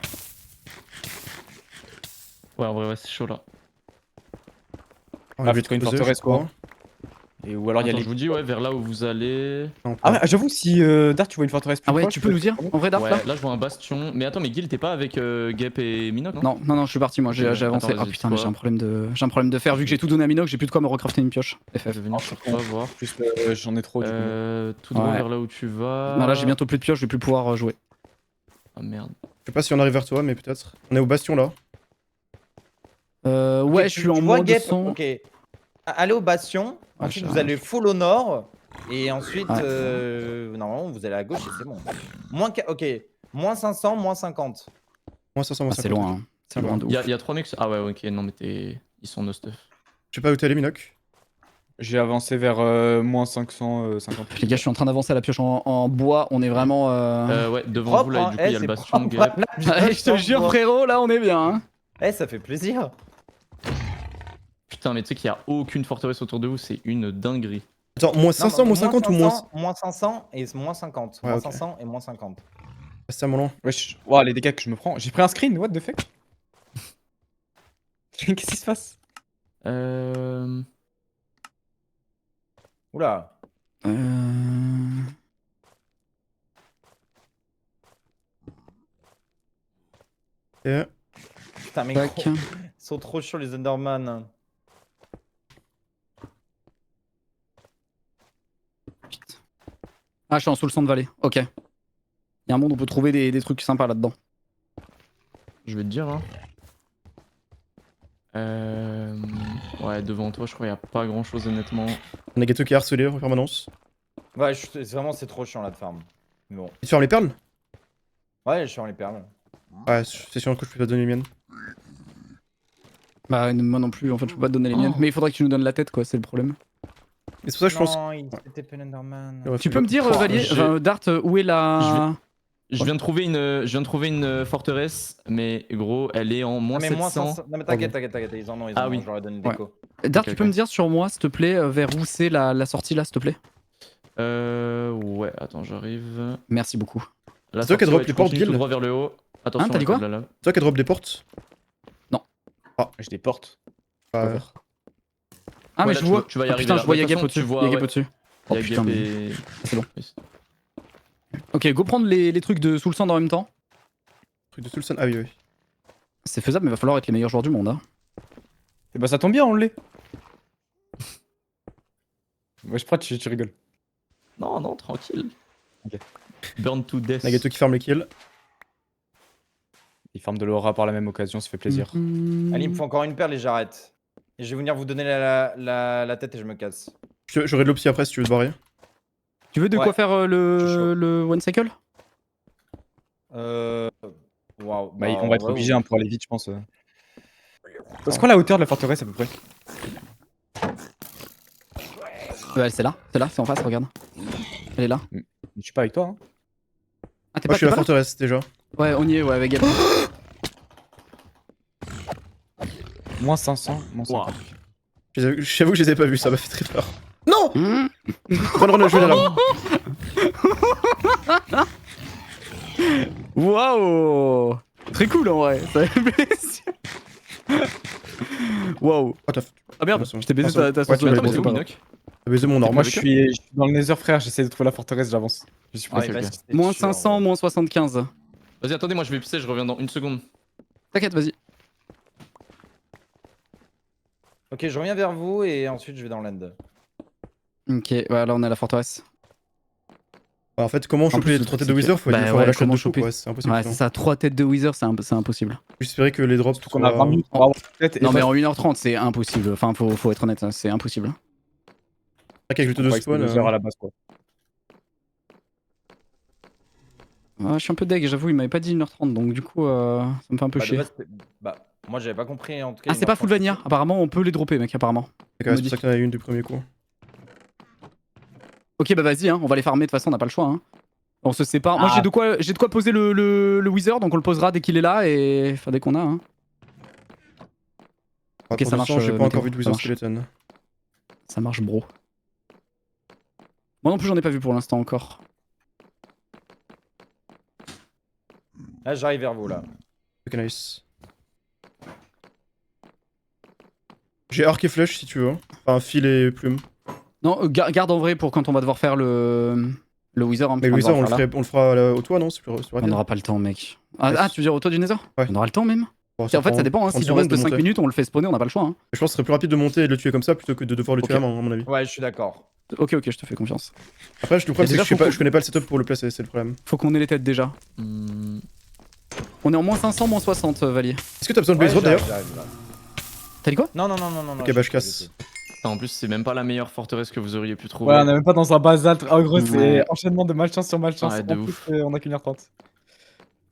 Ouais, en vrai, ouais, c'est chaud là. On Ah, va j'ai trouvé une poser, forteresse, je crois. quoi. Et ou alors il y a Attends, les. je vous dis, ouais, vers là où vous allez. Non, Ah pas. ouais, j'avoue, si Dart tu vois une forteresse plus Ah ouais, proche, tu peux nous dire en vrai, Dart Ouais, là? là je vois un bastion. Mais attends, mais Gil, t'es pas avec Gep et Minoc, non? Non, je suis parti, moi, j'ai Ok, avancé. attends, Ah vas-y, putain, mais toi. j'ai un problème de fer. Vu que j'ai tout donné à Minoc, j'ai plus de quoi me recrafter une pioche. Je FF. vais venir sur toi voir. Plus j'en ai trop du coup. Tout droit Ouais. vers là où tu vas. Non, là, j'ai bientôt plus de pioche, je vais plus pouvoir jouer. Ah merde. Je sais pas si on arrive vers toi, mais peut-être. On est au bastion là. Ouais, Ok, je suis en tu vois moins Gep, 200. Ok. Allez au bastion. Ah, Ensuite, je- vous allez full au nord. Et ensuite, Ouais. normalement, vous allez à gauche et c'est bon. Ok. Moins 500, moins 50. Moins 500, Ah, moins c'est 50. loin, hein. C'est loin de ouf. Y a 3 mecs. Ah ouais, ok, non, mais ils sont no stuff. Je sais pas où t'es allé, Minoc. J'ai avancé vers moins 550. Les gars, je suis en train d'avancer à la pioche en bois. On est vraiment. Ouais, devant Propre, vous là, et du coup, hein. il y a le C'est bastion propre. Gep. Ouais, je te jure, frérot, là, on est bien. Hein. Ça fait plaisir. Putain, mais tu sais qu'il y a aucune forteresse autour de vous, c'est une dinguerie. Attends, moins 500, moins 50 ou moins. 500 et moins 50. Ouais, Moins ok. 500 et moins 50. C'est tellement loin. Wesh, wow, les dégâts que je me prends. J'ai pris un screen, what the fuck? Qu'est-ce qui se passe? Oula. Et... Putain, mais Tac. gros, ils sont trop chauds les Enderman. Ah, je suis en sous le son de vallée. Ok. Il y a un monde où on peut trouver des trucs sympas là-dedans. Je vais te dire, hein. Ouais, devant toi, je crois qu'il n'y a pas grand chose, honnêtement. On a Gato qui est harcelé en permanence. Ouais, vraiment, c'est trop chiant là de farm. Mais bon. Tu fermes les perles? Ouais, je suis en les perles. Ouais, c'est sûr que je peux pas donner les miennes. Bah, moi non plus, en fait, je peux pas te donner les miennes. Mais il faudrait que tu nous donnes la tête, quoi, c'est le problème. Et c'est pour ça que je pense. Non, il s'était pas l'Enderman. Ouais, Tu faut- peux me dire, Oh, Valier, j'ai- enfin, Dart, où est la. Je viens de trouver une forteresse, mais gros, elle est en moins Ah, mais moins 700. 500. Non, mais t'inquiète, ils en ont, Ah oui. je leur ai donné Ouais. des co. Dart, Ok, tu peux ok. me dire sur moi, s'il te plaît, vers où c'est la sortie là, s'il te plaît? Ouais, attends, j'arrive. Merci beaucoup. La C'est toi qui as sortie, drop ouais, les tu portes, continues tout Gil droit vers le haut. Attention, Hein, t'as dit quoi la lave. C'est toi qui drop des portes? Je des portes. Ouais. Ah, mais Ouais, je là, vois. tu vas y Ah, arriver putain, là. je vois De toute Yagap façon, au-dessus. tu vois, Yagap ouais. au-dessus. Oh, Il y a putain, Gap mais- et. C'est bon. Ok, go prendre les trucs de sous le sand en même temps. Truc de Soulson. Ah oui, oui. C'est faisable, mais il va falloir être les meilleurs joueurs du monde. Hein. Et bah ça tombe bien, on l'est. Ouais, je crois que tu rigoles. Non, non, tranquille. Ok. Burn to death. Nagato qui farme les kills. Il farme de l'aura par la même occasion, ça fait plaisir. Mhm. Allez, il me faut encore une perle et j'arrête. Et je vais venir vous donner la tête et je me casse. J'aurai de l'opti après si tu veux te barrer. Tu veux de Ouais. quoi faire Je suis chaud. le one cycle? Waouh. Bah, on va être ouais, obligé hein, pour aller vite, je pense. C'est quoi la hauteur de la forteresse à peu près? Ouais, c'est là, c'est en face, regarde. Elle est là. Je suis pas avec toi. Hein. Ah, t'es Moi, je suis à la là forteresse déjà. Ouais, on y est, ouais, avec Gap. Moins 500, moins 50. J'avoue que je les ai pas vus, ça m'a fait très peur. Non Mmh. Run, je vais là. Waouh! Très cool en vrai, ça fait plaisir. Waouh! Oh, t'as Ah merde, c'est bon. je t'ai baisé Ah, c'est ta bon. source Ouais, de tu m'as la baisé, c'est pas Où, grave. Inox T'as baisé mon or. Moi je suis dans le Nether, frère, j'essaie de trouver la forteresse, j'avance. Je suis Ouais, pressé. vas-y, ok. c'est Moins sûr, 500, ouais. moins 75. Vas-y, attendez, moi je vais pisser, je reviens dans une seconde. T'inquiète, vas-y. Ok, je reviens vers vous et ensuite je vais dans l'end. Ok, ouais, là on est à la forteresse. En fait, comment choper plus, les le 3 truc, têtes de c'est Wither? que- Faut bah avoir ouais, la shot comment de fou, choper? quoi. C'est impossible. Ouais, c'est ça, 3 têtes de Wither, c'est impossible. J'espérais que les drops Surtout qu'on a 20 minutes pour avoir la tête. Non, mais en 1h30, c'est impossible. Enfin, faut être honnête, hein, c'est impossible. Avec le taux de spawn. 2 heures à la base, quoi. Ouais, je suis un peu deg, j'avoue, il m'avait pas dit 1h30, donc du coup, ça me fait un peu Bah, de chier. base, bah, moi j'avais pas compris en tout cas. Ah, c'est pas full vanilla, apparemment on peut les dropper, mec, apparemment. C'est pour ça que t'en as une du premier coup. Ok, bah vas-y, hein, on va les farmer, de toute façon, on n'a pas le choix. Hein. On se sépare. Moi, j'ai de quoi poser le Wither, donc on le posera dès qu'il est là et. Enfin, dès qu'on a. Hein. Ok, Pour ça l'instant, marche, j'ai pas encore Météo, vu de ça Wither marche. Skeleton. Ça marche, bro. Moi non plus, j'en ai pas vu pour l'instant encore. Là, j'arrive vers vous là. Ok, nice. J'ai arc et flèche si tu veux. Enfin, fil et plume. Non, garde en vrai pour quand on va devoir faire le Wither. Hein, Mais le parce qu'on Wither, va on le fera au toit, non? C'est plus On rapide. n'aura pas le temps, mec. Ah, Ouais, tu veux dire au toit du Nether? Ouais. On aura le temps même. Bon, En fait, ça prend dépend. Hein, 30 si on reste secondes de 5 monter. minutes, on le fait spawner, on n'a pas le choix. Hein. Je pense que ce serait plus rapide de monter et de le tuer comme ça plutôt que de devoir le tuer Ok. à main, à mon avis. Ouais, je suis d'accord. Ok, je te fais confiance. Après, le problème, c'est déjà, que faut- je connais pas le setup pour le placer, c'est le problème. Faut qu'on ait les têtes déjà. Hmm. On est en moins 500, moins 60, Valier. Est-ce que t'as besoin de Ouais, blaze rod d'ailleurs? j'arrive, là. T'as dit quoi? Non. Ok, bah je casse. Putain, en plus, c'est même pas la meilleure forteresse que vous auriez pu trouver. Ouais, on est même pas dans un basalte. En gros, c'est Ouais. enchaînement de malchance sur malchance. Ouais, de En plus, ouf. on a qu'une heure 30.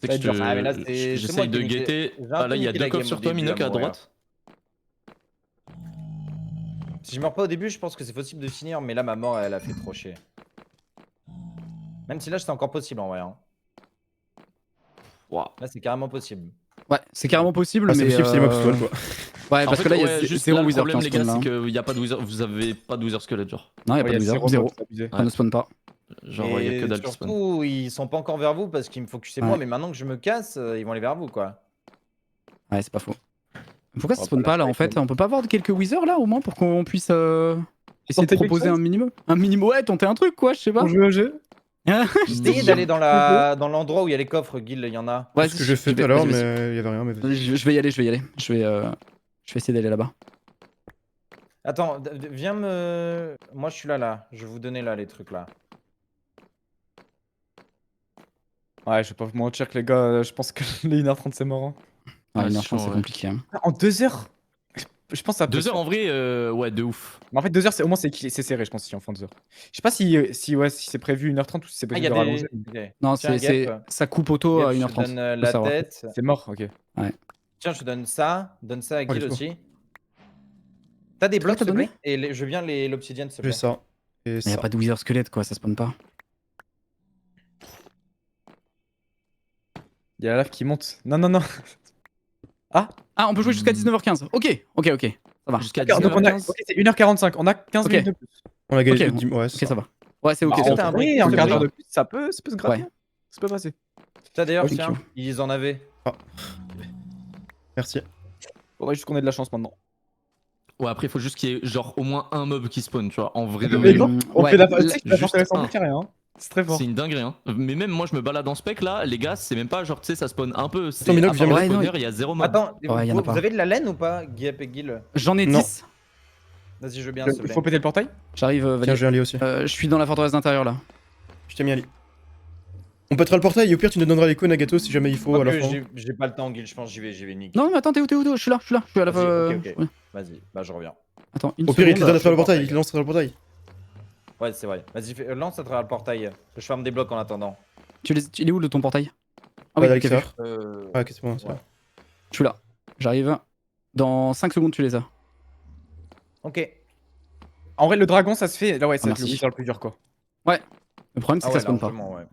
C'est que ça va être dur. Ah, mais là, c'est moi j'essaye qui de ai niqué- guetter. j'ai un Ah peu là, il y a niqué 2 la coffres game sur au toi, début, Minoc, à à mourir. droite. Si je meurs pas au début, je pense que c'est possible de finir, mais là, ma mort, elle a fait trop chier. Même si là, c'est encore possible en vrai. Hein. Ouah. Là, c'est carrément possible. Ouais, c'est carrément possible, Ah, c'est mais. possible, c'est les mobs spawn quoi. Ouais, En parce fait, que là, il y ouais, a juste zéro là, le Wither problème, qui les gars, spawn, c'est là. qu'il y a pas de Wither. Vous avez pas de Wither squelette, genre. Non, il y a pas de Wither, zéro. c'est abusé. Ça ne spawn pas. Genre, il y a que dalle qui spawn. surtout, ils sont pas encore vers vous parce qu'ils me focusaient moi, Ouais. mais maintenant que je me casse, ils vont aller vers vous quoi. Ouais, c'est pas faux. Pourquoi ça Oh, spawn bah, pas là là, en fait? On peut pas avoir quelques Wither là au moins pour qu'on puisse essayer de Tenter quelque proposer chose un minimum? Un minimum, ouais, tenter un truc quoi, je sais pas. On joue au jeu. Essayez d'aller dans l'endroit où il y a les coffres, Guil, il y en a. Ouais, C'est ce que j'ai fait tout à l'heure, mais il y avait rien. Mais vas-y. Je vais y aller. Je vais essayer d'aller là-bas. Attends, viens me. Moi, je suis là. Je vais vous donner là les trucs là. Ouais, je vais pas vous mentir que les gars, je pense que les 1h30 c'est mort. Hein. Ouais, Ouais, une c'est heure trente, chaud, c'est ouais. compliqué. Hein. En 2 heures Je pense à 2 heures en vrai, ouais, de ouf. Mais en fait, 2 heures, c'est au moins c'est serré, je pense, si on fait en 2 heures. Je sais pas si c'est prévu 1h30 ou si c'est Ah, il possible y a de rallonger. des. Ok. Non, Tiens, c'est Gap. ça coupe auto à Gap, je te 1h30. donne faut la savoir. tête. C'est mort, ok. Tiens, je te donne ça. Donne ça à Guil let's go. aussi. T'as des blocs, t'as s'il te donné plaît? Et je viens l'obsidienne, s'il te J'ai plaît. ça. Et Mais y a ça. pas de Wither squelette quoi, ça spawn pas. Il y a la lave qui monte. Non. Ah, on peut jouer jusqu'à 19h15. Ok. Ça va. Jusqu'à Donc on a, 19h15. ok, c'est 1h45, on a 15 Ok. minutes de plus. On a gagné. Ok, Ouais, Ok, c'est ça va. Ouais, c'est ok. Bah, c'est on ok. t'a un Oui, brick, un c'est quart déjà. d'heure de plus, ça peut se gratter. Ouais. Ça peut passer. Ça d'ailleurs, Thank tiens, you. ils en avaient. Merci. Faudrait juste qu'on ait de la chance maintenant. Ouais, après, il faut juste qu'il y ait genre au moins un mob qui spawn, tu vois. En vrai de Mais vrai. non, on Ouais, fait la là, tu sais que la juste forteresse en un. boucle, rien. Hein. C'est très fort. C'est une dinguerie, hein. Mais même moi, je me balade en spec là, les gars, c'est même pas genre, tu sais, ça spawn un peu. C'est Minoc, à viens, part le Minoc. spawner, il y a 0 mob. Attends, Ouais, y en a vous pas. avez de la laine ou pas, Guillaume et Guil? J'en ai Non. 10. Vas-y, je veux bien, s'il te Il plaît. faut péter le portail. J'arrive, Tiens, Valide. j'ai un lit aussi. Je suis dans la forteresse d'intérieur là. Je t'ai mis un lit. On pètera le portail et au pire, tu nous donneras les cônes à gâteau si jamais il faut à la Quoique, fin. j'ai pas le temps, Guil, je pense, j'y vais, Nick. Non, mais attends, t'es où? Je suis là. Je suis à la Vas-y, ok. ouais. Vas-y, bah je reviens. Attends, une Au pire, il seconde. te donne à travers le je portail. vais Il te lance à travers le portail. Ouais, c'est vrai. Vas-y, lance à travers le portail. Je ferme des blocs en attendant. Il est où ton portail? Ah Ouais, oui, à ok, vu. l'extérieur. Ouais, Ok, c'est bon, c'est ouais. bon. Je suis là. J'arrive. Dans 5 secondes, tu les as. Ok. En vrai, le dragon, ça se fait. Là, ouais, c'est le merci. wizard le plus dur, quoi. Le problème, c'est Ah que ouais, ça spawn pas. largement, ouais.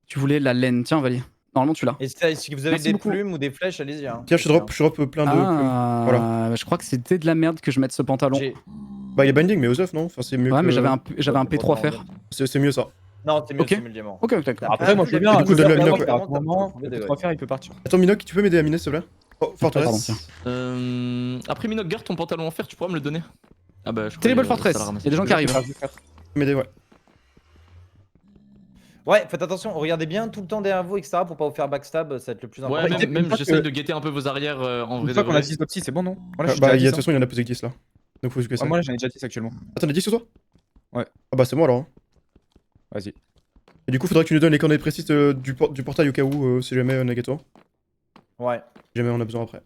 Tu voulais la laine. Tiens, Valide. Normalement, tu l'as. Et si vous avez Merci des beaucoup. plumes ou des flèches, allez-y. Hein. Tiens, je drop plein de plumes. Voilà. Je crois que c'était de la merde que je mette ce pantalon. J'ai- Bah, il est binding, mais aux œufs, non? Enfin, c'est mieux Ouais, que... mais j'avais un Ouais, P3 à faire. C'est mieux ça. Non, c'est mieux, Ok. c'est mieux le diamant. Ok, d'accord. Après, moi, je veux bien. Et du coup, je veux donne-le à bien Minoc, avoir ouais. un moment, T'as- le P3 faire, il peut partir. Attends, Minoc, tu peux m'aider à miner, s'il te plaît? Oh, Pardon, forteresse. tiens. Après, Minoc, garde ton pantalon en fer, tu pourras me le donner? Ah bah, je Terrible croyais, Fortress. ça l'a ramassé. Il y a des gens qui arrivent. Je vais faire. M'aider, ouais. Ouais, faites attention, regardez bien tout le temps derrière vous, etc. pour pas vous faire backstab, ça va être le plus Ouais, important. même une fois j'essaye que- de guetter un peu vos arrières en Une vrai de fois qu'on a vrai. 10 d'opti, c'est bon, non? Voilà, je suis Bah, déjà de à toute 10, façon, il y en a plus que 10 là. Donc, faut que hein. ça. Moi, là, j'en ai déjà 10 actuellement. Ah, t'en as 10 sur toi? Ouais. Ah, bah, c'est moi alors. Hein. Vas-y. Et du coup, faudrait que tu nous donnes les coordonnées précises du portail au cas où, si jamais on a gâteau. Ouais. Si jamais on a besoin après.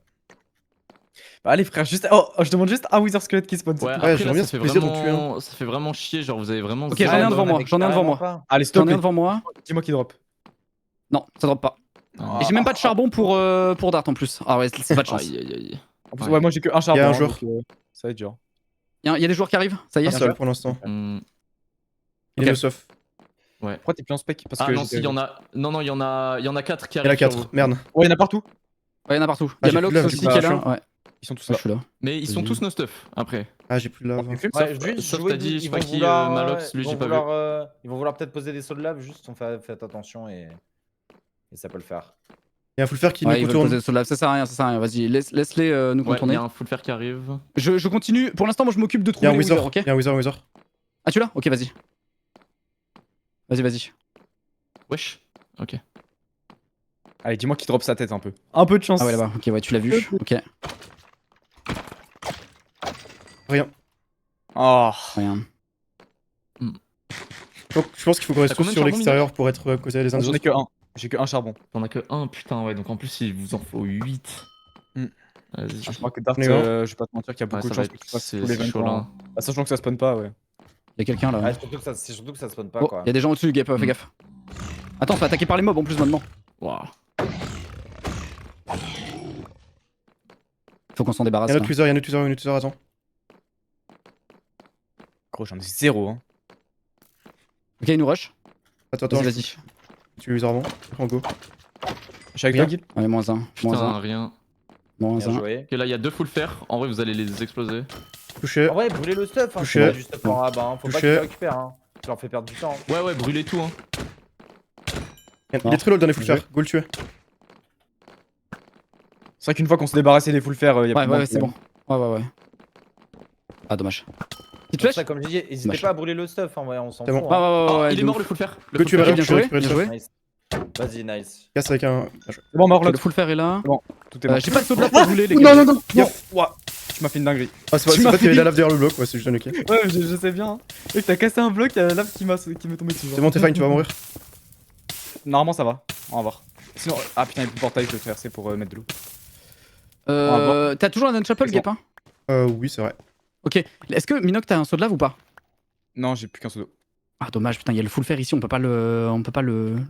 Bah, allez, frère, juste. Oh, je demande juste un wizard squelette qui spawn. c'est Ouais, tout. après j'aimerais là, bien, ça fait plaisir d'en tuer vraiment... ça fait vraiment chier, genre vous avez vraiment... Ok, zéro j'en ai un mob. devant moi, Avec j'en ai un devant moi. carrément pas. Allez, J'en stop. ai un devant moi. Dis-moi qui drop. Non, ça drop pas. Ah. Et j'ai même pas de charbon pour Dart en plus. Ah ouais, c'est pas de chance. Aïe, aïe, aïe. En plus, Ouais. ouais, moi, j'ai que un charbon. un hein, joueur. donc, ça va être dur. Il y a des joueurs qui arrivent, ça y Un est. seul pour l'instant. Hmm. Il Ok. est no stuff. Pourquoi t'es plus en spec? Parce Ah que non, j'étais- si, il y en a... Non, il y en a 4 qui Il y en a arrivent sur 4. vous. Merde. Ouais, il y en a partout. Ouais, il y en a partout. Ah, Il y j'ai a plus Malox de lave, aussi du qui coup, est c'est là. chiant. Ouais, Ils sont tous je là. suis là. Mais ils sont tous no stuff, après. Ah, j'ai plus de lave. Les fumes, Ouais, sauf- juste sauf jouer, t'as dit, je sais ils pas vont qui, vouloir, Malox, lui, ils j'ai vont pas vu. vouloir, ils vont vouloir peut-être poser des sauts de lave, juste on fait, faites attention et ça peut le faire. Il y a un full fer qui Ouais, nous ils veulent contourne. poser le sol là, ça sert à rien, ça sert à rien. Vas-y, laisse-les nous Ouais, il contourner. y a un full fer qui arrive. Je continue. Pour l'instant, moi je m'occupe de Il y a trouver un les wizard. wizards, ok? Il y a un wizard. Ah, tu l'as? Ok, vas-y. Vas-y. Wesh. Ok. Allez, dis-moi qui drop sa tête un peu. Un peu de chance. Ah ouais, là-bas. Ok, ouais, tu l'as vu. Ok, Rien. Oh. rien. Donc, je pense qu'il faut qu'on reste T'as tous combien de sur charbon, l'extérieur pour être à côté les uns des J'en ai autres. que un. J'ai que un charbon. T'en as que un, putain, ouais. Donc en plus, il vous en faut 8. Hmm. Vas-y. Je crois que Dart, On est mort. je vais pas te mentir qu'il y a Ouais, beaucoup de ça va chances que être... tu fasses C'est tous les c'est 20 chaud, là. Bah, sachant que ça spawn pas, ouais. Y'a quelqu'un là. Ouais, c'est surtout que ça spawn pas Oh, quoi. y'a des gens au-dessus du gap, fais gaffe. Attends, on se fait attaquer par les mobs en plus maintenant. Waouh. Faut qu'on s'en Il débarrasse. y a un là. autre wizard, attends. Gros, j'en ai 0. Hein. Ok, il nous rush. Attends, Vas-y. tu le wizard avant. En go. Je suis avec Bien. toi, Guil. Allez, -1. Putain, -1. rien. -1. Bien joué. Ok, là, il y a 2 full fer. En vrai, vous allez les exploser. Touché. En vrai, brûlez le stuff, hein, Touché. c'est pas du stuff en rab, hein. Faut pas Touché. qu'ils le récupèrent, hein. Tu leur fais perdre du temps. Ouais, brûlez tout, hein. Il est très low le dernier full fer. Go le tuer. C'est vrai qu'une fois qu'on se débarrassait des full fer, il y a plus Ouais, de c'est bon. Ouais. Ah, dommage. Petite C'est flèche? ça, comme j'ai dit, n'hésitez Dommage. pas à brûler le stuff, hein, ouais, on s'en C'est fout. bon. Ouais, hein. ouais, Il est de mort ouf. le full fer. Que tu vas Bien bien joué, récupérer bien le joué. stuff. Nice. Vas-y, nice. Casse avec un. C'est bon, mort, Ok, l'autre. le full fer est là. Tout est mort. J'ai pas de saut de là pour brûler les gars. Non. Ouah, tu m'as fait une dinguerie. Ah, c'est pas Tu m'as qu'il y avait de la fait- lave derrière le bloc, ouais, c'est juste un ok. Ouais, je sais bien. Mec, t'as cassé un bloc, y'a la lave qui m'est tombée dessus. genre. C'est bon, t'es fine, tu vas mourir. Normalement, ça va. On va voir. Sinon, ah putain, il y a plus de portail, je vais traverser pour mettre de l'eau. T'as toujours un Unchapel, C'est Gap, hein? Oui, c'est vrai. Ok. Est-ce que Minoc, t'as un saut de lave ou pas? Non, j'ai plus qu'un pseudo. Ah, dommage, putain, il y a le full fer ici, on peut pas le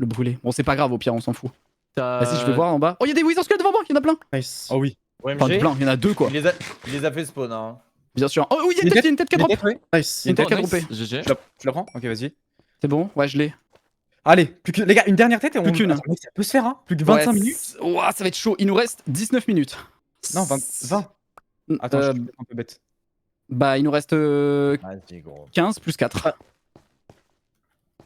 brûler. Bon, c'est pas grave, au pire, on s'en fout. Vas-y, je vais voir en bas. Oh, il y a des Wizards Skulls devant moi, il y en a plein. Nice. Oh oui. Enfin, OMG, plein, il y en a deux quoi. il les a fait spawn, hein. Bien sûr. Oh, oui, il y a une tête qui drop. ouais. Nice. Il y a une tête qui a Oh, nice. droppé. GG. Tu la prends? Ok, vas-y. C'est bon, ouais, je l'ai. Allez, plus que. Les gars, une dernière tête et on. Plus qu'une. Attends, mec, ça peut se faire, hein. Plus que 25 Ouais, minutes. Ouah, ça va être chaud. Il nous reste 19 minutes. Non, 20. Attends, je suis un peu bête. Bah, il nous reste Vas-y, gros. 15 plus 4.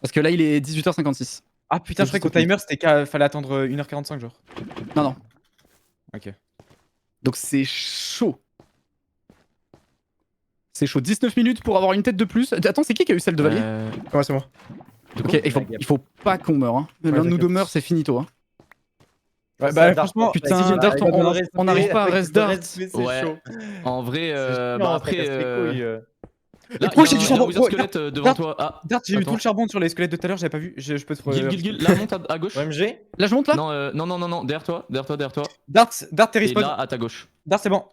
Parce que là, il est 18h56. Ah putain, je croyais qu'au timer, c'était fallait attendre 1h45, genre. Non. Ok. Donc c'est chaud. C'est chaud. 19 minutes pour avoir une tête de plus. Attends, c'est qui a eu celle de Valier Ouais, c'est moi. de Ok, quoi il faut pas qu'on meure. Hein. L'un de nous t'inquiète. deux meurt, c'est finito. Hein. Ouais, Ça, bah Dart, franchement, putain, vas-y, Dart, il va on- me rester- on n'arrive pas à il va rest me Dart. rester, c'est Ouais. chaud. En vrai, C'est chiant, bah ça après, casse les couilles. là, Oh, il j'ai y du a un charbon. Wither Oh, squelette devant Dart. toi. Ah, Dart, j'ai eu attends. tout le charbon sur les squelettes de tout à l'heure, j'avais pas vu. Je peux te. Gil, là, monte à gauche. OMG. Là, je monte là Non, derrière toi. Dart, t'es Et respawn. là, à ta gauche. Dart, c'est bon.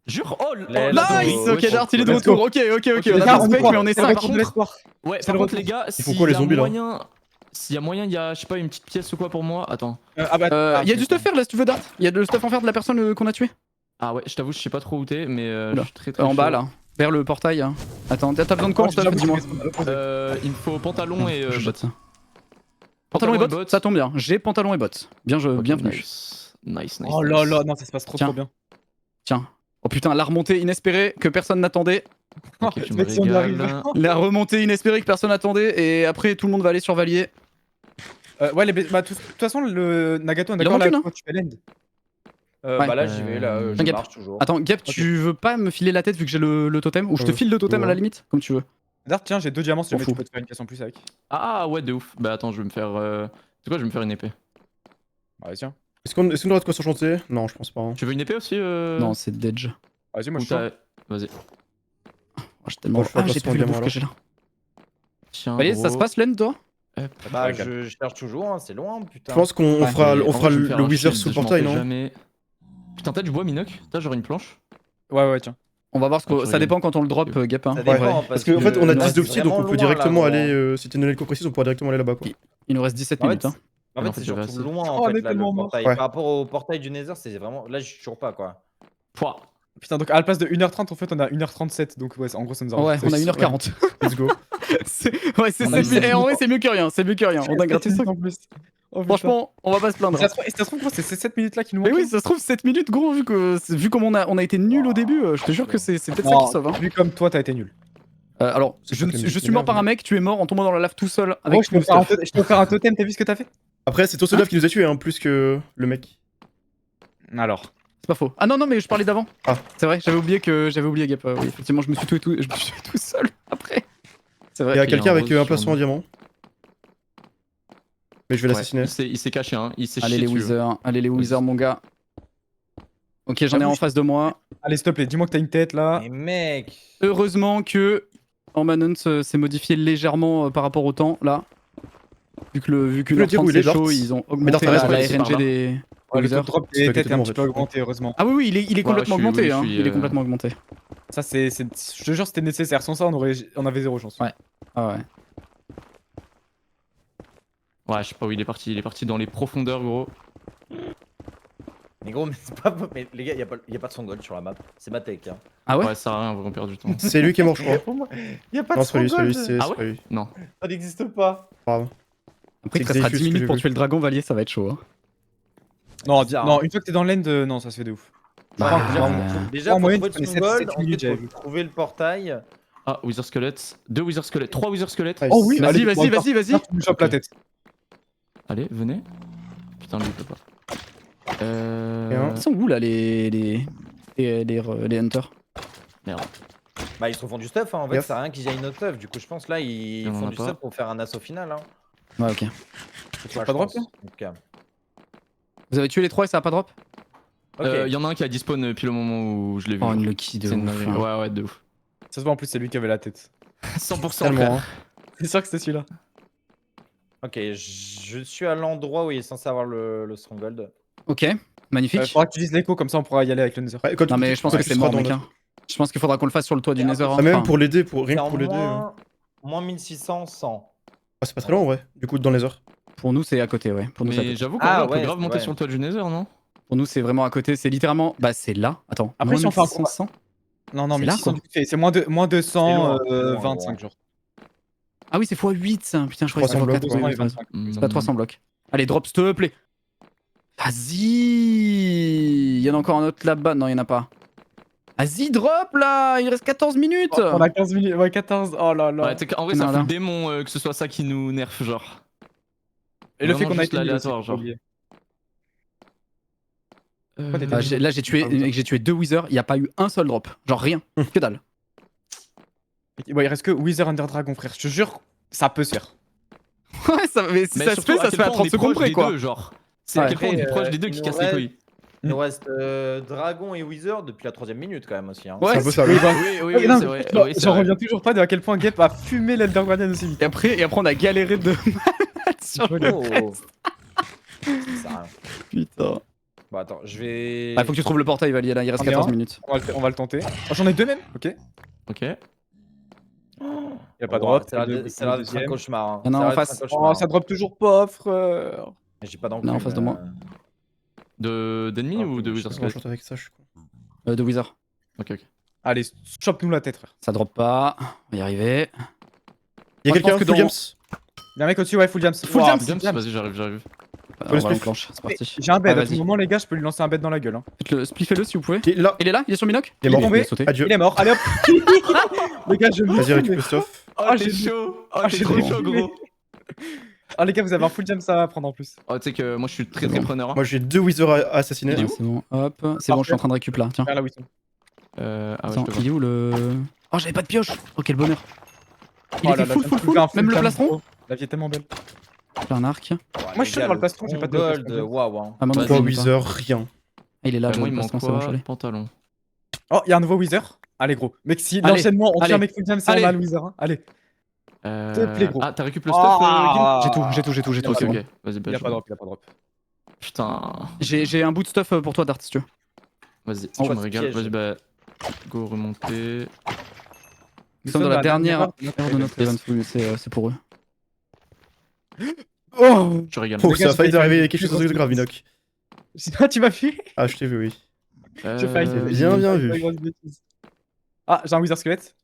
Jure, oh, Let's Nice. go. Ok, Dart, il est de Let's go. retour. Ok, Ok, on a les pas gars, de on spec, croit. mais on est C'est le 5. retour de l'espoir. Ouais, C'est par le contre, retour. les gars, font s'il quoi, y les a zombies, là moyen, s'il y a moyen, il y a, je sais pas, une petite pièce ou quoi pour moi. Attends. Ah bah, Il y a du stuff faire là si tu veux, Dart. Il y a le stuff en fer de la personne qu'on a tué. Ah ouais, je t'avoue, je sais pas trop où t'es, mais Oula. je suis très En bas chaud. là, vers le portail. Hein. Attends, t'as besoin de quoi en stuff, dis-moi. Il me faut pantalon et Je bottes. botte. Pantalon et bottes, ça tombe bien. J'ai pantalon et bottes. Bienvenue. Nice. Oh là là, non, ça se passe trop Tiens. trop bien. Tiens. Oh putain, la remontée inespérée que personne n'attendait. Ok, tu Ce me mec, si on y arrive. régales. La remontée inespérée que personne n'attendait. Et après, tout le monde va aller sur Valier. Ouais, bah, de toute façon, le Nagato, on est Il en d'accord manque là une, quand tu fais l'end. Ouais. Bah là, j'y vais, là, je Gap. marche toujours. Attends, Gap, tu veux pas me filer la tête vu que j'ai le totem? Ou je te file le totem à la limite? Comme tu veux. Dart, tiens, j'ai 2 diamants si M'en jamais fous. tu peux te faire une pièce en plus avec. Ah ouais, de ouf. Bah attends, je vais me faire. C'est quoi, je vais me faire une épée. Ouais, tiens. Est-ce qu'on aura de quoi s'enchanter? Non, je pense pas. Hein. Tu veux une épée aussi Non, c'est Dedge. Vas-y, moi Ou je suis chaud. Vas-y. Oh, j'ai tellement. Bon, je fais Ah, pas j'ai ce pas vu le diamant, bouffe que j'ai là. Tiens. Valier, ça gros. se passe, Len, toi? Hop. Bah, Ouais, je cherche toujours, hein, c'est loin, putain. Je pense qu'on Ouais. fera, Et on en fera vrai, je vais me faire le un Wither shield, sous le je m'en portail, fais non? jamais. Putain, t'as du bois, Minoc? J'aurais une planche. Ouais, tiens. On va voir ce que. Ah, tu Ça regardes. dépend quand on le drop, Gap. Hein. Ça dépend, Ouais. Parce qu'en fait, on a il nous 10 reste d'opti, donc on vraiment peut loin, directement là, gros. aller. Si t'es donné le précis, on pourra directement aller là-bas, quoi. Il nous reste 17 En minutes. fait, Hein. en Non, fait, en fait, c'est j'avais surtout assez. loin, Oh, en on fait, est là, le tellement mort. portail. Ouais. Par rapport au portail du Nether, c'est vraiment... Là, je suis toujours pas, quoi. Pouah. Putain, donc à la place de 1h30, en fait, on a 1h37. Donc, ouais, en gros, ça nous a Ouais, rajouté on a aussi. 1h40. Let's go. Ouais, c'est On a 7 eu minutes. sept Et en vrai, c'est mieux que rien. C'est mieux que rien. On a gratté ça. en plus. Oh, putain. Franchement, on va pas se plaindre. Ça se trouve, gros, c'est ces 7 minutes là qui nous Mais manquent. oui, ça se trouve 7 minutes, gros, vu comme on a été nul au début, je te jure que c'est peut-être ça qui sauve. Hein. Vu comme toi, t'as été nul. Alors, C'est je pas que les suis mecs mort par un m'énervent. mec, tu es mort en tombant dans la lave tout seul Gros, avec je peux le faire stuff. je peux faire un totem, t'as vu ce que t'as fait? Après, c'est ton seul qui nous a tués, hein, plus que le mec. Alors. C'est pas faux. Ah non, non, mais je parlais d'avant. Ah. C'est vrai, j'avais oublié Gap. Oui, effectivement, je me suis tué tout seul après. C'est Il y vrai. a Ok, quelqu'un un avec rose un sur placement en nous. diamant. Mais je vais Ouais, l'assassiner. il s'est caché, hein. Il s'est Allez chié les dessus. Wizards, mon gars. Ok, j'en ai J'avoue, en face de moi. Allez, s'il te plaît, dis-moi que t'as une tête là. Mais mec... Heureusement que Ormanance s'est modifié légèrement par rapport au temps là. Vu que Le 1h30 dire où il c'est est, Dart. chaud, ils ont Mais augmenté Dart, la reste par RNG là. des Ouais, le Wizards. taux de drop C'est des pas têtes est un exactement, petit en peu fait, augmenté, heureusement. Ah oui, oui, il est complètement je suis- augmenté. oui, je Hein. suis, Il est complètement augmenté. Ça, je te jure, c'était nécessaire. Sans ça, on avait zéro chance. Ouais. Ah ouais. Ouais, je sais pas où il est parti. Il est parti dans les profondeurs, gros. Mais gros, mais c'est pas... Mais les gars, y a pas de stronghold sur la map. C'est ma tech, hein. Ah ouais, Ouais, ça sert à rien, on perd du temps. C'est lui qui est mort, je crois. Y a pas Non, de c'est pas lui, stronghold. c'est Ah pas lui. Non. Ça n'existe pas. Pardon. Après il te c'est restera Xeus 10 que minutes j'ai pour vu. tuer le dragon Valier, ça va être chaud. Hein. Non, Bizarre, non, hein. une fois que t'es dans l'end, non, ça se fait de ouf. Bah, Déjà, en pour moyenne, trouver tu le prenais stronghold, 7 ensuite, minutes, j'avais vu. faut trouver le portail. Ah, Wither Skelett. 2 Wither Skelett. 3 Wither Skelett. Nice. Oh oui, Vas-y, allez, vas-y, bon, vas-y, vas-y. Dart, tu me chopes la Ok. tête. Allez, venez. Putain, lui, il peut pas. Ils sont où là les hunters? Merde. Bah, ils se refont du stuff, hein. En fait, Gaffe. ça sert à rien qu'ils aient une autre stuff. Du coup, je pense là, ils On en font a du pas. stuff pour faire un assaut final, hein. Ouais, ok. Moi, pas je drop, pense, là en tout cas. Vous avez tué les 3 et ça a pas drop? Ok. Il y en a un qui a dispawn depuis le moment où je l'ai vu. Oh, unlucky de C'est une ouf. dinguerie. hein. Ouais, de ouf. Ça se voit en plus, c'est lui qui avait la tête. 100% Tellement, frère. hein. C'est sûr que c'était celui-là. Ok, je suis à l'endroit où il est censé avoir le stronghold. Ok, magnifique. Faudra que tu dises l'écho, comme ça on pourra y aller avec le Nether. Ouais, quand Non tu- mais je pense ouais, que tu c'est seras mort dans mec. notre- Hein. Je pense qu'il faudra qu'on le fasse sur le toit du Et Nether. après, hein. Ah, même Enfin, pour l'aider, rien C'est que en pour l'aider. moins 1600, 100. Ah, c'est pas très long en vrai, du coup, dans les heures. pour nous c'est à côté, ouais. Pour nous, c'est à Mais côté. j'avoue Ah, qu'on peut ouais, grave monter ouais. sur le toit du Nether, non? Pour nous c'est vraiment à côté. C'est littéralement. Bah c'est là. Attends. Après, moins si on fait un 1600, 100. Non, non, C'est mais là, 600 quoi. du coup, c'est moins 225 loin. jours. Ah oui c'est x8 ça. Putain je croyais que 300 c'était blocs, x4. ouais. Oui, oui, 25. c'est pas 300 blocs. Allez drop s'il te plaît. Vas-y. Il y en a encore un autre là-bas. Non il y en a pas. Vas-y drop là. Il reste 14 minutes. On a 15 minutes, ouais, 14. Oh là là. Ouais, en vrai, Non, ça là. fout le démon que ce soit ça qui nous nerf, genre. Et le fait Vraiment qu'on a juste été nul aussi, l'aléatoire, faut genre. oublier. Euh, t'étais Là j'ai tué 2 wizards. Il y a pas eu un seul drop. Genre rien. Que dalle. Bon, il reste que Wither Under Dragon, frère. Je te jure, ça peut se faire. Ouais, mais si Mais ça se surtout, fait, ça se fait à quel point on 30 est secondes proche près, des quoi. deux, genre. C'est à Ouais. quel point on est Après, proche des deux il qui nous cassent les reste- couilles. Il nous reste Dragon et Wither depuis la 3ème minute quand même aussi. Hein. Ouais, C'est un peu ça. Oui, oui. bah, Oui, ouais, non, c'est vrai. non, Oui, c'est J'en vrai. reviens toujours pas de à quel point Gep a fumé l'Elder Guardian aussi vite. Et après, on a galéré de malade sur le Oh. Ça sert à rien. putain. Bon, attends, je vais. Ah, faut que tu trouves le portail, Vali, là, il reste On est 14 un. minutes. On va le tenter. Oh, j'en ai deux même. Ok. Ok. Il y a pas de Wow, drop. Ça a Le l'air d'être un deuxième. cauchemar. Hein. Il y en a Ça en a l'air d'être face. un cauchemar, Oh, ça drop toujours pas, frère. J'ai pas Non, d'enclume. en face de moi. D'ennemis ou de Wizard Comment je Squad chante avec ça, je suis con. De Wizard. Ok, ok. Allez, chope-nous la tête, frère. Ça drop pas. On va y arriver. Il y a Moi, je quelqu'un, pense que full dans- jams. Il y a un mec au-dessus, ouais, full jams. Full Wow, jams, James, jams. vas-y, j'arrive. On le va spliff. l'enclenche, c'est parti. J'ai un bed. Ah, À tout vas-y. moment, les gars, je peux lui lancer un bed dans la gueule. Hein. Spliffez-le si vous pouvez. Il est là. Il est là, il est sur Minoc. Il est mort. Il est tombé. a sauté. Adieu. Il est mort. Allez hop. Les gars, je me Vas-y, fume. récupère le stuff. Oh, Ah, t'es j'ai- chaud. Oh, Ah, t'es j'ai trop trop chaud, fumé. gros. Ah, les gars, vous avez un full jams à prendre en plus. Oh, tu sais que moi, je suis très bon. preneur. Hein. Moi, j'ai 2 Wither à assassiner. Ouais, c'est bon, hop. C'est bon, je suis en train de récup là. Tiens. Vers là où ils sont. Ah ouais, Attends, je te vois. il est où le. Oh, j'avais pas de pioche. Oh, quel bonheur. Il Oh était là là, full, je full, viens de full. faire un full Même le jam, plastron. gros. La vie est tellement belle. J'ai un arc. Moi, je suis dans le plastron, j'ai pas de gold. plastron. Waouh. Hein. Ah, moi, non, 3 je l'ai pas. Wither, rien. Ah, il est là, je Moi, vois il le manque plastron, c'est bon, je quoi l'ai. Pantalon. Oh, il y a un nouveau Wither. Allez, gros. Mec, si Allez, l'enchaînement, on tue allez. un mec full jam, c'est on Allez. a le Wither. Hein. Allez. te plaît, gros. Ah, t'as récupéré le stuff, Ah. J'ai tout, j'ai tout, j'ai tout, j'ai tout. Ok, c'est bon. ok. Vas-y, bah, Il a je pas de vois. drop, il a pas de drop. Putain. J'ai un bout de stuff pour toi, Dart, si tu veux. Vas-y, Oh, tu me c'est régales. piège. Vas-y, bah. Go remonter. Nous sommes dans la dernière heure de notre Yes. event, oui, c'est pour eux. Oh. Je régale. Oh, Les gars, ça a failli j'ai t'arriver fait quelque chose une de grave, Minoc. Sinon, tu m'as fui. Ah, je t'ai vu, oui. J'ai failli. Bien, bien vu. Ah, j'ai un Wither squelette.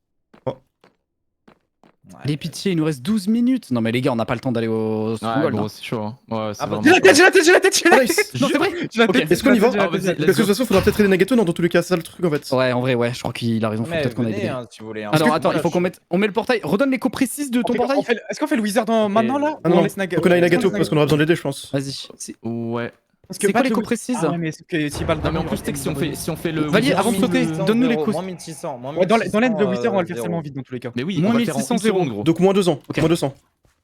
Les pitiés, il nous reste 12 minutes. Non, mais les gars, on n'a pas le temps d'aller au Ouais, Stronghold. gros, hein. c'est chaud. Hein. Ouais, c'est Ah, bah, vraiment J'ai la chaud. tête, j'ai la tête, j'ai la tête, j'ai la tête. Nice. Non, c'est vrai. J'ai la Ok. tête, Est-ce qu'on y va j'ai la Ah, tête, j'ai la vas-y, tête. Parce que de toute façon, faudra peut-être aider Nagato dans tous les cas, c'est ça le truc en fait. Ouais, en vrai, ouais, je crois qu'il a raison. Faut Mais peut-être qu'on aille venez, aider. hein, si vous voulez. hein. Alors attends, Moi, il faut je- qu'on mette. On met le portail. Redonne les codes précises de ton portail. Est-ce qu'on fait le Wizard maintenant là Ah ou on non, laisse Nagato faut qu'on aille Est-ce Nagato laisse parce qu'on aura besoin d'aider, je pense. Vas-y. Ouais. Parce que C'est pas quoi les que- codes précises Ah ouais, mais c'est que si Non, mais en plus, tu sais que si on fait le. Valier, Wizard, avant de sauter, 1600, donne-nous les zéro, causes. Moins 1600. Moins Ouais, dans l'end de 1600, Wither, on va le faire zéro. tellement vite dans tous les cas. Mais oui, Moins on va faire en 1600, 1 seconde, gros. Donc moins 200. Ok. Moins 200.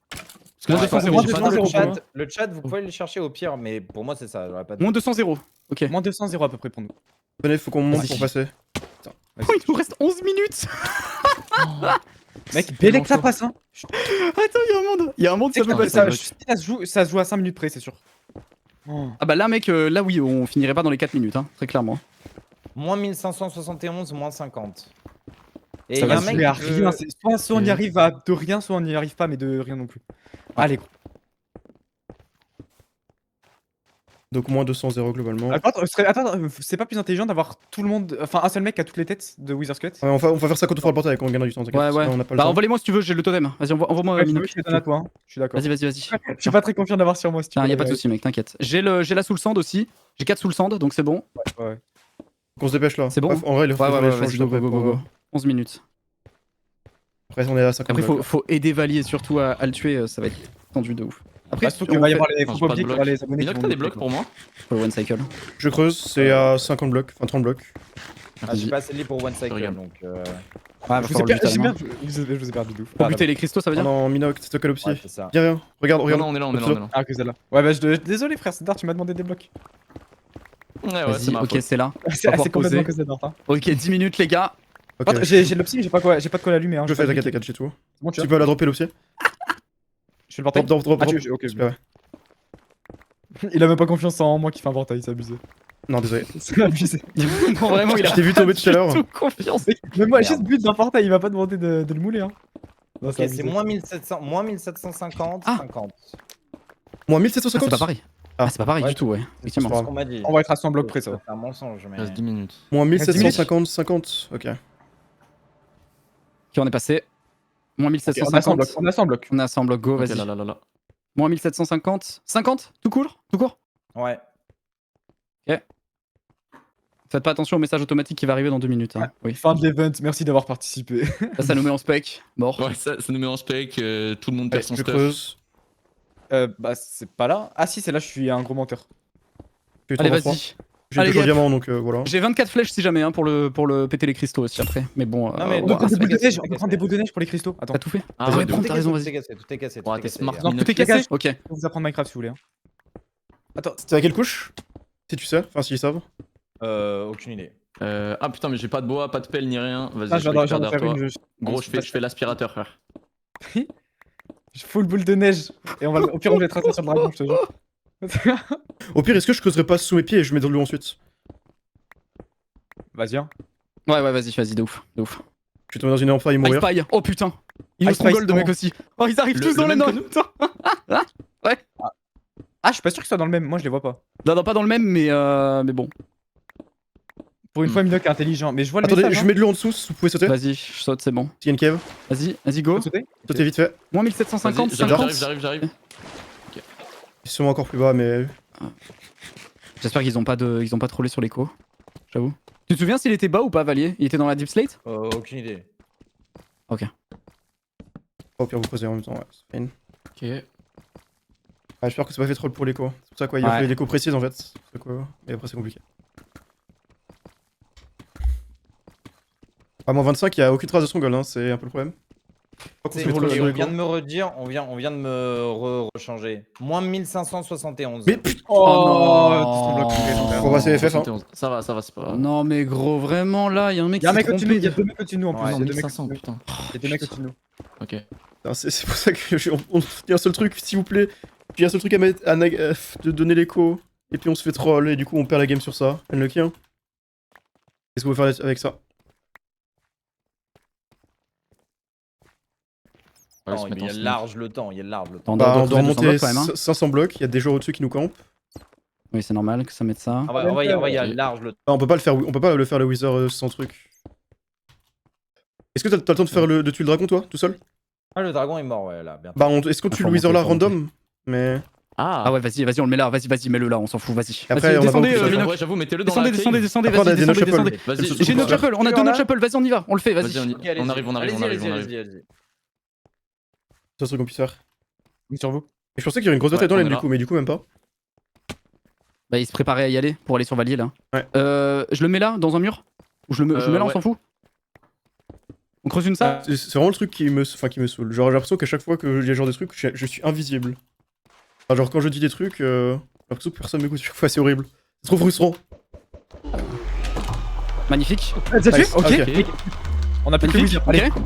Parce que là, Ouais, de toute façon, moins j'ai pas 200, de zéro, bloc. pour moi. Le chat, vous pouvez le chercher au pire, mais pour moi, c'est ça. J'aurais pas de- Moins 200 0. Ok. Moins 200, 0 à peu près pour nous. Venez, faut qu'on monte Vas-y. pour passer. Oh, il nous reste 11 minutes. Mec, Belek ça passe, hein. Attends, il y a un monde. Il y a un monde, ça peut non, passer. Ça se joue à 5 minutes près, c'est sûr. Oh. Ah bah là, mec, là, oui, on finirait pas dans les 4 minutes, hein, très clairement. Moins 1571, moins 50. Et Ça y a va un se mec jouer à qui rien. veut- Soit on y arrive à de rien, soit on n'y arrive pas, mais de rien non plus. Allez, gros. Donc moins 200 0 globalement. Attends, c'est pas plus intelligent d'avoir tout le monde. Enfin, un seul mec qui a toutes les têtes de Wizard Squad. Ouais, on va faire ça quand on fera le portail, quand on gagnera du temps. t'inquiète, Ouais, ouais. sinon on n'a pas le Bah, temps. envoie-les-moi si tu veux, j'ai le totem. Vas-y, envoie-moi Ouais, Minoc. je te donne à toi, hein. Je suis d'accord. Vas-y, vas-y, vas-y. Je suis pas très confiant d'avoir sur moi si tu Ah, veux. y a pas de soucis, mec, t'inquiète. J'ai la soul sand aussi. J'ai 4 soul sand, donc c'est bon. Ouais. Qu'on se dépêche là. C'est bon Ouais, en vrai, il faut Ouais, ouais, faire les ouais, choses vas-y, go, go, go, go, go. 11 minutes. Après, on est à 50 Après, blocs. faut aider Vali et surtout à le tuer, ça va être tendu de ouf. Après, Après, surtout qu'il va y avoir les Enfin, faut j'ai pas pas de oublier qu'il y bloc. aura les abonnés. Minoc, qui t'as vont des nous blocs aider, pour moi pour le one cycle. Je creuse, c'est à 50 blocs, enfin 30 blocs. Ah, j'ai pas assez de lit pour One Cycle, Regarde. donc. Ouais, quoi. va Je falloir vous ai le buter à la main. perdu, je vous ai perdu de ouf. Pour buter les cristaux, ça veut Oh dire non, Minoc, c'est Tocalopsy. Ouais, c'est ça. Viens, rien. Regarde, Non, regarde. non, on est là, on est là, on est là. Ah, que celle-là. Ouais, bah, désolé, frère, c'est Dart, tu m'as demandé des blocs. Ouais, ouais, c'est Vas-y, ma ok, faute. c'est là. C'est pouvoir complètement poser. que c'est Dart. Hein. Ok, 10 minutes, les gars. Ok, Attends, j'ai de l'opsi, mais j'ai pas de quoi l'allumer. Hein. je fais, J'ai pas de t'inquiète, j'ai tout. Bon, tu Tu vois. peux la dropper l'opsy. Je fais le portail. Drop, Ah, drop. ok. S'il te plaît, ouais. Il a même pas confiance en moi qui fait un portail, c'est abusé. Non, désolé. C'est abusé. Non, vraiment, il a Je t'ai vu tomber tout à l'heure. tout confiance. Mais moi, Merde. juste but d'un portail, il va pas demander de le mouler. Hein. Non, Ok, c'est abusé. moins 1750, Ah. 50. Moi, Ah, 1750. c'est pas pareil. Ah, c'est pas pareil Ouais. du tout, ouais. C'est Effectivement. ce qu'on m'a dit. On va être à 100 blocs près, ça va. C'est un mensonge, mais. Il reste 10 minutes. Moins 10 minutes. 1750, 50. Ok. Ok, on est passé. Moins Ok, on a 100 1750. blocs. On a 100 blocs. On est à 100 blocs, go, Ok, vas-y. là. Moins 1750. 50 Tout court Tout court Ouais. Faites pas attention au message automatique qui va arriver dans 2 minutes. Hein. Oui. Fin de l'event, merci d'avoir participé. Là, ça nous met en spec. Mort. Ouais, ça nous met en spec, tout le monde Allez, perd son je stuff. creuse. Bah, c'est pas là. Ah, si, c'est là, je suis un gros menteur. J'ai eu Allez, 3 fois. vas-y. J'ai Allez, 2 gars. diamants donc voilà. J'ai 24 flèches si jamais hein, pour le péter les cristaux aussi après. Mais bon, Non, mais on donc, va- c'est On peut cassé, c'est prendre cassé. des bouts de neige pour les cristaux. Attends, t'as tout fait Ah Vas-y, ouais, bon, de t'as ouf. raison, Tout vas-y. est cassé, tout est cassé. Ouais, Tout est t'es cassé. smart. Non, Tout est Minox. cassé. Ok. je peux vous apprendre Minecraft si vous voulez. Hein. Attends, C'était à quelle couche? Si tu sais, enfin s'ils savent. Aucune idée. Ah putain, mais j'ai pas de bois, pas de pelle ni rien. Vas-y, là, je j'en récupère ai derrière faire toi. une. Gros, je fais l'aspirateur, frère. Je full boule de neige. Et on va, au pire, on mettra ça sur le dragon, je te jure. Au pire, est-ce que je creuserais pas sous mes pieds et je mets de l'eau ensuite? Vas-y, hein. Ouais, vas-y, de ouf, de ouf. Je vais tomber dans une empaille et Ice mourir. Pie, oh putain. Il nous Ice Pie, stronghold de mec comment aussi. Oh, ils arrivent Le- tous dans le le même nord. que nous Putain. Ah, je suis pas sûr que ce soit dans le même. Moi, je les vois pas. Non, pas dans le même, mais bon. Pour une fois, Minoc est intelligent. Mais je vois le Attendez, message. je mets de l'eau en dessous, si vous pouvez sauter. Vas-y, je saute, c'est bon. S'il y a une cave, Vas-y, go. Sauter. sautez vite fait. Moins 1750, Vas-y, 50. j'arrive. Ils sont sûrement encore plus bas, mais. J'espère qu'ils ont pas trollé sur l'écho. J'avoue. Tu te souviens s'il était bas ou pas, Valier? Il était dans la deep slate? Aucune idée. Au pire, vous creusez en même temps, ouais. C'est fine. Ok. Ah, j'espère que c'est pas fait troll pour l'écho. C'est pour ça quoi, il a Ouais. fait l'écho précise en fait. C'est pour ça, quoi. Et après, c'est compliqué. À moins 25, il y a aucune trace de stronghold, hein, c'est un peu le problème. Pas qu'on se C'est- met trop et sur on l'écho. vient de me redire, on vient de me rechanger. Moins 1571. Mais putain, Oh non. tout semble bloqué. Faut passer FF, hein. 71. Ça va, c'est pas. Non, mais gros, vraiment là, y'a un mec Y'a un qui mec s'est au-dessus de nous. trompé. Y'a deux mecs au-dessus de nous en plus. Ouais, Y'a Oh, deux mecs 1500, au-dessus de putain. nous. Y'a deux mecs au-dessus de nous. Ok. putain, c'est pour ça que on dit un seul truc, s'il vous plaît. J'ai un seul truc à mettre, de donner l'écho. Et puis on se fait troll, et du coup on perd la game sur ça. Unlucky, hein. Qu'est-ce qu'on veut faire avec ça? Ouais, Non, se mettre il y en a sneak. large le temps, il y a large le temps. On Bah, on doit doit remonter remonter quand même. Hein. 500 blocs, il y a des joueurs au-dessus qui nous campent. Oui, c'est normal que ça mette ça. En vrai, il y a large le temps. Ah, on peut pas le faire le Wither sans truc. Est-ce que t'as le temps de faire de tuer le dragon toi, tout seul? Ah, le dragon est mort, ouais, là, bientôt. Bah est-ce qu'on tue le Wither là random? Mais. Ah ouais, vas-y, on le met là, vas-y, mets-le là, on s'en fout, vas-y. Après, Vas-y, on a pas descendez, beaucoup de Minoc. Ouais, j'avoue, mettez-le dans la Descendez, cave. descendez, Après, on a vas-y, des no descendez, chapel. descendez. Vas-y, J'ai surtout une pour autre chapel, on a deux Voilà. no chapel, vas-y, on y va, on le fait, Vas-y, vas-y. Ok, allez-y, on arrive. allez-y. C'est un truc qu'on puisse faire. On est sur vous. Et je pensais qu'il y aurait une grosse bataille Ouais, dans on l'aine est du là. coup, mais du coup même pas. Bah, il se préparait à y aller pour aller sur Valier là. Ouais. Je le mets là, dans un mur? Ou je le mets là, on ouais. s'en fout? On creuse une salle? C'est vraiment le truc qui me saoule. Genre j'ai l'impression qu'à chaque fois que j'ai genre des trucs, je suis invisible. Enfin, genre quand je dis des trucs, j'ai l'impression que personne m'écoute chaque fois, c'est horrible. C'est trop frustrant. Magnifique. Ça Nice. Ok. Ok. On a plus que Magnifique, Wither. Allez, ok.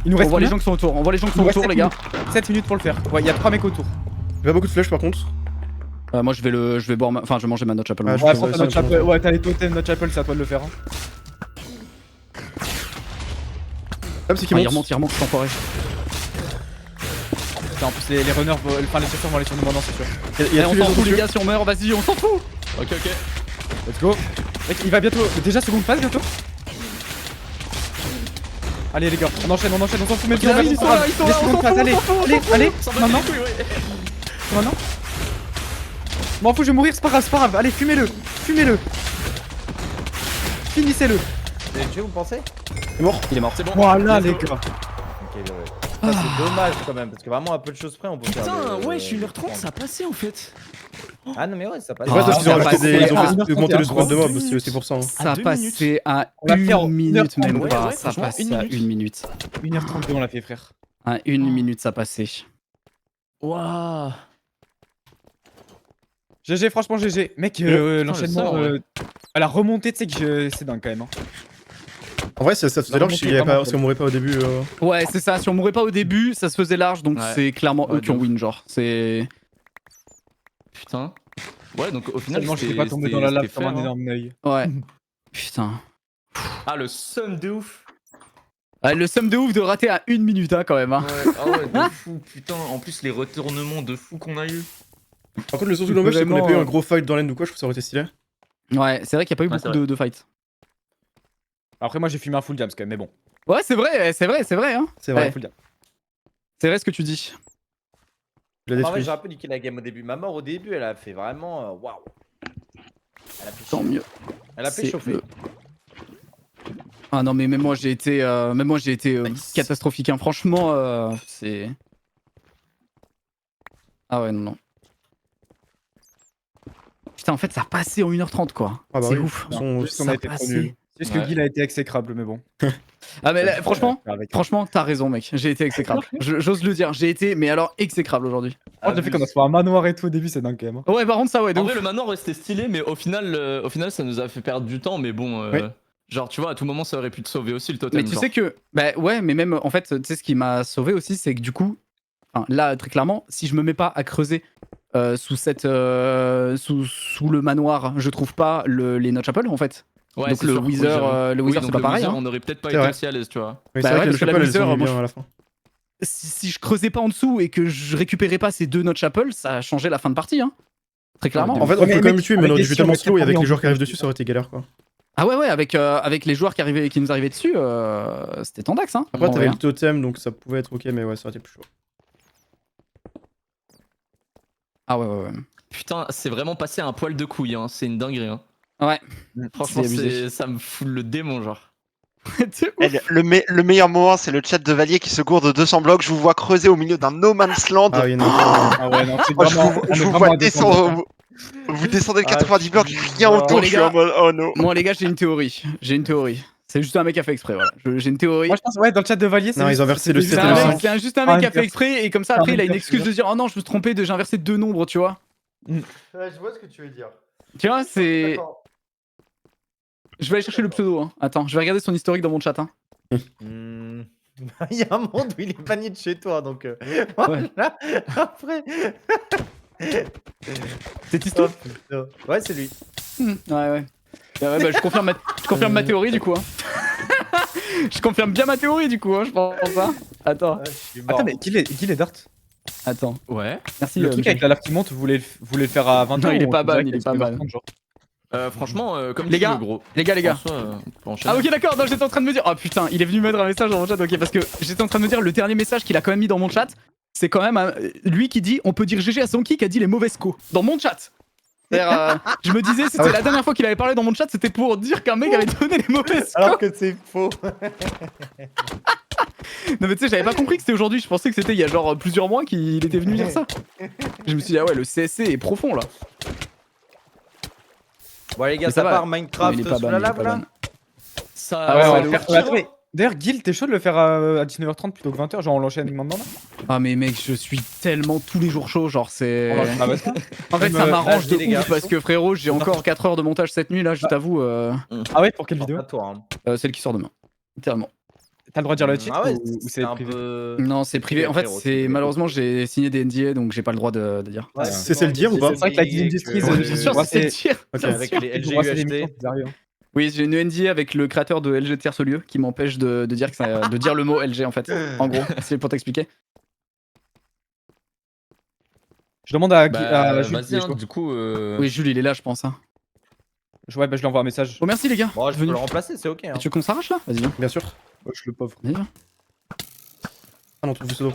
il nous On reste voit les combien gens qui sont autour, on voit les gens qui sont Il nous reste autour, les 7 gars. minutes. 7 minutes pour le faire. Ouais, y'a 3 mecs autour. J'ai pas beaucoup de flèches par contre. Moi, je vais boire enfin, je vais manger ma note chapel. Ah, moi. je Ouais, peux- prends ouais, ta ça, notre ça, chapel. Ouais, t'as les totems, notre chapel, c'est à toi de le faire. Hein. Ah, c'est qu'il Ah, il monte. remonte, cet enfoiré. Putain, en plus, les runners, enfin les chasseurs vont aller sur nous maintenant, c'est sûr. Il y a Allez, on tous les s'en autres fout, les dessus. gars, si on meurt, vas-y, on s'en fout. Ok. Let's go. Mec, il va bientôt. Déjà, seconde phase bientôt. Allez, les gars, on enchaîne, on s'en fout, même si on va Ils sont là, ils sont là, on s'en fout, allez, on s'en fout, allez, on s'en allez, maintenant, maintenant. M'en fous, je vais mourir, c'est pas grave, allez, fumez-le, finissez-le. Vous avez tué, vous pensez? C'est mort. Il est mort. C'est bon. Voilà, Let's les go. gars. Ok, ouais. Ça, c'est dommage quand même, parce que vraiment à peu de choses près, on peut faire. Putain, le- ouais, je suis 1h30, ça a passé en fait. Ah non, mais ouais, ça passe. En fait, parce qu'ils ont ça rajouté passe. ils ont Ah, fait augmenter le 1h31, spawn de mob, 2 c'est aussi pour ça. Hein. Ça À 2 passait à On l'a fait en 1 minute, 1h30, même ouais, pas. ouais, Ça franchement, passait une à minute. 1 minute. 1h32, on l'a fait, frère. À 1 minute, ça passait. Waouh. GG, franchement, GG. Mec, putain, l'enchaînement, le sort, ouais. à la remontée, tu sais que c'est dingue quand même. Hein. En vrai, ça faisait large si on mourrait pas au début. Ouais, c'est ça. Si on mourait pas au début, ça se faisait large, donc Ouais. c'est clairement Ouais, eux qui ont de ouf. win, genre. C'est. Putain. Ouais, donc au final, Tellement je c'était vais pas tomber c'était- dans la lave c'était comme un fair, hein. énorme œil. Ouais. Putain. Ah, le seum de ouf. Ouais, le somme de ouf de rater à 1 minute, hein, quand même. Hein. Ouais, ah ouais, de fou, putain. En plus, les retournements de fou qu'on a eu. Par contre, le source dommage, c'est qu'on ait pas eu Vraiment, un gros fight dans l'end ou quoi, je trouve que ça aurait été stylé. Ouais, c'est vrai qu'il n'y a pas eu Ouais, beaucoup c'est de fights. Après, moi, j'ai fumé un full jams quand même, mais bon. Ouais, c'est vrai, hein. C'est vrai, Ouais. Full jam. C'est vrai ce que tu dis. je l'ai En vrai, détruit. j'ai un peu niqué la game au début. Ma mort au début, elle a fait vraiment. Waouh! Elle a fait Tant chauffer. mieux. Elle a fait C'est chauffer. le- Ah non, mais même moi j'ai été, Nice. catastrophique. Hein. Franchement, c'est. Ah ouais, non. Putain, putain, en fait, ça passait en 1h30, quoi. Ah bah c'est oui. ouf. De toute façon, Juste, on ça a été trop passait. nuls. C'est juste que Ouais. Guil a été exécrable, mais bon. Ah, mais là, franchement, Avec- franchement, t'as raison, mec. J'ai été exécrable. J'ose le dire. J'ai été, mais alors, exécrable aujourd'hui. Oh, j'ai fait qu'on a fait un manoir et tout au début, c'est dingue quand même. Hein. Ouais, par contre, ça, ouais, de En ouf. vrai, le manoir restait stylé, mais au final, ça nous a fait perdre du temps. Mais bon, Oui. genre, tu vois, à tout moment, ça aurait pu te sauver aussi le totem. Mais tu genre. sais que, bah ouais, mais même en fait, tu sais ce qui m'a sauvé aussi, c'est que du coup, enfin, là très clairement, si je me mets pas à creuser sous cette, sous le manoir, je trouve pas les Notch Apple en fait. Ouais, Donc c'est le sûr. Oui, Wither, j'avoue. le Oui, Wither donc c'est pas le pareil. Wither, Hein. on aurait peut-être pas C'est été vrai. aussi à l'aise, tu vois. Oui, Bah c'est ouais, vrai que le parce que la chapelle, elles Wither, sont moi, bien à la fin. Si je creusais pas en dessous et que je récupérais pas ces 2 Notch Apple, ça a changé la fin de partie, hein. Très clairement. En fait, on Ouais, peut mais quand même le mec, tuer, mais on avec aurait les dû jouer si, on tellement mettrait slow et pas avec en les joueurs qui boucle. arrivent dessus, ça aurait été galère quoi. Ah ouais, avec les joueurs qui nous arrivaient dessus, c'était tendax, hein. Après, en t'avais vrai, le totem donc ça pouvait être ok, mais ouais, ça aurait été plus chaud. Ah ouais, ouais, ouais. Putain, c'est vraiment passé un poil de couille, hein. C'est une dinguerie. Hein. Ouais. Franchement, C'est abusé. ça me fout le démon, genre. C'est Eh, ouf. le meilleur moment, c'est le chat de Valier qui se gourde de 200 blocs. Je vous vois creuser au milieu d'un no man's land. Ah oui, non. Ah ouais, non, c'est Oh, je vraiment. vous, on je est vous vraiment vois à 200 descendre. blocs. Vous descendez de Ah, 90 blocs, tu rien vois. autour. Bon, les Je suis en gars. mode oh no. Moi les gars, j'ai une théorie. C'est juste un mec qui a fait exprès, voilà. J'ai une théorie. Moi, je pense, ouais, dans le chat de Valier, c'est. Non, ils juste- ont inversé le c'était C'est sept et un le mec, cinq. c'est juste un Ah, mec qui a une fait exprès et comme ça Ah, après une il a une perche, excuse ouais. de dire oh non je me suis trompé j'ai inversé 2 nombres tu vois. Je vois ce que tu veux dire. Tu vois c'est. Je vais aller chercher le pseudo hein. Attends je vais regarder son historique dans mon chat hein. Hmm. Il y a un monde où il est banni de chez toi, donc voilà. Après. C'est Tisto. Oh, putain. Ouais, c'est lui. Ouais ouais. Ouais, bah, je confirme ma théorie du coup hein. Je confirme bien ma théorie du coup hein, je pense ça. Attends. Ouais, je suis mort. Attends, mais Guil est Dart. Attends. Ouais. Merci. Le truc Michel. avec la lave qui monte, vous voulez le faire à 20h Non, il est ou pas on dirait ban, qu'il il est pas ban. 30, genre Franchement, comme Les tu veux, gars, gros. les gars. En soi, on peut enchaîner. Ah ok d'accord, non j'étais en train de me dire, oh putain il est venu mettre un message dans mon chat, ok parce que j'étais en train de me dire le dernier message qu'il a quand même mis dans mon chat, c'est quand même lui qui dit on peut dire GG à Sonky qui a dit les mauvaises co dans mon chat. C'est-à-dire, je me disais c'était la dernière fois qu'il avait parlé dans mon chat, c'était pour dire qu'un mec avait donné les mauvaises co. Alors que c'est faux. Non mais tu sais j'avais pas compris que c'était aujourd'hui, je pensais que c'était il y a genre plusieurs mois qu'il était venu dire ça. Je me suis dit ah ouais le CSC est profond là. Bon, les gars, Mais ça ça va. part Non, il Minecraft est pas sous ban, la il est lave pas là. ban. Ça, Ah ouais, ça ouais, va de le ouf. faire chier, Attends, d'ailleurs, Guil, t'es chaud de le faire à 19h30 plutôt que 20h Genre on l'enchaîne maintenant Ah mais mec je suis tellement tous les jours chaud genre c'est... Ah ouais. En fait Même, ça m'arrange de vas-y, les gars. ouf parce que frérot j'ai encore 4 heures de montage cette nuit là je t'avoue Ah ouais, pour quelle vidéo À toi. Hein. celle qui sort demain. Littéralement. T'as le droit de dire le titre Ah ouais, ou c'est un privé peu. Non, c'est privé. En fait, frérot, c'est c'est malheureusement j'ai signé des NDA donc j'ai pas le droit de dire. Ouais, C'est le dire ou pas C'est vrai que la Guild Industries, Ouais, bien sûr, ouais, c'est le c'est- dire. Ok. bien Avec sûr. les pour passer LGUHT. l'émission, c'est sérieux. Oui, j'ai une NDA avec le créateur de LG Tierce-Lieu qui m'empêche de dire que de dire le mot LG en fait. En gros, c'est pour t'expliquer. Je demande à Bah, Jules. vas-y, hein, du coup. Oui, Jules, il est là, je pense. Hein. Ouais, bah je lui envoie un message. Oh, merci les gars. Bon, je peux Venu. le remplacer, c'est ok. Hein. Tu veux qu'on s'arrache là? Vas-y, viens. Bien sûr. Ouais, je le pauvre. Vas-y, viens. Ah non, trouve le pseudo.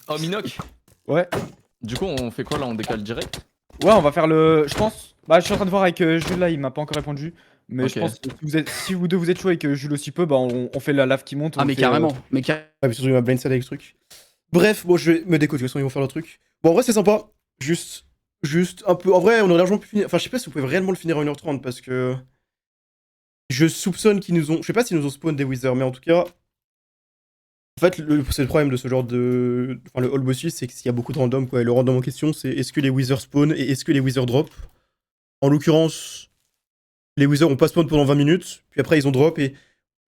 Oh, Minoc. Ouais. Du coup, on fait quoi là? On décale direct? Ouais, on va faire le. Je pense. Bah, je suis en train de voir avec Jules là, il m'a pas encore répondu. Mais Ok. je pense que si vous deux vous êtes chaud et que Jules aussi peut, bah on fait la lave qui monte. Ah, on mais fait, carrément. Mais Ah, mais surtout, il m'a blindside avec ce truc. Bref, bon, je vais me déco, de toute façon, ils vont faire leur truc. Bon, en vrai, c'est sympa. Juste un peu. En vrai, on aurait largement pu finir. Enfin, je sais pas si vous pouvez réellement le finir à 1h30 parce que. Je soupçonne qu'ils nous ont. Je sais pas s'ils nous ont spawn des Wizards, mais en tout cas. En fait, c'est le problème de ce genre de. Enfin, le All Bosses, c'est qu'il y a beaucoup de random, quoi. Et le random en question, c'est est-ce que les Wizards spawn et est-ce que les Wizards drop. En l'occurrence, les Wizards ont pas spawn pendant 20 minutes, puis après, ils ont drop et.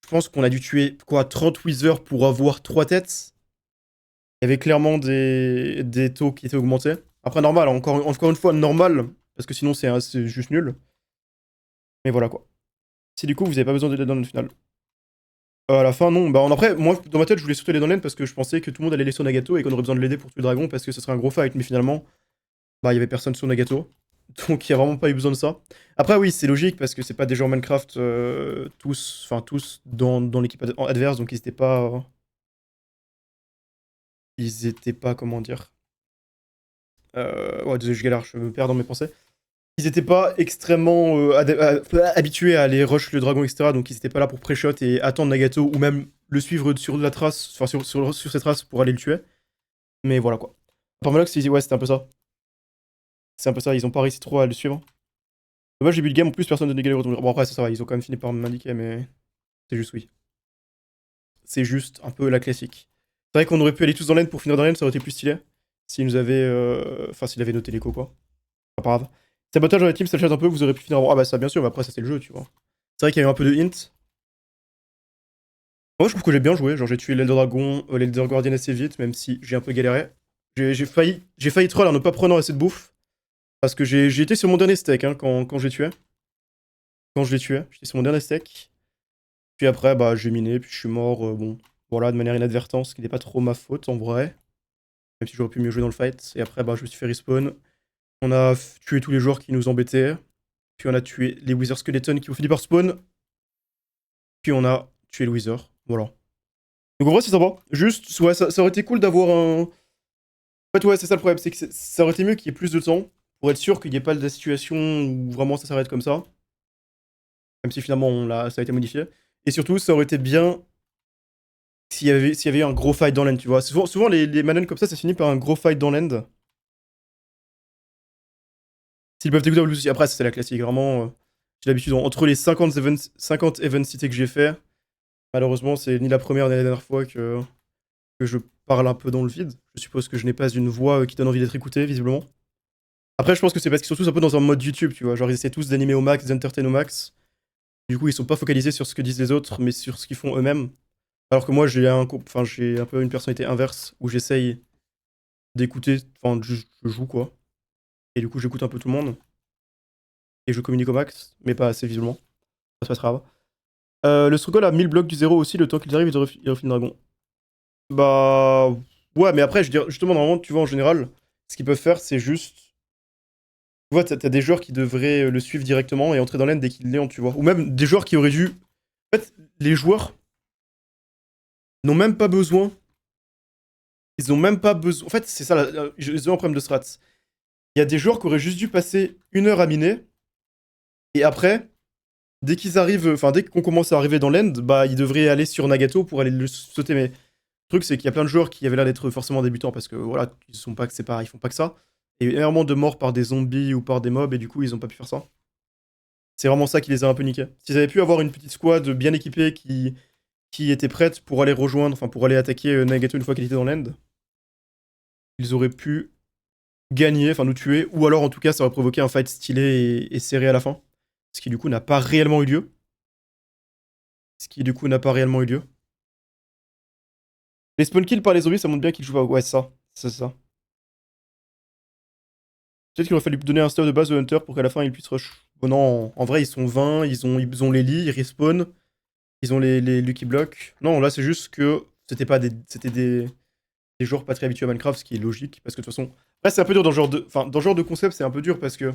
Je pense qu'on a dû tuer, quoi, 30 Wizards pour avoir 3 têtes. Il y avait clairement des taux qui étaient augmentés. Après, normal, encore une fois, normal, parce que sinon, c'est juste nul. Mais voilà, quoi. Si du coup, vous avez pas besoin de dans le final. À la fin, non. Bah, après, moi, dans ma tête, je voulais surtout aller dans l'aide parce que je pensais que tout le monde allait laisser sur Nagato et qu'on aurait besoin de l'aider pour tuer le dragon parce que ce serait un gros fight. Mais finalement, bah, il y avait personne sur Nagato. Donc, il n'y a vraiment pas eu besoin de ça. Après, oui, c'est logique parce que c'est pas des joueurs Minecraft tous dans l'équipe adverse, donc ils étaient pas. Ils étaient pas, comment dire. Ouais, désolé, je galère, je me perds dans mes pensées. Ils étaient pas extrêmement habitués à aller rush le dragon, etc. Donc ils étaient pas là pour pré-shot et attendre Nagato ou même le suivre sur la trace, enfin sur cette trace pour aller le tuer. Mais voilà quoi. Par Moloch, ouais, c'était un peu ça. C'est un peu ça, ils ont pas réussi trop à le suivre. Dommage, j'ai bu le game, en plus personne ne dégage le retour. Bon après ça va, ils ont quand même fini par m'indiquer, mais c'est juste oui. C'est juste un peu la classique. C'est vrai qu'on aurait pu aller tous dans l'end pour finir dans l'end, ça aurait été plus stylé. S'il nous avait... Enfin, s'il avait noté l'écho, quoi. Pas grave. Sabotage dans la team, ça le chat un peu, vous aurez pu finir avant. Ah bah ça, bien sûr, mais après, ça c'est le jeu, tu vois. C'est vrai qu'il y a eu un peu de hint. Moi, je trouve que j'ai bien joué. Genre, j'ai tué l'Elder Dragon, l'Elder Guardian assez vite, même si j'ai un peu galéré. J'ai failli troll en ne pas prenant assez de bouffe. Parce que j'ai été sur mon dernier steak hein, quand je l'ai tué. Quand je l'ai tué, j'étais sur mon dernier steak. Puis après, bah, j'ai miné, puis je suis mort. Bon, voilà, de manière inadvertante, ce qui n'est pas trop ma faute en vrai. Même si j'aurais pu mieux jouer dans le fight. Et après, bah, je me suis fait respawn. On a tué tous les joueurs qui nous embêtaient. Puis on a tué les Wither Skeletons qui ont fini par spawn. Puis on a tué le Wither. Voilà. Donc en vrai, c'est sympa. Juste, ouais, ça aurait été cool d'avoir un. En fait, ouais, c'est ça le problème. C'est que ça aurait été mieux qu'il y ait plus de temps pour être sûr qu'il n'y ait pas de situation où vraiment ça s'arrête comme ça. Même si finalement ça a été modifié. Et surtout, ça aurait été bien s'il y avait eu un gros fight dans l'end, tu vois. Souvent les manons comme ça finit par un gros fight dans l'end. S'ils peuvent t'écouter en plus aussi. Après, ça, c'est la classique. Vraiment, j'ai l'habitude, entre les 50 events cités que j'ai fait, malheureusement, c'est ni la première ni la dernière fois que je parle un peu dans le vide. Je suppose que je n'ai pas une voix qui donne envie d'être écoutée, visiblement. Après, je pense que c'est parce qu'ils sont tous un peu dans un mode YouTube, tu vois. Genre, ils essaient tous d'animer au max, d'entertain au max. Du coup, ils sont pas focalisés sur ce que disent les autres, mais sur ce qu'ils font eux-mêmes. Alors que moi, j'ai un peu une personnalité inverse, où j'essaye d'écouter, enfin, je joue, quoi. Et du coup, j'écoute un peu tout le monde. Et je communique au max, mais pas assez visiblement. Ça se passe grave. Le Struggle a 1000 blocs du zéro aussi, le temps qu'il arrive, il refile le dragon. Bah. Ouais, mais après, je veux dire, justement, normalement, tu vois, en général, ce qu'ils peuvent faire, c'est juste. Tu vois, t'as des joueurs qui devraient le suivre directement et entrer dans l'end dès qu'il l'est, tu vois. Ou même des joueurs qui auraient dû. En fait, les joueurs n'ont même pas besoin. Ils ont même pas besoin. En fait, c'est ça, ils ont un problème de strats. Il y a des joueurs qui auraient juste dû passer 1 heure à miner. Et après, dès qu'ils arrivent. Enfin, dès qu'on commence à arriver dans l'end, bah, ils devraient aller sur Nagato pour aller le sauter. Mais le truc, c'est qu'il y a plein de joueurs qui avaient l'air d'être forcément débutants parce que voilà, ils sont pas que c'est pareil, ils font pas que ça. Et énormément de morts par des zombies ou par des mobs, et du coup, ils ont pas pu faire ça. C'est vraiment ça qui les a un peu niqués. S'ils avaient pu avoir une petite squad bien équipée qui était prête pour aller rejoindre, enfin pour aller attaquer Nagato une fois qu'elle était dans l'end, ils auraient pu gagner, enfin nous tuer, ou alors en tout cas ça aurait provoqué un fight stylé et serré à la fin. Ce qui du coup n'a pas réellement eu lieu. Les spawn kills par les zombies, ça montre bien qu'ils jouent pas. Ouais, ça. C'est ça. Peut-être qu'il aurait fallu donner un stuff de base au Hunter pour qu'à la fin il puisse rush. Bon, non, en vrai, ils sont 20, ils ont les lits, ils respawn, ils ont les Lucky Blocks. Non, là, c'est juste que c'était des joueurs pas très habitués à Minecraft, ce qui est logique, parce que de toute façon. Là, c'est un peu dur dans ce genre de. Enfin, dans ce genre de concept, c'est un peu dur parce que.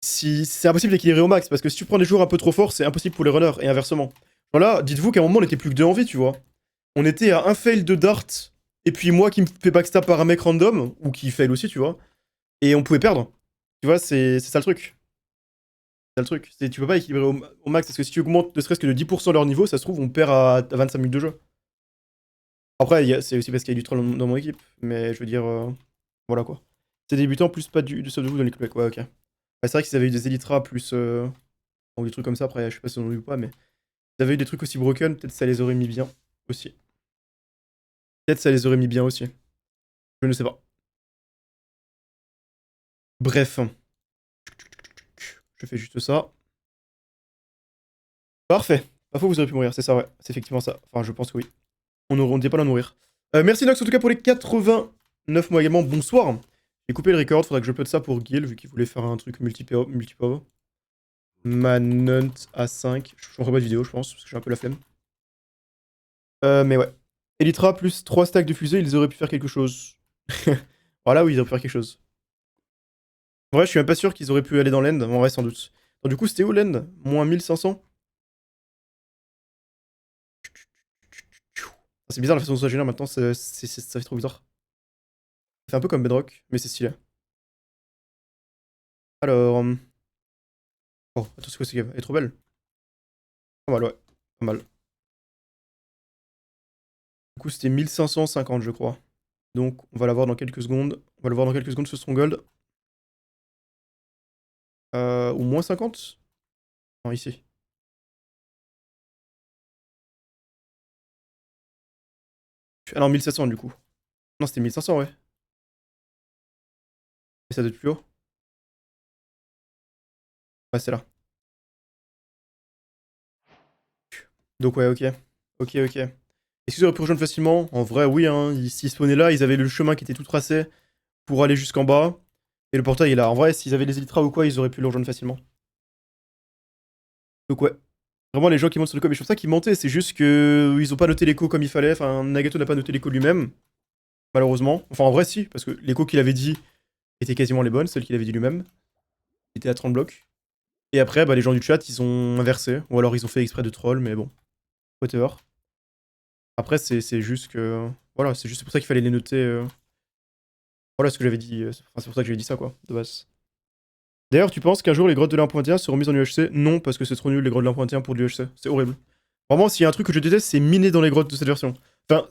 Si c'est impossible d'équilibrer au max, parce que si tu prends des joueurs un peu trop forts, c'est impossible pour les runners, et inversement. Voilà, dites-vous qu'à un moment, on était plus que 2 en vie, tu vois. On était à un fail de Dart, et puis moi qui me fais backstab par un mec random, ou qui fail aussi, tu vois. Et on pouvait perdre. Tu vois, c'est ça le truc. C'est ça le truc. Tu peux pas équilibrer au max, parce que si tu augmentes ne serait-ce que de 10% leur niveau, ça se trouve, on perd à 25 minutes de jeu. Après, c'est aussi parce qu'il y a du troll dans mon équipe, mais je veux dire, voilà quoi. C'est débutant plus pas du sub de vous dans l'équipe. Ouais, ok. Ouais, c'est vrai que s'ils avaient eu des Elytra plus. Ou des trucs comme ça, après, je sais pas si on en a eu ou pas, mais. S'ils avaient eu des trucs aussi broken, peut-être ça les aurait mis bien aussi. Je ne sais pas. Bref. Je fais juste ça. Parfait. Parfois vous aurez pu mourir, c'est ça, ouais. C'est effectivement ça. Enfin, je pense que oui. On n'était pas là à mourir. Merci Nox en tout cas pour les 89 mois également. Bonsoir. J'ai coupé le record, faudra que je upload ça pour Gil, vu qu'il voulait faire un truc multipov. Manhunt A5. Je ferai pas de vidéo, je pense, parce que j'ai un peu la flemme. Mais ouais. Elytra plus 3 stacks de fusée, ils auraient pu faire quelque chose. Voilà, oui, ils auraient pu faire quelque chose. En vrai, je suis même pas sûr qu'ils auraient pu aller dans l'end. En vrai, sans doute. Donc, du coup, c'était où l'end? Moins 1500? C'est bizarre la façon dont ça génère maintenant, ça fait trop bizarre. Ça fait un peu comme Bedrock, mais c'est stylé. Alors. Oh, attends, c'est quoi cette game? Elle est trop belle. Pas mal, ouais. Pas mal. Du coup, c'était 1550, je crois. Donc, on va la voir dans quelques secondes. On va le voir dans quelques secondes ce Stronghold. Ou moins 50? Non, ici. Ah non, 1700 du coup. Non, c'était 1500, ouais. Et ça doit être plus haut. Ouais, c'est là. Donc ouais, ok. Ok, ok. Est-ce qu'ils auraient pu rejoindre facilement? En vrai, oui, hein. S'ils spawnaient là, ils avaient le chemin qui était tout tracé pour aller jusqu'en bas. Et le portail est là. En vrai, s'ils avaient les Elytras ou quoi, ils auraient pu le rejoindre facilement. Donc ouais. Vraiment, les gens qui mentent sur le code, mais je pense pas qu'ils mentaient, c'est juste que ils ont pas noté l'écho comme il fallait. Enfin, Nagato n'a pas noté l'écho lui-même, malheureusement. Enfin, en vrai, si, parce que l'écho qu'il avait dit étaient quasiment les bonnes, celles qu'il avait dit lui-même. Il était à 30 blocs. Et après, bah, les gens du chat, ils ont inversé. Ou alors ils ont fait exprès de troll, mais bon. Whatever. Après, c'est juste que. Voilà, c'est juste pour ça qu'il fallait les noter. Voilà ce que j'avais dit. Enfin, c'est pour ça que j'avais dit ça, quoi, de base. D'ailleurs, tu penses qu'un jour les grottes de l'1.1 seront mises en UHC? Non, parce que c'est trop nul les grottes de l'1.1 pour du UHC. C'est horrible. Vraiment, s'il y a un truc que je déteste, c'est miner dans les grottes de cette version. Enfin,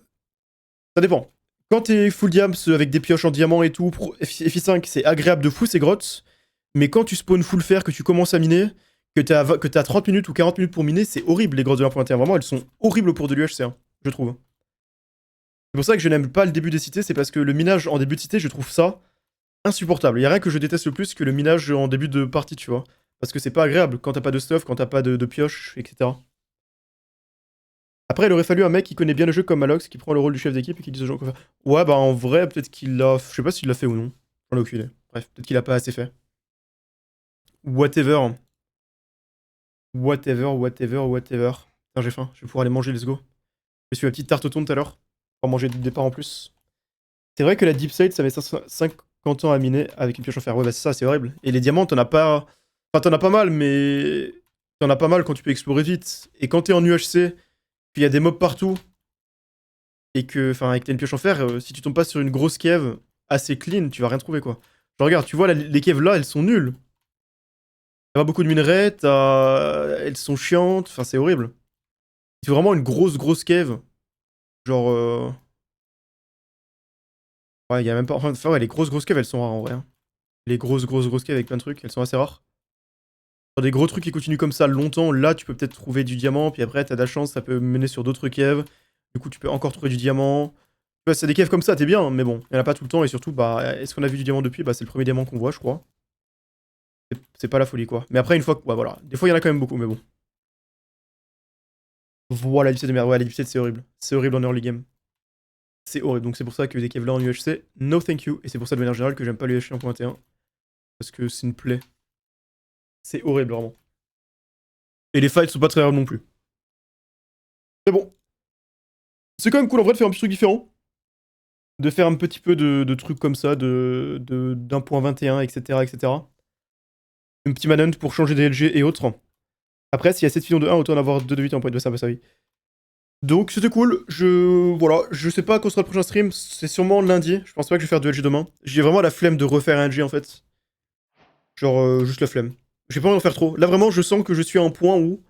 ça dépend. Quand t'es full diams avec des pioches en diamant et tout, pour FI5, c'est agréable de fou ces grottes. Mais quand tu spawns full fer, que tu commences à miner, que t'as 30 minutes ou 40 minutes pour miner, c'est horrible les grottes de l'1.1. Vraiment, elles sont horribles pour de l'UHC, hein, je trouve. C'est pour ça que je n'aime pas le début des cités, c'est parce que le minage en début de cité, je trouve ça insupportable. Il y a rien que je déteste le plus que le minage en début de partie, tu vois. Parce que c'est pas agréable quand t'as pas de stuff, quand t'as pas de pioche, etc. Après, il aurait fallu un mec qui connaît bien le jeu comme Malox, qui prend le rôle du chef d'équipe et qui dit aux gens quoi faire. Ouais, bah en vrai, peut-être qu'il l'a. Je sais pas s'il l'a fait ou non. J'en ai aucune idée. Bref, peut-être qu'il a pas assez fait. Whatever. Whatever, whatever, whatever. Putain, j'ai faim. Je vais pouvoir aller manger, let's go. Je suis la petite tarte au thon tout à l'heure. Pour manger du départ en plus. C'est vrai que la deep side, ça met 50 ans à miner avec une pioche en fer. Ouais, bah c'est ça, c'est horrible. Et les diamants, t'en as pas. Enfin, t'en as pas mal, mais. T'en as pas mal quand tu peux explorer vite. Et quand t'es en UHC, puis il y a des mobs partout, et que. Enfin, avec une pioche en fer, si tu tombes pas sur une grosse cave assez clean, tu vas rien trouver, quoi. Genre, regarde, tu vois, les caves là, elles sont nulles. T'as pas beaucoup de minerais, elles sont chiantes, enfin, c'est horrible. C'est vraiment une grosse cave. Genre. Ouais, il y a même pas. Enfin, ouais, les grosses caves, elles sont rares en vrai, hein. Les grosses caves avec plein de trucs, elles sont assez rares. Sur des gros trucs qui continuent comme ça longtemps, là tu peux peut-être trouver du diamant, puis après t'as de la chance, ça peut mener sur d'autres caves. Du coup tu peux encore trouver du diamant. Tu vois, c'est des caves comme ça, t'es bien, mais bon, il y en a pas tout le temps, et surtout, bah, est-ce qu'on a vu du diamant depuis? Bah, c'est le premier diamant qu'on voit, je crois. C'est pas la folie, quoi. Mais après, une fois que. Ouais, voilà. Des fois, il y en a quand même beaucoup, mais bon. Voilà, la de merde. Ouais, la deep c'est horrible. C'est horrible en early game. C'est horrible, donc c'est pour ça que les caves là en UHC, no thank you. Et c'est pour ça de manière générale que j'aime pas l'UHC en .1. Parce que c'est une plaie. C'est horrible, vraiment. Et les fights sont pas très rares non plus. Mais bon. C'est quand même cool en vrai de faire un petit truc différent. De faire un petit peu de trucs comme ça, d'un point 21, etc., etc. Un petit manhunt pour changer des LG et autres. Après, s'il y a 7 filons de 1, autant en avoir 2 de 8 en point de ça, bah ça oui. Donc c'était cool, voilà, je sais pas quand sera le prochain stream, c'est sûrement lundi, je pense pas que je vais faire de LG demain. J'ai vraiment la flemme de refaire un LG en fait. Genre, juste la flemme. J'ai pas envie d'en faire trop. Là vraiment, je sens que je suis à un point où,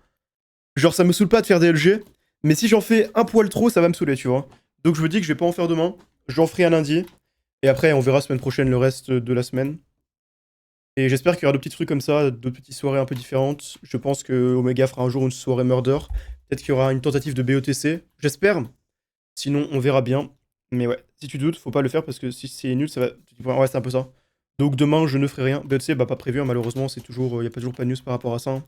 genre ça me saoule pas de faire des LG, mais si j'en fais un poil trop, ça va me saouler, tu vois. Donc je me dis que je vais pas en faire demain, j'en ferai un lundi, et après on verra semaine prochaine le reste de la semaine. Et j'espère qu'il y aura d'autres petits trucs comme ça, d'autres petites soirées un peu différentes. Je pense que Omega fera un jour une soirée murder. Peut-être qu'il y aura une tentative de BOTC. J'espère. Sinon, on verra bien. Mais ouais, si tu doutes, faut pas le faire parce que si c'est nul, ça va. Ouais, c'est un peu ça. Donc demain, je ne ferai rien. BOTC, bah pas prévu, hein, malheureusement. C'est toujours. Y a toujours pas de news par rapport à ça.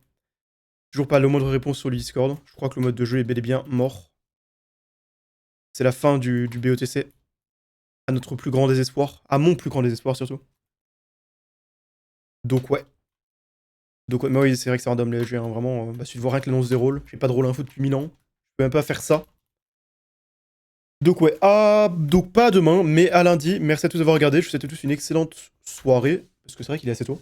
Toujours pas le moindre réponse sur le Discord. Je crois que le mode de jeu est bel et bien mort. C'est la fin du BOTC. À notre plus grand désespoir. À mon plus grand désespoir surtout. Donc ouais. Donc ouais, mais oui, c'est vrai que c'est random les jeux, hein, vraiment. Bah, si tu vois rien que l'annonce des rôles, j'ai pas de rôle info depuis 1000 ans. Je peux même pas faire ça. Donc ouais, donc pas à demain, mais à lundi. Merci à tous d'avoir regardé. Je vous souhaite à tous une excellente soirée. Parce que c'est vrai qu'il est assez tôt.